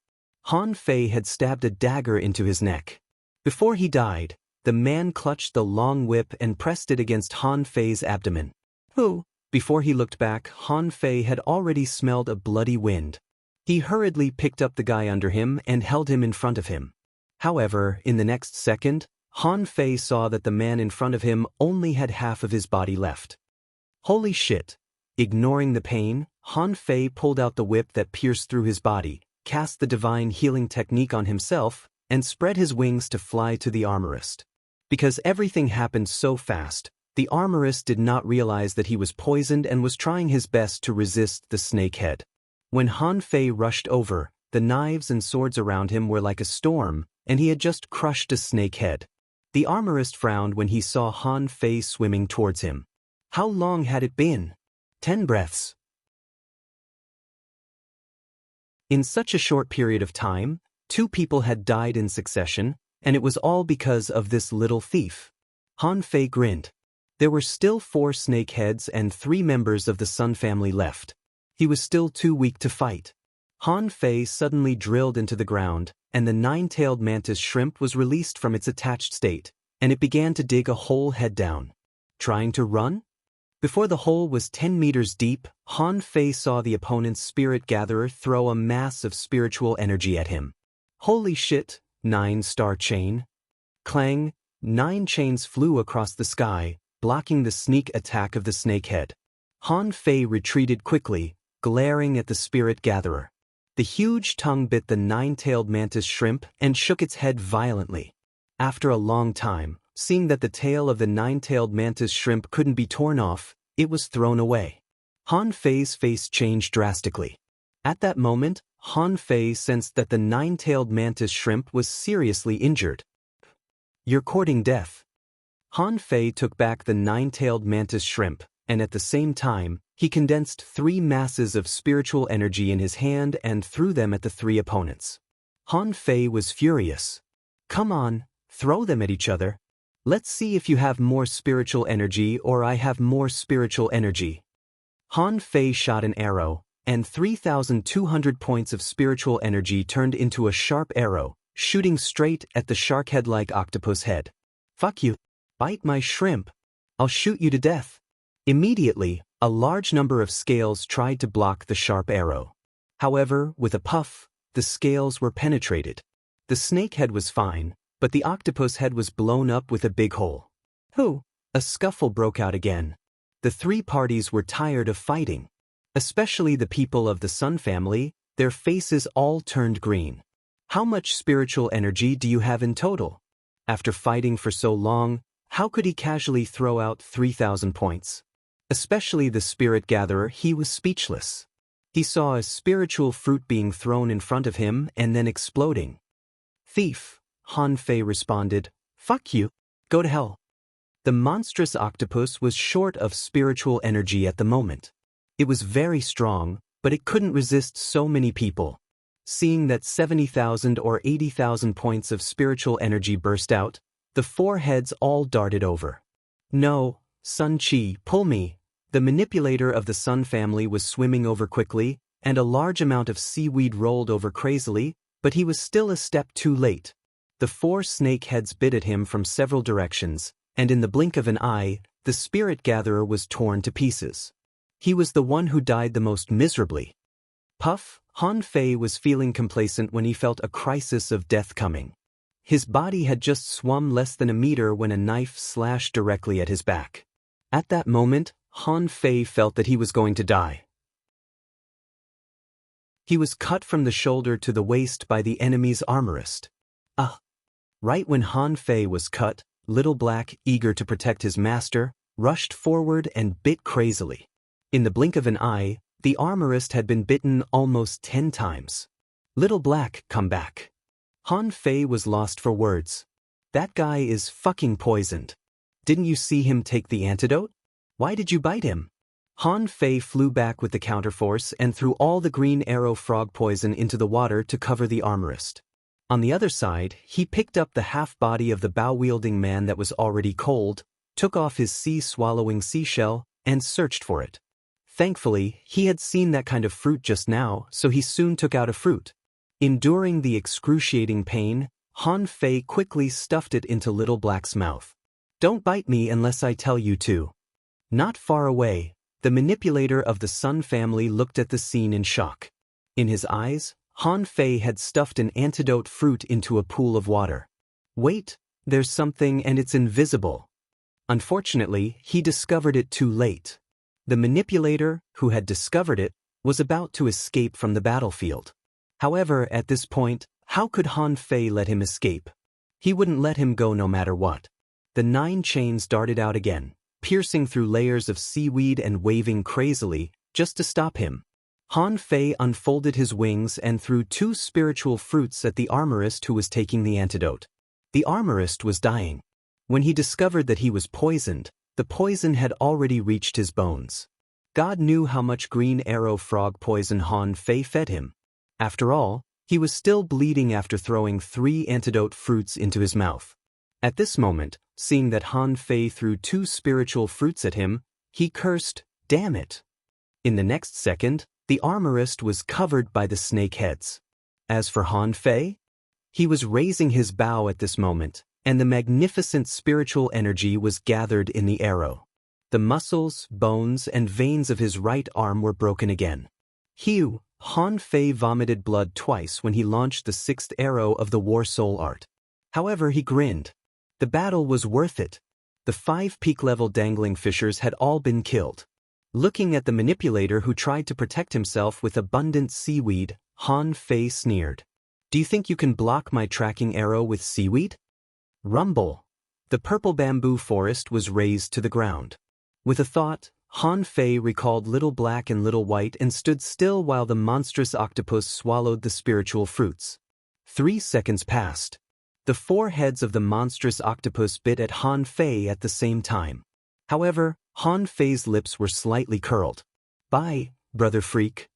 Han Fei had stabbed a dagger into his neck. Before he died, the man clutched the long whip and pressed it against Han Fei's abdomen. Before he looked back, Han Fei had already smelled a bloody wind. He hurriedly picked up the guy under him and held him in front of him. However, in the next second, Han Fei saw that the man in front of him only had half of his body left. Holy shit! Ignoring the pain, Han Fei pulled out the whip that pierced through his body, cast the divine healing technique on himself, and spread his wings to fly to the armorist. Because everything happened so fast, the armorist did not realize that he was poisoned and was trying his best to resist the snake head. When Han Fei rushed over, the knives and swords around him were like a storm, and he had just crushed a snake head. The armorist frowned when he saw Han Fei swimming towards him. How long had it been? 10 breaths. In such a short period of time, 2 people had died in succession, and it was all because of this little thief. Han Fei grinned. There were still 4 snakeheads and 3 members of the Sun family left. He was still too weak to fight. Han Fei suddenly drilled into the ground, and the 9-tailed mantis shrimp was released from its attached state, and it began to dig a hole head down. Trying to run? Before the hole was 10 meters deep, Han Fei saw the opponent's spirit gatherer throw a mass of spiritual energy at him. Holy shit, 9-star chain. Clang, 9 chains flew across the sky, blocking the sneak attack of the snakehead. Han Fei retreated quickly, glaring at the spirit gatherer. The huge tongue bit the 9-tailed mantis shrimp and shook its head violently. After a long time, seeing that the tail of the 9-tailed mantis shrimp couldn't be torn off, it was thrown away. Han Fei's face changed drastically. At that moment, Han Fei sensed that the 9-tailed mantis shrimp was seriously injured. You're courting death. Han Fei took back the 9-tailed mantis shrimp, and at the same time, he condensed 3 masses of spiritual energy in his hand and threw them at the 3 opponents. Han Fei was furious. Come on, throw them at each other. Let's see if you have more spiritual energy or I have more spiritual energy. Han Fei shot an arrow, and 3,200 points of spiritual energy turned into a sharp arrow, shooting straight at the shark-head-like octopus head. Fuck you. Bite my shrimp. I'll shoot you to death. Immediately, a large number of scales tried to block the sharp arrow. However, with a puff, the scales were penetrated. The snake head was fine, but the octopus head was blown up with a big hole. A scuffle broke out again. The 3 parties were tired of fighting. Especially the people of the Sun family, their faces all turned green. How much spiritual energy do you have in total? After fighting for so long, how could he casually throw out 3,000 points? Especially the spirit gatherer, he was speechless. He saw a spiritual fruit being thrown in front of him and then exploding. Thief, Han Fei responded. Fuck you. Go to hell. The monstrous octopus was short of spiritual energy at the moment. It was very strong, but it couldn't resist so many people. Seeing that 70,000 or 80,000 points of spiritual energy burst out, the 4 heads all darted over. No, Sun Chi, pull me. The manipulator of the Sun family was swimming over quickly, and a large amount of seaweed rolled over crazily, but he was still a step too late. The 4 snake heads bit at him from several directions, and in the blink of an eye, the spirit gatherer was torn to pieces. He was the one who died the most miserably. Puff, Han Fei was feeling complacent when he felt a crisis of death coming. His body had just swum less than a meter when a knife slashed directly at his back. At that moment, Han Fei felt that he was going to die. He was cut from the shoulder to the waist by the enemy's armorist. Right when Han Fei was cut, Little Black, eager to protect his master, rushed forward and bit crazily. In the blink of an eye, the armorist had been bitten almost 10 times. Little Black, come back. Han Fei was lost for words. That guy is fucking poisoned. Didn't you see him take the antidote? Why did you bite him? Han Fei flew back with the counterforce and threw all the green arrow frog poison into the water to cover the armorist. On the other side, he picked up the half-body of the bow-wielding man that was already cold, took off his sea-swallowing seashell, and searched for it. Thankfully, he had seen that kind of fruit just now, so he soon took out a fruit. Enduring the excruciating pain, Han Fei quickly stuffed it into Little Black's mouth. Don't bite me unless I tell you to. Not far away, the manipulator of the Sun family looked at the scene in shock. In his eyes, Han Fei had stuffed an antidote fruit into a pool of water. Wait, there's something and it's invisible. Unfortunately, he discovered it too late. The manipulator, who had discovered it, was about to escape from the battlefield. However, at this point, how could Han Fei let him escape? He wouldn't let him go no matter what. The 9 chains darted out again, piercing through layers of seaweed and waving crazily, just to stop him. Han Fei unfolded his wings and threw 2 spiritual fruits at the armorist who was taking the antidote. The armorist was dying. When he discovered that he was poisoned, the poison had already reached his bones. God knew how much green arrow frog poison Han Fei fed him. After all, he was still bleeding after throwing 3 antidote fruits into his mouth. At this moment, seeing that Han Fei threw 2 spiritual fruits at him, he cursed, "Damn it!" In the next second, the armorist was covered by the snake heads. As for Han Fei, He was raising his bow at this moment, and the magnificent spiritual energy was gathered in the arrow. The muscles, bones, and veins of his right arm were broken again. Han Fei vomited blood twice when he launched the sixth arrow of the War Soul art. However, he grinned. The battle was worth it. The 5 peak-level dangling fishers had all been killed. Looking at the manipulator who tried to protect himself with abundant seaweed, Han Fei sneered. "Do you think you can block my tracking arrow with seaweed?" Rumble. The purple bamboo forest was razed to the ground. With a thought, Han Fei recalled Little Black and Little White and stood still while the monstrous octopus swallowed the spiritual fruits. 3 seconds passed. The 4 heads of the monstrous octopus bit at Han Fei at the same time. However, Han Fei's lips were slightly curled. "Bye, brother freak."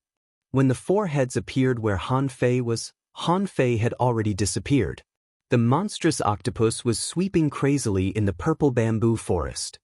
When the 4 heads appeared where Han Fei was, Han Fei had already disappeared. The monstrous octopus was sweeping crazily in the purple bamboo forest.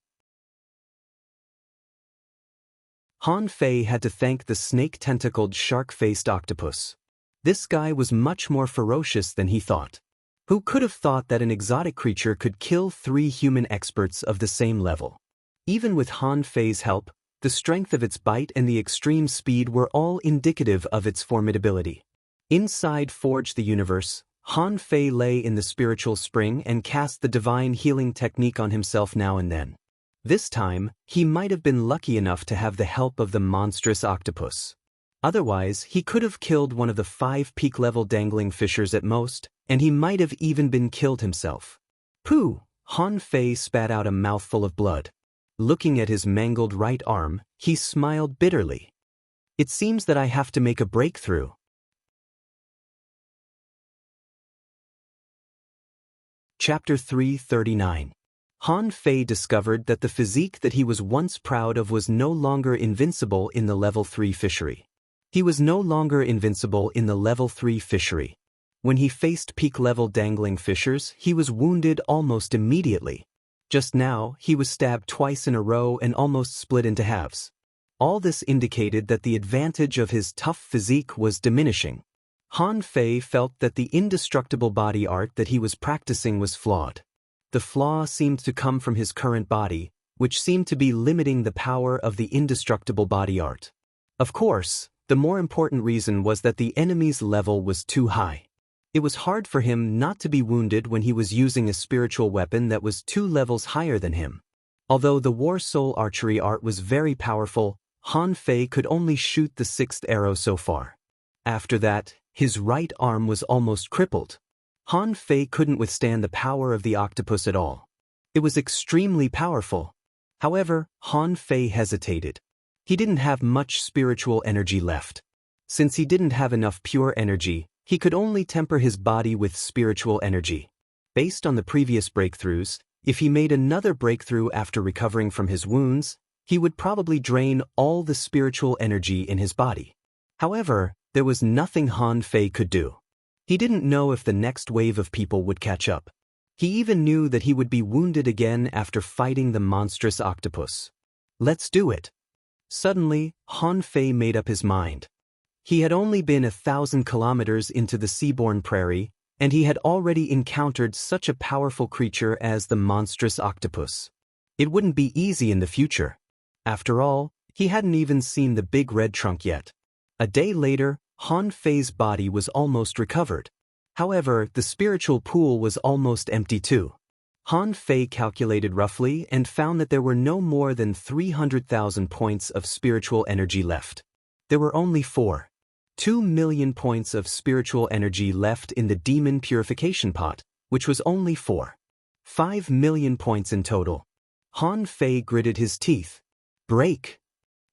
Han Fei had to thank the snake-tentacled shark-faced octopus. This guy was much more ferocious than he thought. Who could have thought that an exotic creature could kill 3 human experts of the same level? Even with Han Fei's help, the strength of its bite and the extreme speed were all indicative of its formidability. Inside Forge the Universe, Han Fei lay in the spiritual spring and cast the divine healing technique on himself now and then. This time, he might have been lucky enough to have the help of the monstrous octopus. Otherwise, he could have killed one of the 5 peak-level dangling fishers at most, and he might have even been killed himself. Pooh! Han Fei spat out a mouthful of blood. Looking at his mangled right arm, he smiled bitterly. "It seems that I have to make a breakthrough." Chapter 339. Han Fei discovered that the physique that he was once proud of was no longer invincible in the level 3 fishery. He was no longer invincible in the level 3 fishery. When he faced peak-level dangling fishers, he was wounded almost immediately. Just now, he was stabbed twice in a row and almost split into halves. All this indicated that the advantage of his tough physique was diminishing. Han Fei felt that the indestructible body art that he was practicing was flawed. The flaw seemed to come from his current body, which seemed to be limiting the power of the indestructible body art. Of course, the more important reason was that the enemy's level was too high. It was hard for him not to be wounded when he was using a spiritual weapon that was 2 levels higher than him. Although the War Soul archery art was very powerful, Han Fei could only shoot the 6th arrow so far. After that, his right arm was almost crippled. Han Fei couldn't withstand the power of the octopus at all. It was extremely powerful. However, Han Fei hesitated. He didn't have much spiritual energy left. Since he didn't have enough pure energy, he could only temper his body with spiritual energy. Based on the previous breakthroughs, if he made another breakthrough after recovering from his wounds, he would probably drain all the spiritual energy in his body. However, there was nothing Han Fei could do. He didn't know if the next wave of people would catch up. He even knew that he would be wounded again after fighting the monstrous octopus. Let's do it. Suddenly, Han Fei made up his mind. He had only been 1,000 kilometers into the seaborne prairie, and he had already encountered such a powerful creature as the monstrous octopus. It wouldn't be easy in the future. After all, he hadn't even seen the big red trunk yet. A day later, Han Fei's body was almost recovered. However, the spiritual pool was almost empty too. Han Fei calculated roughly and found that there were no more than 300,000 points of spiritual energy left. There were only 2 million points of spiritual energy left in the demon purification pot, which was only 5 million points in total. Han Fei gritted his teeth. Break!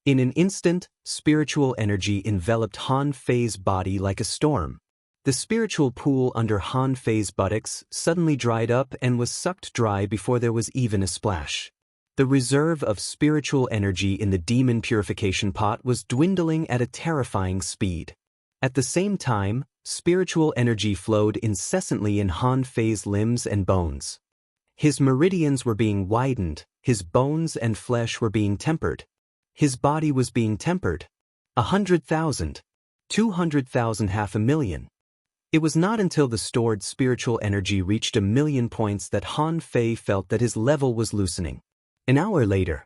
In an instant, spiritual energy enveloped Han Fei's body like a storm. The spiritual pool under Han Fei's buttocks suddenly dried up and was sucked dry before there was even a splash. The reserve of spiritual energy in the demon purification pot was dwindling at a terrifying speed. At the same time, spiritual energy flowed incessantly in Han Fei's limbs and bones. His meridians were being widened, his bones and flesh were being tempered. His body was being tempered. 100,000, 200,000, 500,000. It was not until the stored spiritual energy reached 1,000,000 points that Han Fei felt that his level was loosening. An hour later.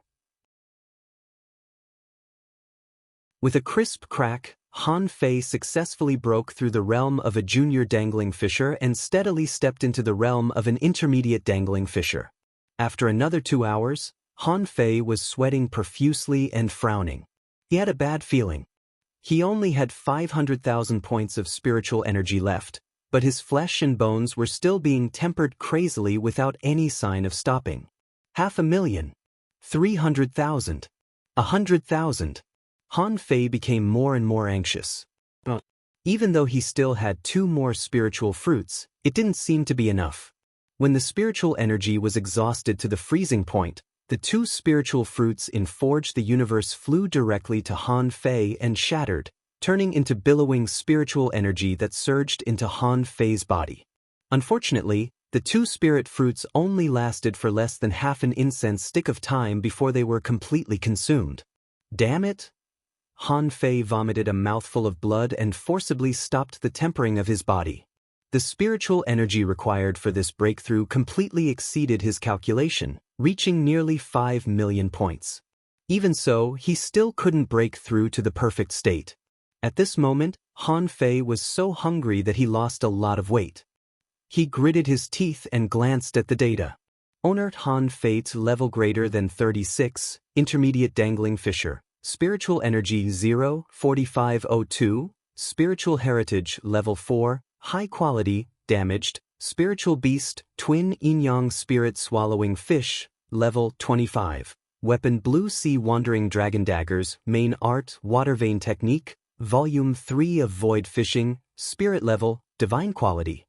With a crisp crack, Han Fei successfully broke through the realm of a junior dangling fisher and steadily stepped into the realm of an intermediate dangling fisher. After another 2 hours, Han Fei was sweating profusely and frowning. He had a bad feeling. He only had 500,000 points of spiritual energy left, but his flesh and bones were still being tempered crazily without any sign of stopping. 500,000. 300,000. 100,000. Han Fei became more and more anxious. Even though he still had 2 more spiritual fruits, it didn't seem to be enough. When the spiritual energy was exhausted to the freezing point, the 2 spiritual fruits in Forge the Universe flew directly to Han Fei and shattered, turning into billowing spiritual energy that surged into Han Fei's body. Unfortunately, the 2 spirit fruits only lasted for less than half an incense stick of time before they were completely consumed. Damn it! Han Fei vomited a mouthful of blood and forcibly stopped the tempering of his body. The spiritual energy required for this breakthrough completely exceeded his calculation, reaching nearly 5,000,000 points. Even so, he still couldn't break through to the perfect state. At this moment, Han Fei was so hungry that he lost a lot of weight. He gritted his teeth and glanced at the data. Owner Han Fei's level greater than 36, intermediate dangling fisher, spiritual energy 0, 4502, spiritual heritage level 4, high quality, damaged, spiritual beast, twin yin-yang spirit swallowing fish, level 25, weapon blue sea wandering dragon daggers, main art, water vein technique, volume 3 of void fishing, spirit level, divine quality.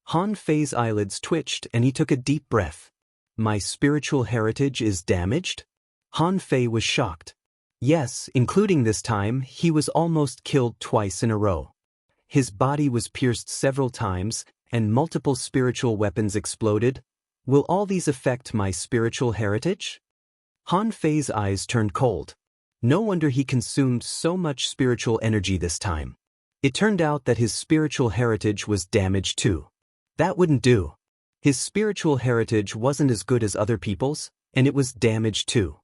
Han Fei's eyelids twitched and he took a deep breath. My spiritual heritage is damaged? Han Fei was shocked. Yes, including this time, he was almost killed twice in a row. His body was pierced several times, and multiple spiritual weapons exploded. Will all these affect my spiritual heritage? Han Fei's eyes turned cold. No wonder he consumed so much spiritual energy this time. It turned out that his spiritual heritage was damaged too. That wouldn't do. His spiritual heritage wasn't as good as other people's, and it was damaged too.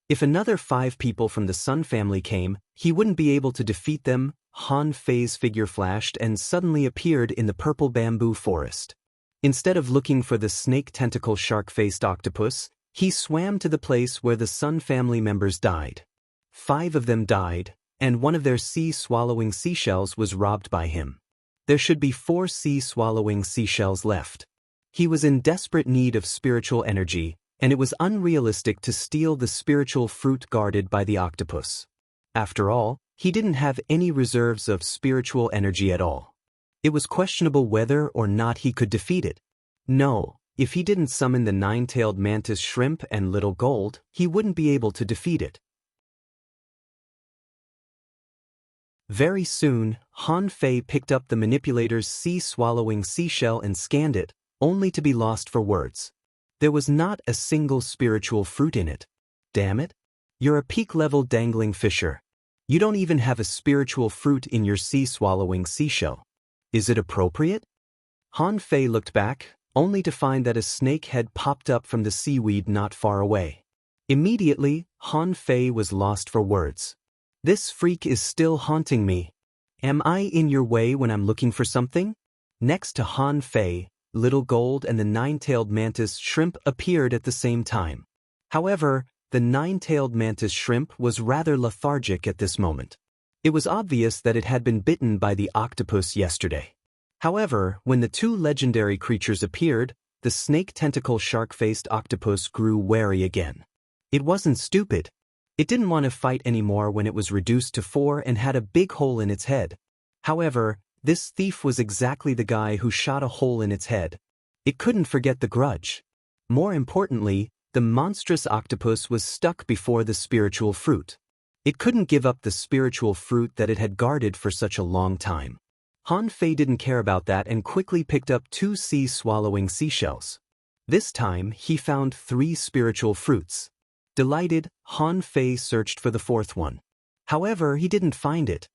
If another 5 people from the Sun family came, he wouldn't be able to defeat them. Han Fei's figure flashed and suddenly appeared in the purple bamboo forest. Instead of looking for the snake tentacle shark-faced octopus, he swam to the place where the Sun family members died. 5 of them died, and one of their sea-swallowing seashells was robbed by him. There should be 4 sea-swallowing seashells left. He was in desperate need of spiritual energy, and it was unrealistic to steal the spiritual fruit guarded by the octopus. After all, he didn't have any reserves of spiritual energy at all. It was questionable whether or not he could defeat it. No, if he didn't summon the 9-tailed mantis shrimp and little gold, he wouldn't be able to defeat it. Very soon, Han Fei picked up the manipulator's sea-swallowing seashell and scanned it, only to be lost for words. There was not a single spiritual fruit in it. Damn it! You're a peak-level dangling fisher. You don't even have a spiritual fruit in your sea-swallowing seashell. Is it appropriate? Han Fei looked back, only to find that a snake had popped up from the seaweed not far away. Immediately, Han Fei was lost for words. This freak is still haunting me. Am I in your way when I'm looking for something? Next to Han Fei, Little Gold and the 9-tailed mantis shrimp appeared at the same time. However, the 9-tailed mantis shrimp was rather lethargic at this moment. It was obvious that it had been bitten by the octopus yesterday. However, when the 2 legendary creatures appeared, the snake tentacle shark-faced octopus grew wary again. It wasn't stupid. It didn't want to fight anymore when it was reduced to 4 and had a big hole in its head. However, this thief was exactly the guy who shot a hole in its head. It couldn't forget the grudge. More importantly, the monstrous octopus was stuck before the spiritual fruit. It couldn't give up the spiritual fruit that it had guarded for such a long time. Han Fei didn't care about that and quickly picked up 2 sea-swallowing seashells. This time, he found 3 spiritual fruits. Delighted, Han Fei searched for the 4th one. However, he didn't find it.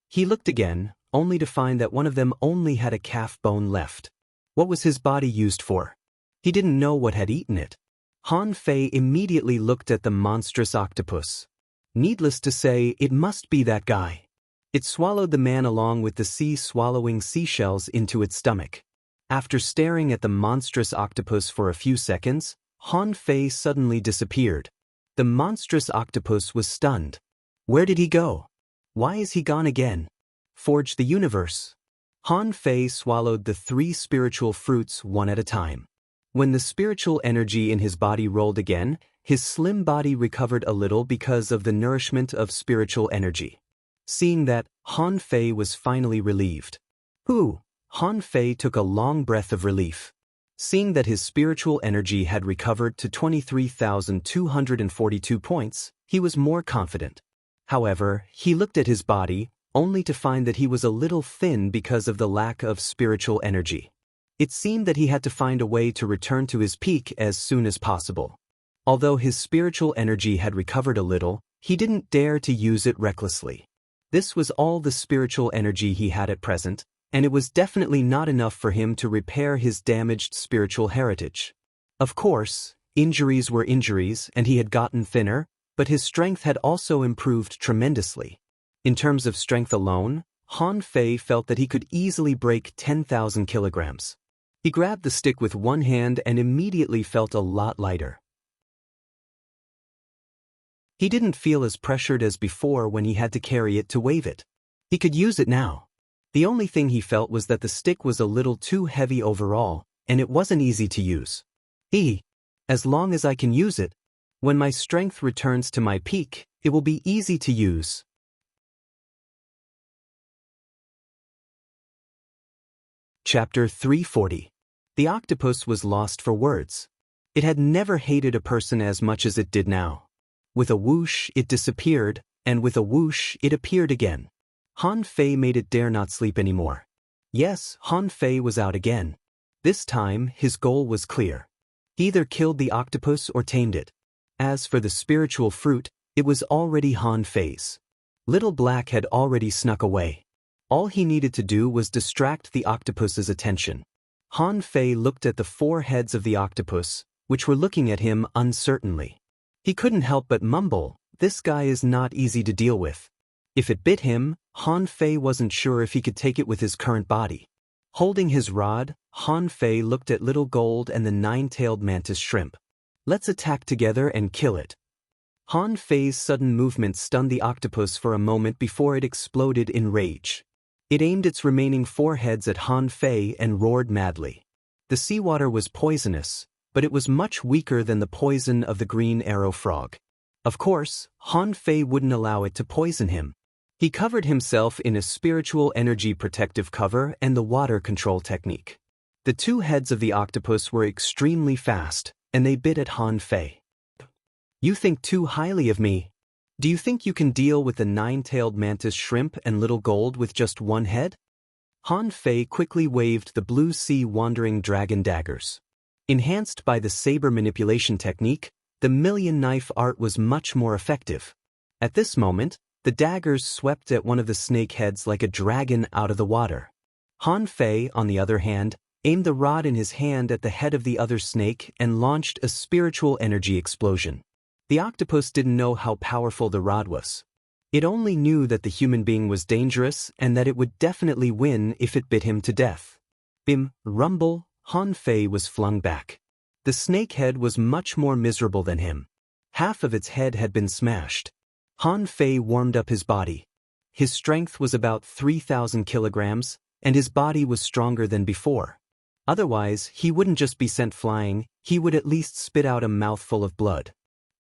He looked again, only to find that one of them only had a calf bone left. What was his body used for? He didn't know what had eaten it. Han Fei immediately looked at the monstrous octopus. Needless to say, it must be that guy. It swallowed the man along with the sea swallowing seashells into its stomach. After staring at the monstrous octopus for a few seconds, Han Fei suddenly disappeared. The monstrous octopus was stunned. Where did he go? Why is he gone again? Forge the universe. Han Fei swallowed the 3 spiritual fruits one at a time. When the spiritual energy in his body rolled again, his slim body recovered a little because of the nourishment of spiritual energy. Seeing that, Han Fei was finally relieved. Han Fei took a long breath of relief. Seeing that his spiritual energy had recovered to 23,242 points, he was more confident. However, he looked at his body, only to find that he was a little thin because of the lack of spiritual energy. It seemed that he had to find a way to return to his peak as soon as possible. Although his spiritual energy had recovered a little, he didn't dare to use it recklessly. This was all the spiritual energy he had at present, and it was definitely not enough for him to repair his damaged spiritual heritage. Of course, injuries were injuries and he had gotten thinner, but his strength had also improved tremendously. In terms of strength alone, Han Fei felt that he could easily break 10,000 kilograms. He grabbed the stick with one hand and immediately felt a lot lighter. He didn't feel as pressured as before when he had to carry it to wave it. He could use it now. The only thing he felt was that the stick was a little too heavy overall, and it wasn't easy to use. As long as I can use it, when my strength returns to my peak, it will be easy to use. Chapter 340. The octopus was lost for words. It had never hated a person as much as it did now. With a whoosh, it disappeared, and with a whoosh, it appeared again. Han Fei made it dare not sleep anymore. Yes, Han Fei was out again. This time, his goal was clear. He either killed the octopus or tamed it. As for the spiritual fruit, it was already Han Fei's. Little Black had already snuck away. All he needed to do was distract the octopus's attention. Han Fei looked at the 4 heads of the octopus, which were looking at him uncertainly. He couldn't help but mumble, "This guy is not easy to deal with." If it bit him, Han Fei wasn't sure if he could take it with his current body. Holding his rod, Han Fei looked at Little Gold and the 9-tailed mantis shrimp. "Let's attack together and kill it." Han Fei's sudden movement stunned the octopus for a moment before it exploded in rage. It aimed its remaining 4 heads at Han Fei and roared madly. The seawater was poisonous, but it was much weaker than the poison of the green arrow frog. Of course, Han Fei wouldn't allow it to poison him. He covered himself in a spiritual energy protective cover and the water control technique. The 2 heads of the octopus were extremely fast, and they bit at Han Fei. "You think too highly of me. Do you think you can deal with the 9-tailed mantis shrimp and Little Gold with just 1 head?" Han Fei quickly waved the blue sea wandering dragon daggers. Enhanced by the saber manipulation technique, the million knife art was much more effective. At this moment, the daggers swept at one of the snake heads like a dragon out of the water. Han Fei, on the other hand, aimed the rod in his hand at the head of the other snake and launched a spiritual energy explosion. The octopus didn't know how powerful the rod was. It only knew that the human being was dangerous and that it would definitely win if it bit him to death. Bim, rumble, Han Fei was flung back. The snake head was much more miserable than him. Half of its head had been smashed. Han Fei warmed up his body. His strength was about 3,000 kilograms, and his body was stronger than before. Otherwise, he wouldn't just be sent flying, he would at least spit out a mouthful of blood.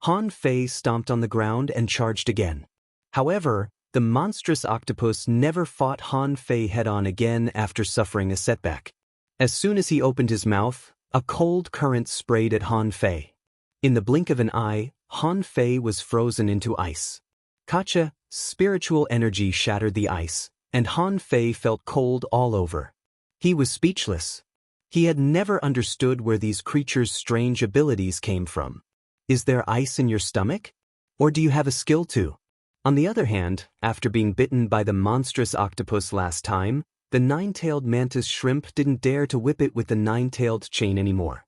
Han Fei stomped on the ground and charged again. However, the monstrous octopus never fought Han Fei head-on again after suffering a setback. As soon as he opened his mouth, a cold current sprayed at Han Fei. In the blink of an eye, Han Fei was frozen into ice. Kacha, spiritual energy shattered the ice, and Han Fei felt cold all over. He was speechless. He had never understood where these creatures' strange abilities came from. Is there ice in your stomach? Or do you have a skill too? On the other hand, after being bitten by the monstrous octopus last time, the nine-tailed mantis shrimp didn't dare to whip it with the nine-tailed chain anymore.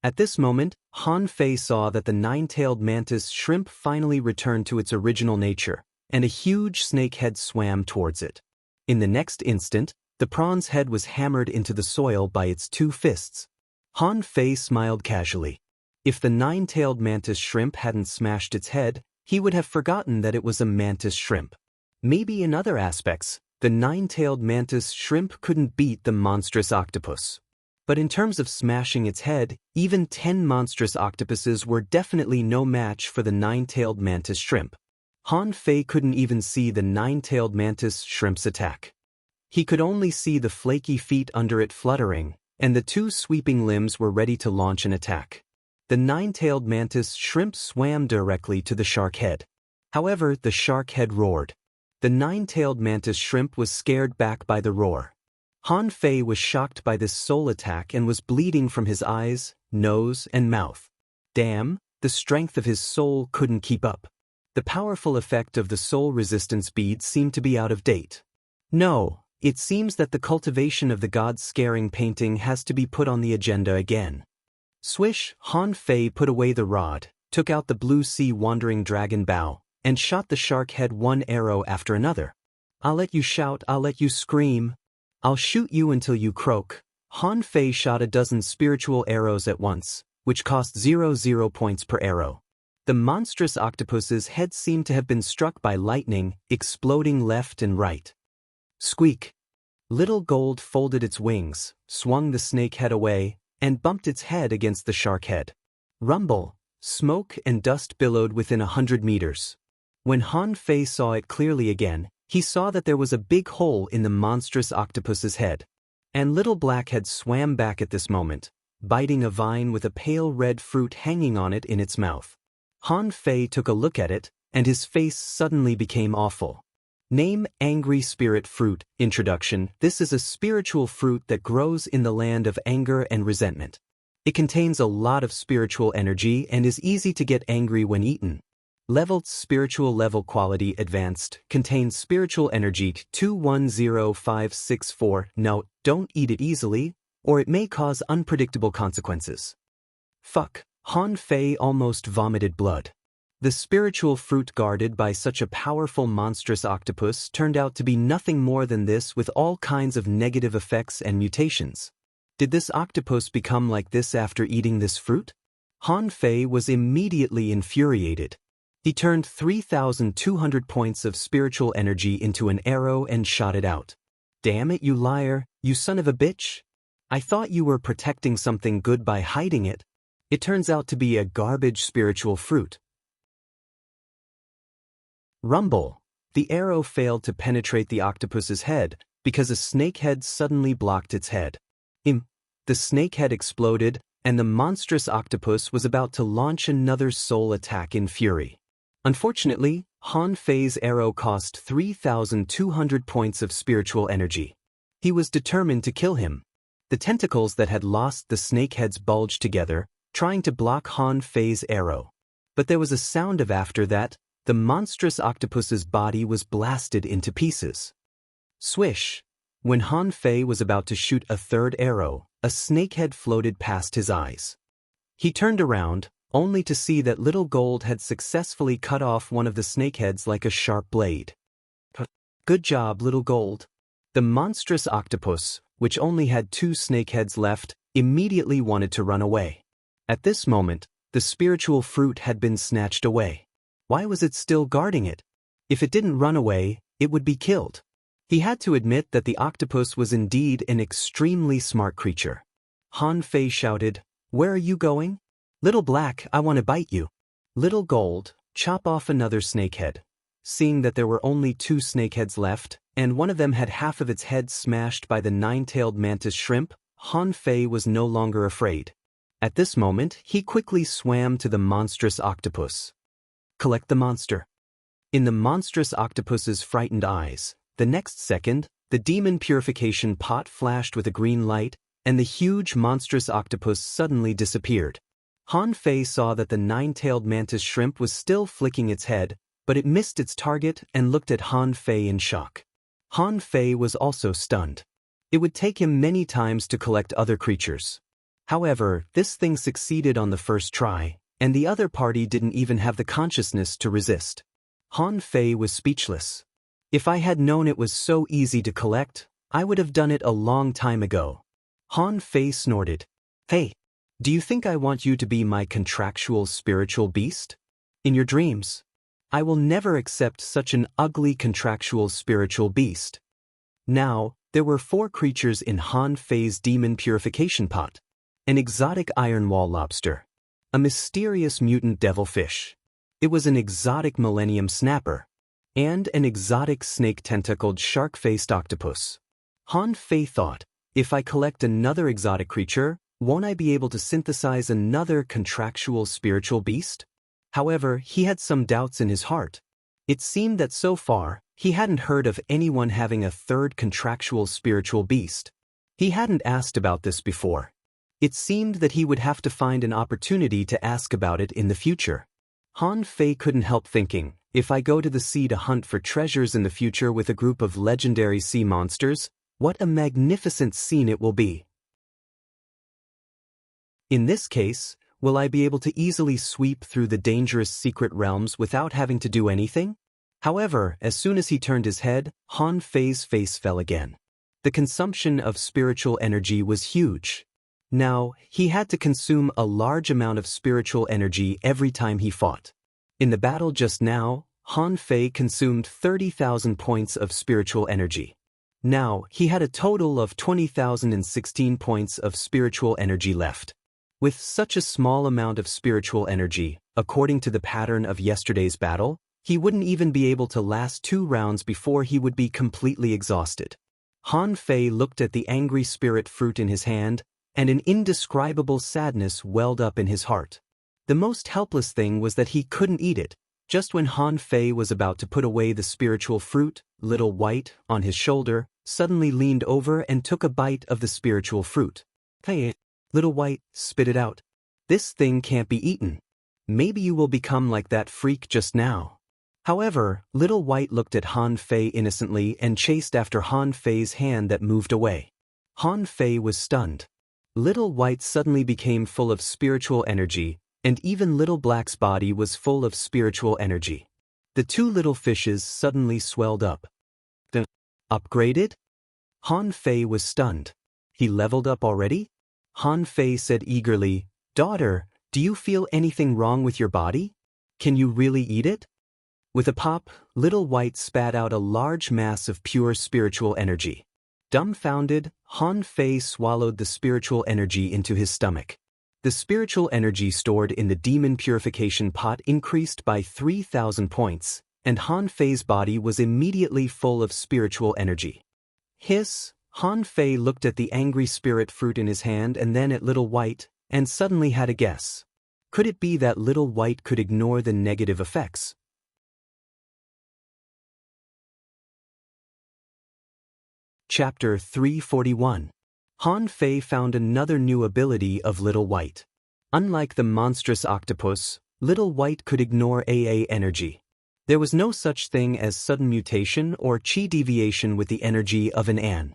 At this moment, Han Fei saw that the nine-tailed mantis shrimp finally returned to its original nature, and a huge snake head swam towards it. In the next instant, the prawn's head was hammered into the soil by its two fists. Han Fei smiled casually. If the nine-tailed mantis shrimp hadn't smashed its head, he would have forgotten that it was a mantis shrimp. Maybe in other aspects, the nine-tailed mantis shrimp couldn't beat the monstrous octopus. But in terms of smashing its head, even 10 monstrous octopuses were definitely no match for the nine-tailed mantis shrimp. Han Fei couldn't even see the nine-tailed mantis shrimp's attack. He could only see the flaky feet under it fluttering, and the two sweeping limbs were ready to launch an attack. The nine-tailed mantis shrimp swam directly to the shark head. However, the shark head roared. The nine-tailed mantis shrimp was scared back by the roar. Han Fei was shocked by this soul attack and was bleeding from his eyes, nose, and mouth. Damn, the strength of his soul couldn't keep up. The powerful effect of the soul resistance bead seemed to be out of date. No, it seems that the cultivation of the god's scaring painting has to be put on the agenda again. Swish, Han Fei put away the rod, took out the blue sea wandering dragon bow, and shot the shark head one arrow after another. I'll let you shout, I'll let you scream. I'll shoot you until you croak. Han Fei shot a dozen spiritual arrows at once, which cost 0 points per arrow. The monstrous octopus's head seemed to have been struck by lightning, exploding left and right. Squeak! Little Gold folded its wings, swung the snake head away, and bumped its head against the shark head. Rumble! Smoke and dust billowed within 100 meters. When Han Fei saw it clearly again, he saw that there was a big hole in the monstrous octopus's head. And Little Blackhead swam back at this moment, biting a vine with a pale red fruit hanging on it in its mouth. Han Fei took a look at it, and his face suddenly became awful. Name: Angry Spirit Fruit. Introduction. This is a spiritual fruit that grows in the land of anger and resentment. It contains a lot of spiritual energy and is easy to get angry when eaten. Leveled spiritual level quality advanced, contains spiritual energy 210564. Note, don't eat it easily, or it may cause unpredictable consequences. Fuck. Han Fei almost vomited blood. The spiritual fruit guarded by such a powerful monstrous octopus turned out to be nothing more than this, with all kinds of negative effects and mutations. Did this octopus become like this after eating this fruit? Han Fei was immediately infuriated. He turned 3,200 points of spiritual energy into an arrow and shot it out. Damn it, you liar, you son of a bitch! I thought you were protecting something good by hiding it. It turns out to be a garbage spiritual fruit. Rumble! The arrow failed to penetrate the octopus's head because a snake head suddenly blocked its head. The snake head exploded, and the monstrous octopus was about to launch another soul attack in fury. Unfortunately, Han Fei's arrow cost 3,200 points of spiritual energy. He was determined to kill him. The tentacles that had lost the snake heads bulged together, trying to block Han Fei's arrow. But there was a sound of after that. The monstrous octopus's body was blasted into pieces. Swish! When Han Fei was about to shoot a third arrow, a snakehead floated past his eyes. He turned around, only to see that Little Gold had successfully cut off one of the snakeheads like a sharp blade. Good job, Little Gold. The monstrous octopus, which only had 2 snakeheads left, immediately wanted to run away. At this moment, the spiritual fruit had been snatched away. Why was it still guarding it? If it didn't run away, it would be killed. He had to admit that the octopus was indeed an extremely smart creature. Han Fei shouted, "Where are you going?" "Little Black, I want to bite you." "Little Gold, chop off another snakehead." Seeing that there were only 2 snakeheads left, and one of them had half of its head smashed by the 9-tailed mantis shrimp, Han Fei was no longer afraid. At this moment, he quickly swam to the monstrous octopus. Collect the monster. In the monstrous octopus's frightened eyes, the next second, the demon purification pot flashed with a green light, and the huge monstrous octopus suddenly disappeared. Han Fei saw that the nine-tailed mantis shrimp was still flicking its head, but it missed its target and looked at Han Fei in shock. Han Fei was also stunned. It would take him many times to collect other creatures. However, this thing succeeded on the first try, and the other party didn't even have the consciousness to resist. Han Fei was speechless. If I had known it was so easy to collect, I would have done it a long time ago. Han Fei snorted. Hey, do you think I want you to be my contractual spiritual beast? In your dreams. I will never accept such an ugly contractual spiritual beast. Now, there were 4 creatures in Han Fei's demon purification pot. An exotic iron wall lobster. A mysterious mutant devilfish. It was an exotic millennium snapper. And an exotic snake-tentacled shark-faced octopus. Han Fei thought, if I collect another exotic creature, won't I be able to synthesize another contractual spiritual beast? However, he had some doubts in his heart. It seemed that so far, he hadn't heard of anyone having a third contractual spiritual beast. He hadn't asked about this before. It seemed that he would have to find an opportunity to ask about it in the future. Han Fei couldn't help thinking, if I go to the sea to hunt for treasures in the future with a group of legendary sea monsters, what a magnificent scene it will be. In this case, will I be able to easily sweep through the dangerous secret realms without having to do anything? However, as soon as he turned his head, Han Fei's face fell again. The consumption of spiritual energy was huge. Now, he had to consume a large amount of spiritual energy every time he fought. In the battle just now, Han Fei consumed 30,000 points of spiritual energy. Now, he had a total of 20,016 points of spiritual energy left. With such a small amount of spiritual energy, according to the pattern of yesterday's battle, he wouldn't even be able to last 2 rounds before he would be completely exhausted. Han Fei looked at the angry spirit fruit in his hand, and an indescribable sadness welled up in his heart. The most helpless thing was that he couldn't eat it. Just when Han Fei was about to put away the spiritual fruit, Little White, on his shoulder, suddenly leaned over and took a bite of the spiritual fruit. Hey, Little White, spit it out. This thing can't be eaten. Maybe you will become like that freak just now. However, Little White looked at Han Fei innocently and chased after Han Fei's hand that moved away. Han Fei was stunned. Little White suddenly became full of spiritual energy, and even Little Black's body was full of spiritual energy. The 2 little fishes suddenly swelled up. Upgraded? Han Fei was stunned. He leveled up already? Han Fei said eagerly, Daughter, do you feel anything wrong with your body? Can you really eat it? With a pop, Little White spat out a large mass of pure spiritual energy. Dumbfounded, Han Fei swallowed the spiritual energy into his stomach. The spiritual energy stored in the demon purification pot increased by 3,000 points, and Han Fei's body was immediately full of spiritual energy. Hiss! Han Fei looked at the angry spirit fruit in his hand and then at Little White, and suddenly had a guess. Could it be that Little White could ignore the negative effects? Chapter 341. Han Fei found another new ability of Little White. Unlike the monstrous octopus, Little White could ignore AA energy. There was no such thing as sudden mutation or chi deviation with the energy of an An.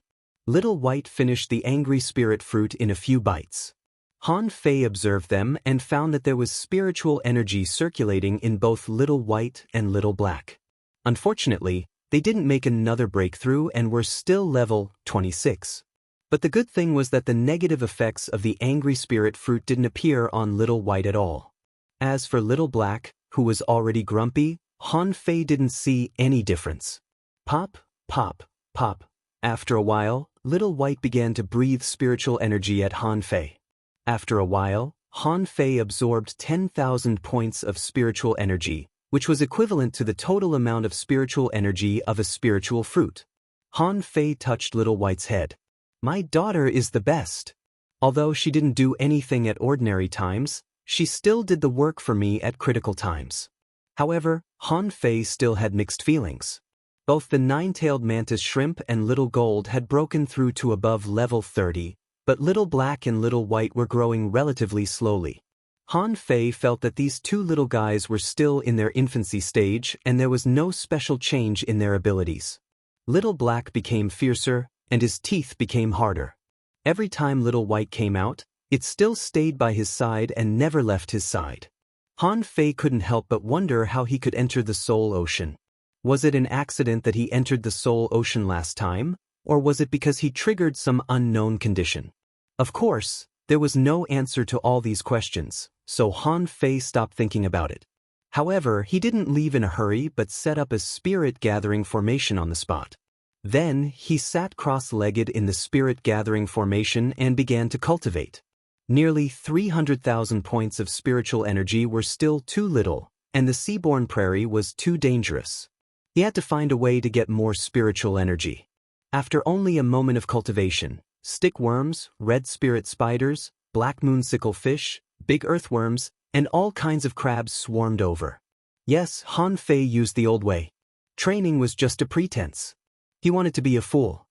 Little White finished the angry spirit fruit in a few bites. Han Fei observed them and found that there was spiritual energy circulating in both Little White and Little Black. Unfortunately, they didn't make another breakthrough and were still level 26. But the good thing was that the negative effects of the angry spirit fruit didn't appear on Little White at all. As for Little Black, who was already grumpy, Han Fei didn't see any difference. Pop, pop, pop. After a while, Little White began to breathe spiritual energy at Han Fei. After a while, Han Fei absorbed 10,000 points of spiritual energy, which was equivalent to the total amount of spiritual energy of a spiritual fruit. Han Fei touched Little White's head. My daughter is the best. Although she didn't do anything at ordinary times, she still did the work for me at critical times. However, Han Fei still had mixed feelings. Both the nine-tailed mantis shrimp and Little Gold had broken through to above level 30, but Little Black and Little White were growing relatively slowly. Han Fei felt that these two little guys were still in their infancy stage and there was no special change in their abilities. Little Black became fiercer, and his teeth became harder. Every time Little White came out, it still stayed by his side and never left his side. Han Fei couldn't help but wonder how he could enter the Soul Ocean. Was it an accident that he entered the Soul Ocean last time, or was it because he triggered some unknown condition? Of course, there was no answer to all these questions, so Han Fei stopped thinking about it. However, he didn't leave in a hurry but set up a spirit-gathering formation on the spot. Then, he sat cross-legged in the spirit-gathering formation and began to cultivate. Nearly 300,000 points of spiritual energy were still too little, and the seaborne prairie was too dangerous. He had to find a way to get more spiritual energy. After only a moment of cultivation, stickworms, red spirit spiders, black moonsicle fish, big earthworms, and all kinds of crabs swarmed over. Yes, Han Fei used the old way. Training was just a pretense. He wanted to be a fool.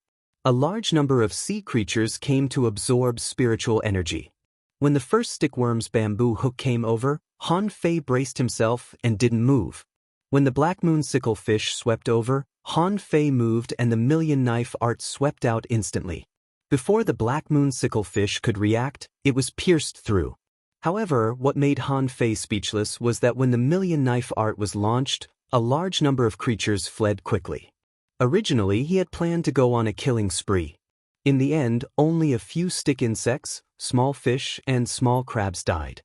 A large number of sea creatures came to absorb spiritual energy. When the first stickworm's bamboo hook came over, Han Fei braced himself and didn't move. When the black moonsicle fish swept over, Han Fei moved and the million knife art swept out instantly. Before the black moonsicle fish could react, it was pierced through. However, what made Han Fei speechless was that when the million knife art was launched, a large number of creatures fled quickly. Originally, he had planned to go on a killing spree. In the end, only a few stick insects, small fish, and small crabs died.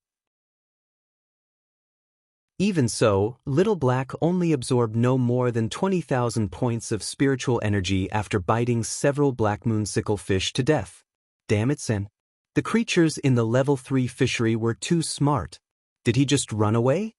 Even so, Little Black only absorbed no more than 20,000 points of spiritual energy after biting several black moonsicle fish to death. Damn it, Sen. The creatures in the level 3 fishery were too smart. Did he just run away?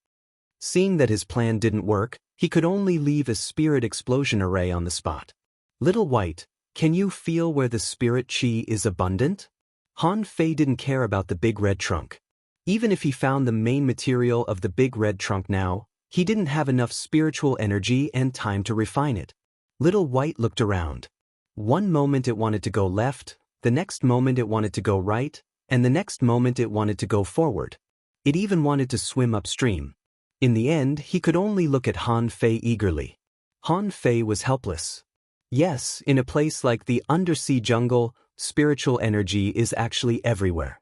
Seeing that his plan didn't work, he could only leave a spirit explosion array on the spot. Little White, can you feel where the spirit chi is abundant? Han Fei didn't care about the big red trunk. Even if he found the main material of the big red trunk now, he didn't have enough spiritual energy and time to refine it. Little White looked around. One moment it wanted to go left, the next moment it wanted to go right, and the next moment it wanted to go forward. It even wanted to swim upstream. In the end, he could only look at Han Fei eagerly. Han Fei was helpless. Yes, in a place like the undersea jungle, spiritual energy is actually everywhere.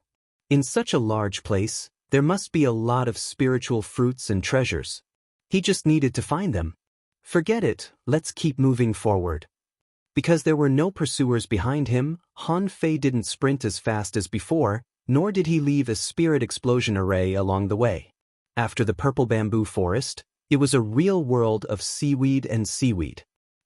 In such a large place, there must be a lot of spiritual fruits and treasures. He just needed to find them. Forget it, let's keep moving forward. Because there were no pursuers behind him, Han Fei didn't sprint as fast as before, nor did he leave a spirit explosion array along the way. After the purple bamboo forest, it was a real world of seaweed and seaweed.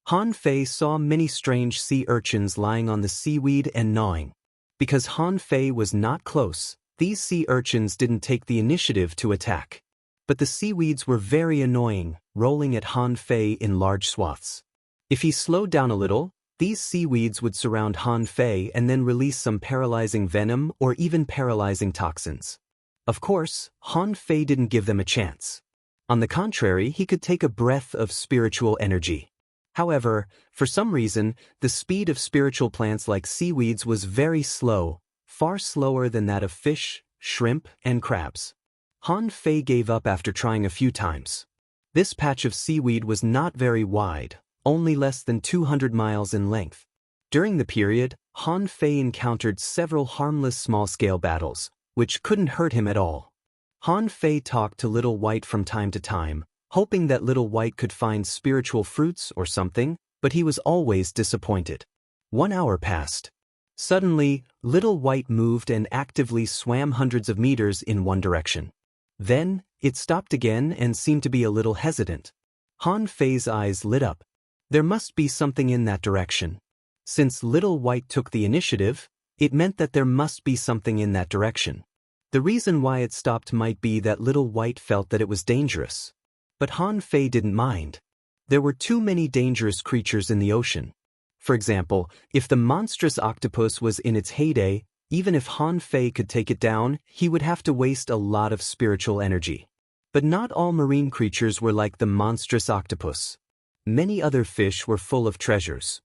Han Fei saw many strange sea urchins lying on the seaweed and gnawing. Because Han Fei was not close, these sea urchins didn't take the initiative to attack. But the seaweeds were very annoying, rolling at Han Fei in large swaths. If he slowed down a little, these seaweeds would surround Han Fei and then release some paralyzing venom or even paralyzing toxins. Of course, Han Fei didn't give them a chance. On the contrary, he could take a breath of spiritual energy. However, for some reason, the speed of spiritual plants like seaweeds was very slow, far slower than that of fish, shrimp, and crabs. Han Fei gave up after trying a few times. This patch of seaweed was not very wide, only less than 200 miles in length. During the period, Han Fei encountered several harmless small-scale battles, which couldn't hurt him at all. Han Fei talked to Little White from time to time, hoping that Little White could find spiritual fruits or something, but he was always disappointed. 1 hour passed. Suddenly, Little White moved and actively swam hundreds of meters in one direction. Then, it stopped again and seemed to be a little hesitant. Han Fei's eyes lit up. There must be something in that direction. Since Little White took the initiative, it meant that there must be something in that direction. The reason why it stopped might be that Little White felt that it was dangerous. But Han Fei didn't mind. There were too many dangerous creatures in the ocean. For example, if the monstrous octopus was in its heyday, even if Han Fei could take it down, he would have to waste a lot of spiritual energy. But not all marine creatures were like the monstrous octopus. Many other fish were full of treasures.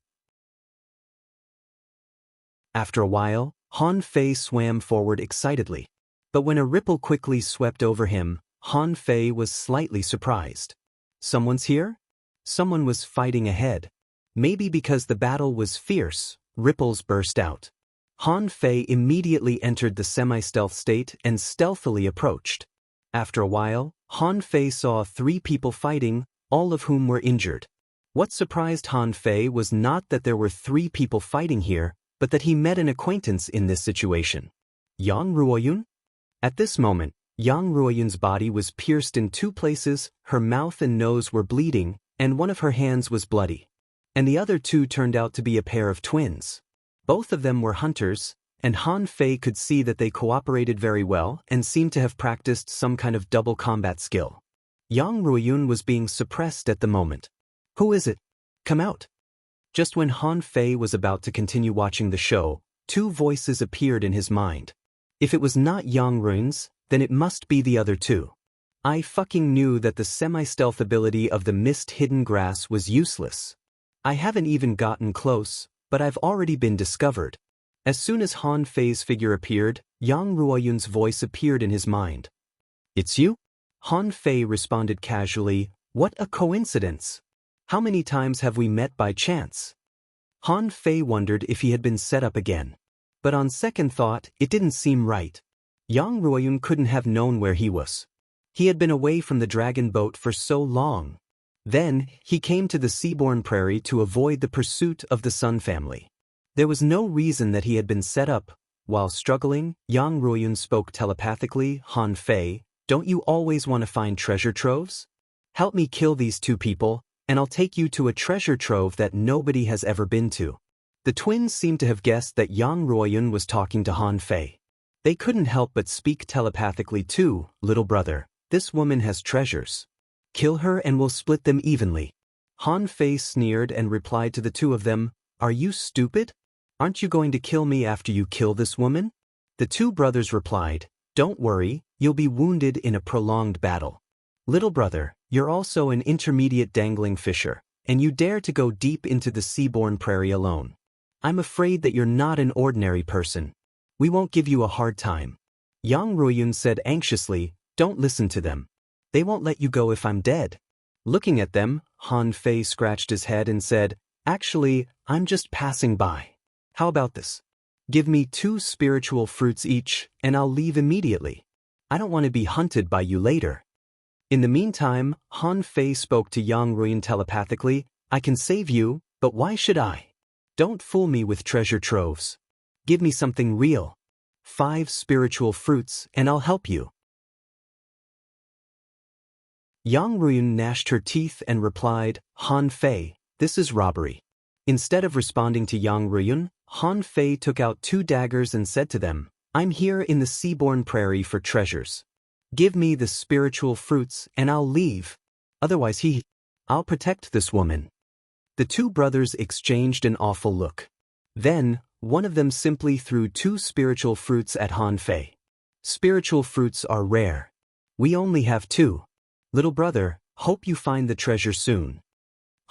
After a while, Han Fei swam forward excitedly. But when a ripple quickly swept over him, Han Fei was slightly surprised. Someone's here? Someone was fighting ahead. Maybe because the battle was fierce, ripples burst out. Han Fei immediately entered the semi-stealth state and stealthily approached. After a while, Han Fei saw 3 people fighting, all of whom were injured. What surprised Han Fei was not that there were 3 people fighting here, but that he met an acquaintance in this situation. Yang Ruoyun? At this moment, Yang Ruoyun's body was pierced in 2 places, her mouth and nose were bleeding, and one of her hands was bloody. And the other 2 turned out to be a pair of twins. Both of them were hunters, and Han Fei could see that they cooperated very well and seemed to have practiced some kind of double combat skill. Yang Ruoyun was being suppressed at the moment. Who is it? Come out. Just when Han Fei was about to continue watching the show, 2 voices appeared in his mind. If it was not Yang Ruoyun's, then it must be the other 2. I fucking knew that the semi-stealth ability of the mist hidden grass was useless. I haven't even gotten close, but I've already been discovered. As soon as Han Fei's figure appeared, Yang Ruoyun's voice appeared in his mind. It's you? Han Fei responded casually, what a coincidence. How many times have we met by chance? Han Fei wondered if he had been set up again. But on second thought, it didn't seem right. Yang Ruoyun couldn't have known where he was. He had been away from the dragon boat for so long. Then, he came to the seaborne prairie to avoid the pursuit of the Sun family. There was no reason that he had been set up. While struggling, Yang Ruoyun spoke telepathically, Han Fei, don't you always want to find treasure troves? Help me kill these 2 people, and I'll take you to a treasure trove that nobody has ever been to. The twins seemed to have guessed that Yang Ruoyun was talking to Han Fei. They couldn't help but speak telepathically too, little brother, this woman has treasures. Kill her and we'll split them evenly. Han Fei sneered and replied to the 2 of them, are you stupid? Aren't you going to kill me after you kill this woman? The 2 brothers replied, don't worry, you'll be wounded in a prolonged battle. Little brother, you're also an intermediate dangling fisher, and you dare to go deep into the seaborne prairie alone. I'm afraid that you're not an ordinary person. We won't give you a hard time. Yang Ruoyun said anxiously, don't listen to them. They won't let you go if I'm dead. Looking at them, Han Fei scratched his head and said, actually, I'm just passing by. How about this? Give me 2 spiritual fruits each, and I'll leave immediately. I don't want to be hunted by you later. In the meantime, Han Fei spoke to Yang Ruoyun telepathically, I can save you, but why should I? Don't fool me with treasure troves. Give me something real. 5 spiritual fruits, and I'll help you. Yang Ruoyun gnashed her teeth and replied, Han Fei, this is robbery. Instead of responding to Yang Ruoyun, Han Fei took out 2 daggers and said to them, I'm here in the seaborne prairie for treasures. Give me the spiritual fruits and I'll leave. Otherwise I'll protect this woman. The 2 brothers exchanged an awful look. Then, one of them simply threw 2 spiritual fruits at Han Fei. Spiritual fruits are rare. We only have 2. Little brother, hope you find the treasure soon.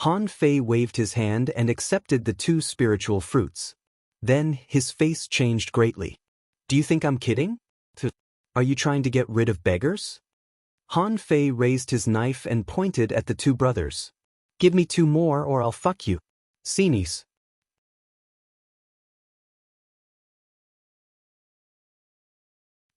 Han Fei waved his hand and accepted the 2 spiritual fruits. Then, his face changed greatly. Do you think I'm kidding? Are you trying to get rid of beggars? Han Fei raised his knife and pointed at the 2 brothers. Give me 2 more or I'll fuck you. Sinis.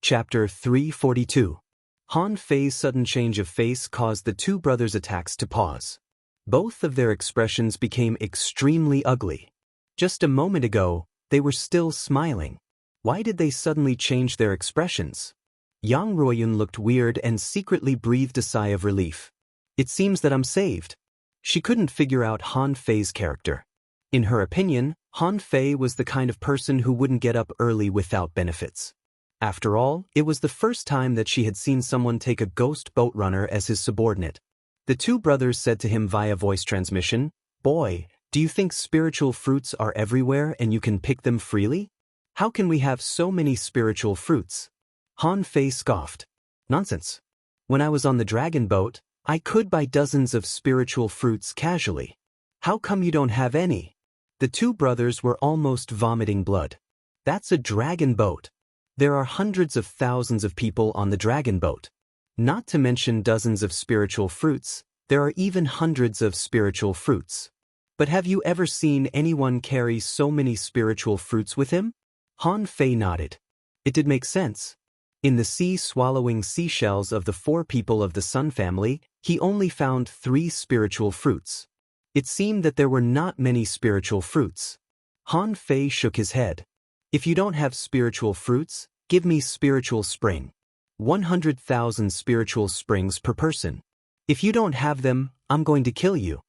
Chapter 342. Han Fei's sudden change of face caused the 2 brothers' attacks to pause. Both of their expressions became extremely ugly. Just a moment ago, they were still smiling. Why did they suddenly change their expressions? Yang Ruoyun looked weird and secretly breathed a sigh of relief. It seems that I'm saved. She couldn't figure out Han Fei's character. In her opinion, Han Fei was the kind of person who wouldn't get up early without benefits. After all, it was the first time that she had seen someone take a ghost boat runner as his subordinate. The 2 brothers said to him via voice transmission, Boy, do you think spiritual fruits are everywhere and you can pick them freely? How can we have so many spiritual fruits? Han Fei scoffed. Nonsense. When I was on the dragon boat, I could buy dozens of spiritual fruits casually. How come you don't have any? The 2 brothers were almost vomiting blood. That's a dragon boat. There are hundreds of thousands of people on the dragon boat. Not to mention dozens of spiritual fruits, there are even hundreds of spiritual fruits. But have you ever seen anyone carry so many spiritual fruits with him? Han Fei nodded. It did make sense. In the sea-swallowing seashells of the 4 people of the Sun family, he only found 3 spiritual fruits. It seemed that there were not many spiritual fruits. Han Fei shook his head. If you don't have spiritual fruits, give me spiritual spring. 100,000 spiritual springs per person. If you don't have them, I'm going to kill you.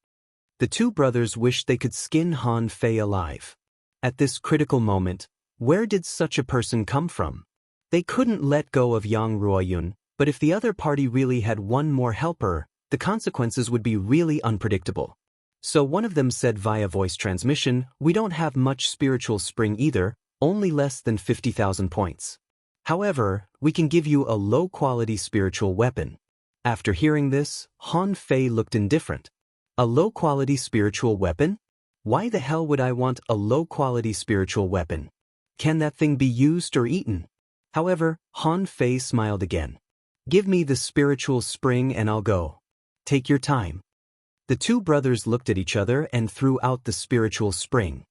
The 2 brothers wished they could skin Han Fei alive. At this critical moment, where did such a person come from? They couldn't let go of Yang Ruoyun, but if the other party really had one more helper, the consequences would be really unpredictable. So one of them said via voice transmission, "We don't have much spiritual spring either, only less than 50,000 points. However, we can give you a low-quality spiritual weapon." After hearing this, Han Fei looked indifferent. A low-quality spiritual weapon? Why the hell would I want a low-quality spiritual weapon? Can that thing be used or eaten? However, Han Fei smiled again. Give me the spiritual spring and I'll go. Take your time. The 2 brothers looked at each other and threw out the spiritual spring.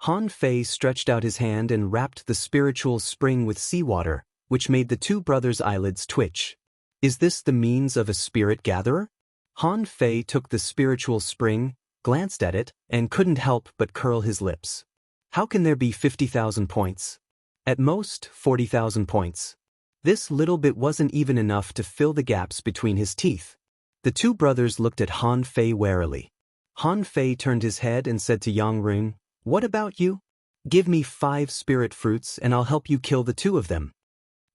Han Fei stretched out his hand and wrapped the spiritual spring with seawater, which made the 2 brothers' eyelids twitch. Is this the means of a spirit gatherer? Han Fei took the spiritual spring, glanced at it, and couldn't help but curl his lips. How can there be 50,000 points? At most, 40,000 points. This little bit wasn't even enough to fill the gaps between his teeth. The 2 brothers looked at Han Fei warily. Han Fei turned his head and said to Yang Run, "What about you? Give me 5 spirit fruits and I'll help you kill the 2 of them."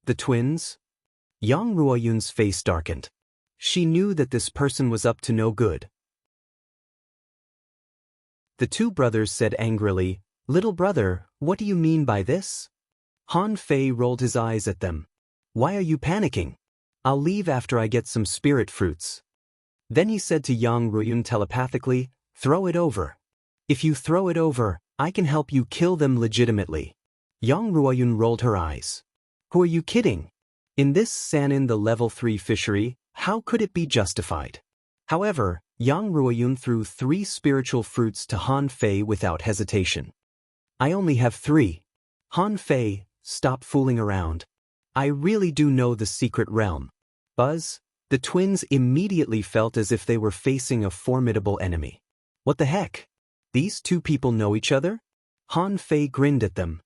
The twins? Yang Ruoyun's face darkened. She knew that this person was up to no good. The 2 brothers said angrily, "Little brother, what do you mean by this?" Han Fei rolled his eyes at them. "Why are you panicking? I'll leave after I get some spirit fruits." Then he said to Yang Ruoyun telepathically, "Throw it over. If you throw it over, I can help you kill them legitimately." Yang Ruoyun rolled her eyes. "Who are you kidding? In this Sanin the level 3 fishery, how could it be justified?" However, Yang Ruoyun threw 3 spiritual fruits to Han Fei without hesitation. "I only have 3. Han Fei, stop fooling around. I really do know the secret realm." Buzz, the twins immediately felt as if they were facing a formidable enemy. What the heck? These 2 people know each other? Han Fei grinned at them.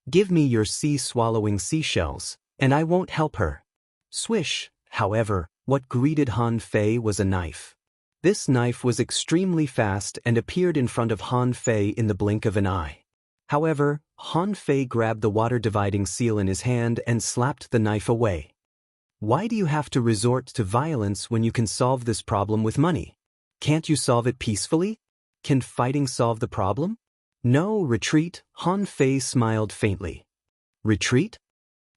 "Give me your sea-swallowing seashells, and I won't help her." Swish, however, what greeted Han Fei was a knife. This knife was extremely fast and appeared in front of Han Fei in the blink of an eye. However, Han Fei grabbed the water-dividing seal in his hand and slapped the knife away. Why do you have to resort to violence when you can solve this problem with money? Can't you solve it peacefully? Can fighting solve the problem? No, retreat, Han Fei smiled faintly. Retreat?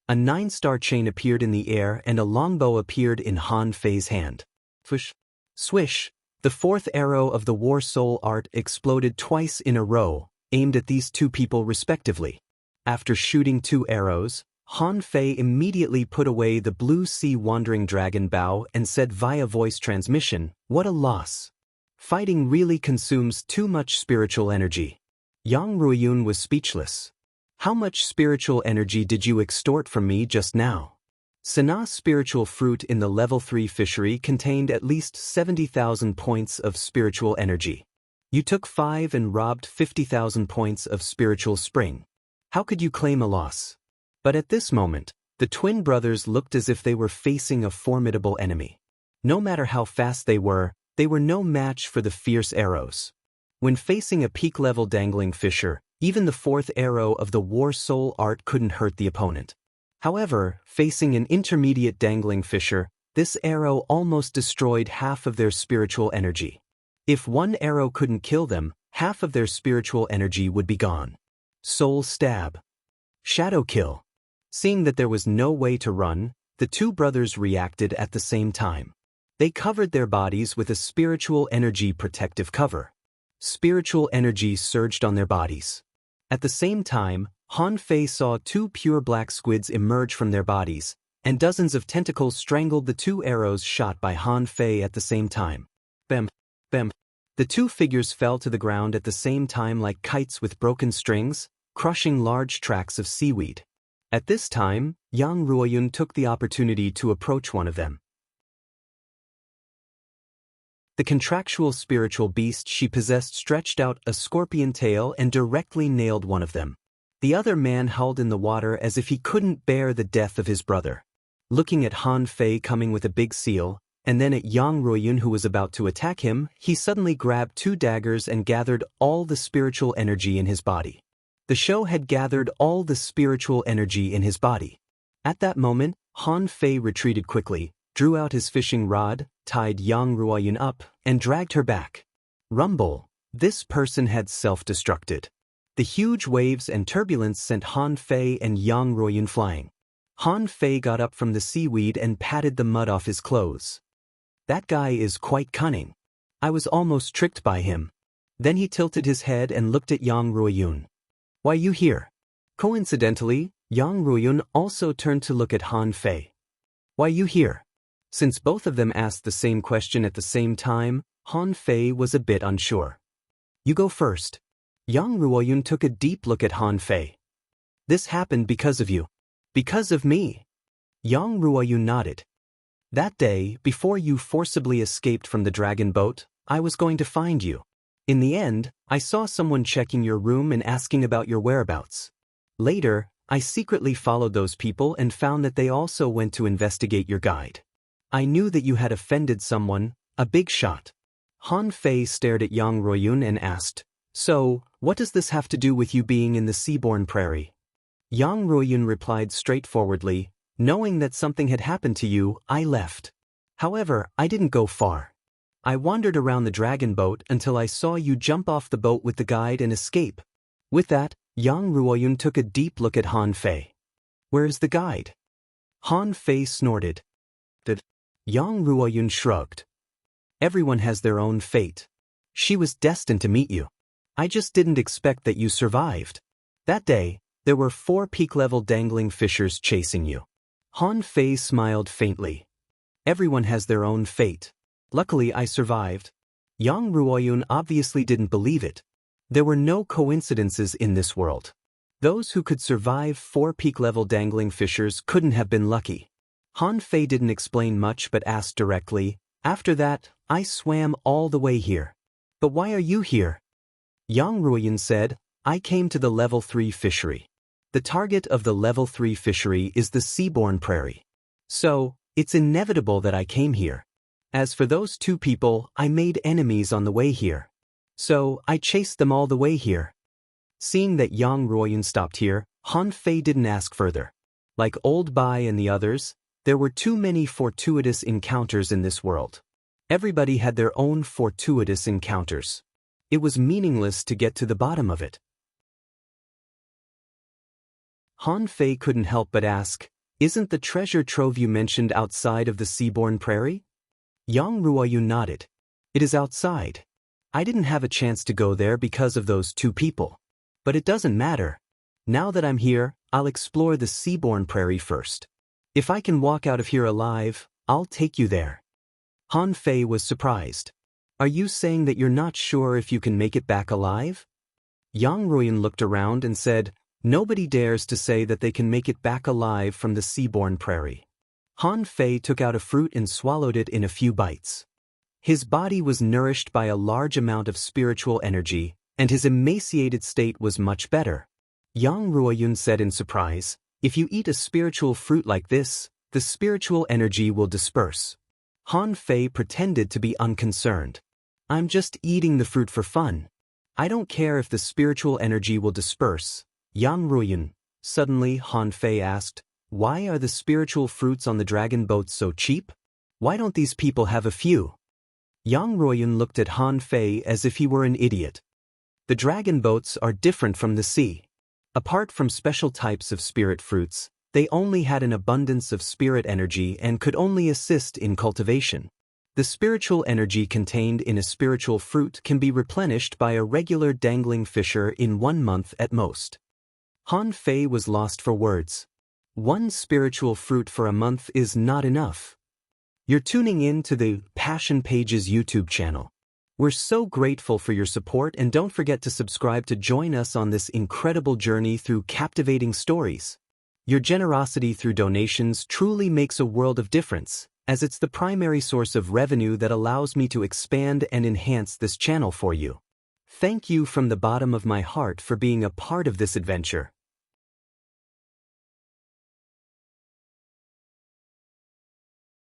A 9-star chain appeared in the air and a longbow appeared in Han Fei's hand. Swish. Swish, the 4th arrow of the War Soul art exploded twice in a row, aimed at these 2 people respectively. After shooting 2 arrows, Han Fei immediately put away the blue sea wandering dragon bow and said via voice transmission, "What a loss. Fighting really consumes too much spiritual energy." Yang Ruoyun was speechless. "How much spiritual energy did you extort from me just now?" Sanaa's spiritual fruit in the level 3 fishery contained at least 70,000 points of spiritual energy. You took 5 and robbed 50,000 points of spiritual spring. How could you claim a loss? But at this moment, the twin brothers looked as if they were facing a formidable enemy. No matter how fast they were no match for the fierce arrows. When facing a peak-level dangling fisher, even the 4th arrow of the War Soul art couldn't hurt the opponent. However, facing an intermediate dangling fisher, this arrow almost destroyed half of their spiritual energy. If one arrow couldn't kill them, half of their spiritual energy would be gone. Soul stab. Shadow kill. Seeing that there was no way to run, the 2 brothers reacted at the same time. They covered their bodies with a spiritual energy protective cover. Spiritual energy surged on their bodies. At the same time, Han Fei saw two pure black squids emerge from their bodies, and dozens of tentacles strangled the two arrows shot by Han Fei at the same time. Bam! Bam! The two figures fell to the ground at the same time like kites with broken strings, crushing large tracts of seaweed. At this time, Yang Ruoyun took the opportunity to approach one of them. The contractual spiritual beast she possessed stretched out a scorpion tail and directly nailed one of them. The other man howled in the water as if he couldn't bear the death of his brother. Looking at Han Fei coming with a big seal, and then at Yang Ruoyun who was about to attack him, he suddenly grabbed two daggers and gathered all the spiritual energy in his body. The show had gathered all the spiritual energy in his body. At that moment, Han Fei retreated quickly, drew out his fishing rod, tied Yang Ruoyun up, and dragged her back. Rumble! This person had self-destructed. The huge waves and turbulence sent Han Fei and Yang Ruoyun flying. Han Fei got up from the seaweed and patted the mud off his clothes. That guy is quite cunning. I was almost tricked by him. Then he tilted his head and looked at Yang Ruoyun. Why you here? Coincidentally, Yang Ruoyun also turned to look at Han Fei. Why you here? Since both of them asked the same question at the same time, Han Fei was a bit unsure. You go first. Yang Ruoyun took a deep look at Han Fei. This happened because of you. Because of me. Yang Ruoyun nodded. That day, before you forcibly escaped from the dragon boat, I was going to find you. In the end, I saw someone checking your room and asking about your whereabouts. Later, I secretly followed those people and found that they also went to investigate your guide. I knew that you had offended someone, a big shot. Han Fei stared at Yang Ruoyun and asked, So, what does this have to do with you being in the seaborne prairie? Yang Ruoyun replied straightforwardly, Knowing that something had happened to you, I left. However, I didn't go far. I wandered around the dragon boat until I saw you jump off the boat with the guide and escape. With that, Yang Ruoyun took a deep look at Han Fei. Where is the guide? Han Fei snorted. Yang Ruoyun shrugged. Everyone has their own fate. She was destined to meet you. I just didn't expect that you survived. That day, there were 4 peak-level dangling fishers chasing you. Han Fei smiled faintly. Everyone has their own fate. Luckily I survived. Yang Ruoyun obviously didn't believe it. There were no coincidences in this world. Those who could survive 4 peak-level dangling fishers couldn't have been lucky. Han Fei didn't explain much but asked directly, After that, I swam all the way here. But why are you here? Yang Ruoyun said, I came to the level 3 fishery. The target of the level 3 fishery is the seaborne prairie. So, it's inevitable that I came here. As for those 2 people, I made enemies on the way here. So, I chased them all the way here. Seeing that Yang Ruoyun stopped here, Han Fei didn't ask further. Like Old Bai and the others, there were too many fortuitous encounters in this world. Everybody had their own fortuitous encounters. It was meaningless to get to the bottom of it. Han Fei couldn't help but ask, Isn't the treasure trove you mentioned outside of the seaborne prairie? Yang Ruoyun nodded. It is outside. I didn't have a chance to go there because of those 2 people. But it doesn't matter. Now that I'm here, I'll explore the seaborne prairie first. If I can walk out of here alive, I'll take you there. Han Fei was surprised. Are you saying that you're not sure if you can make it back alive? Yang Ruoyun looked around and said, Nobody dares to say that they can make it back alive from the seaborne prairie. Han Fei took out a fruit and swallowed it in a few bites. His body was nourished by a large amount of spiritual energy, and his emaciated state was much better. Yang Ruoyun said in surprise, If you eat a spiritual fruit like this, the spiritual energy will disperse. Han Fei pretended to be unconcerned. I'm just eating the fruit for fun. I don't care if the spiritual energy will disperse. Yang Ruoyun. Suddenly Han Fei asked, Why are the spiritual fruits on the dragon boat so cheap? Why don't these people have a few? Yang Ruoyun looked at Han Fei as if he were an idiot. The dragon boats are different from the sea. Apart from special types of spirit fruits, they only had an abundance of spirit energy and could only assist in cultivation. The spiritual energy contained in a spiritual fruit can be replenished by a regular dangling fisher in 1 month at most. Han Fei was lost for words. One spiritual fruit for a month is not enough. You're tuning in to the Passion Pages YouTube channel. We're so grateful for your support, and don't forget to subscribe to join us on this incredible journey through captivating stories. Your generosity through donations truly makes a world of difference, as it's the primary source of revenue that allows me to expand and enhance this channel for you. Thank you from the bottom of my heart for being a part of this adventure.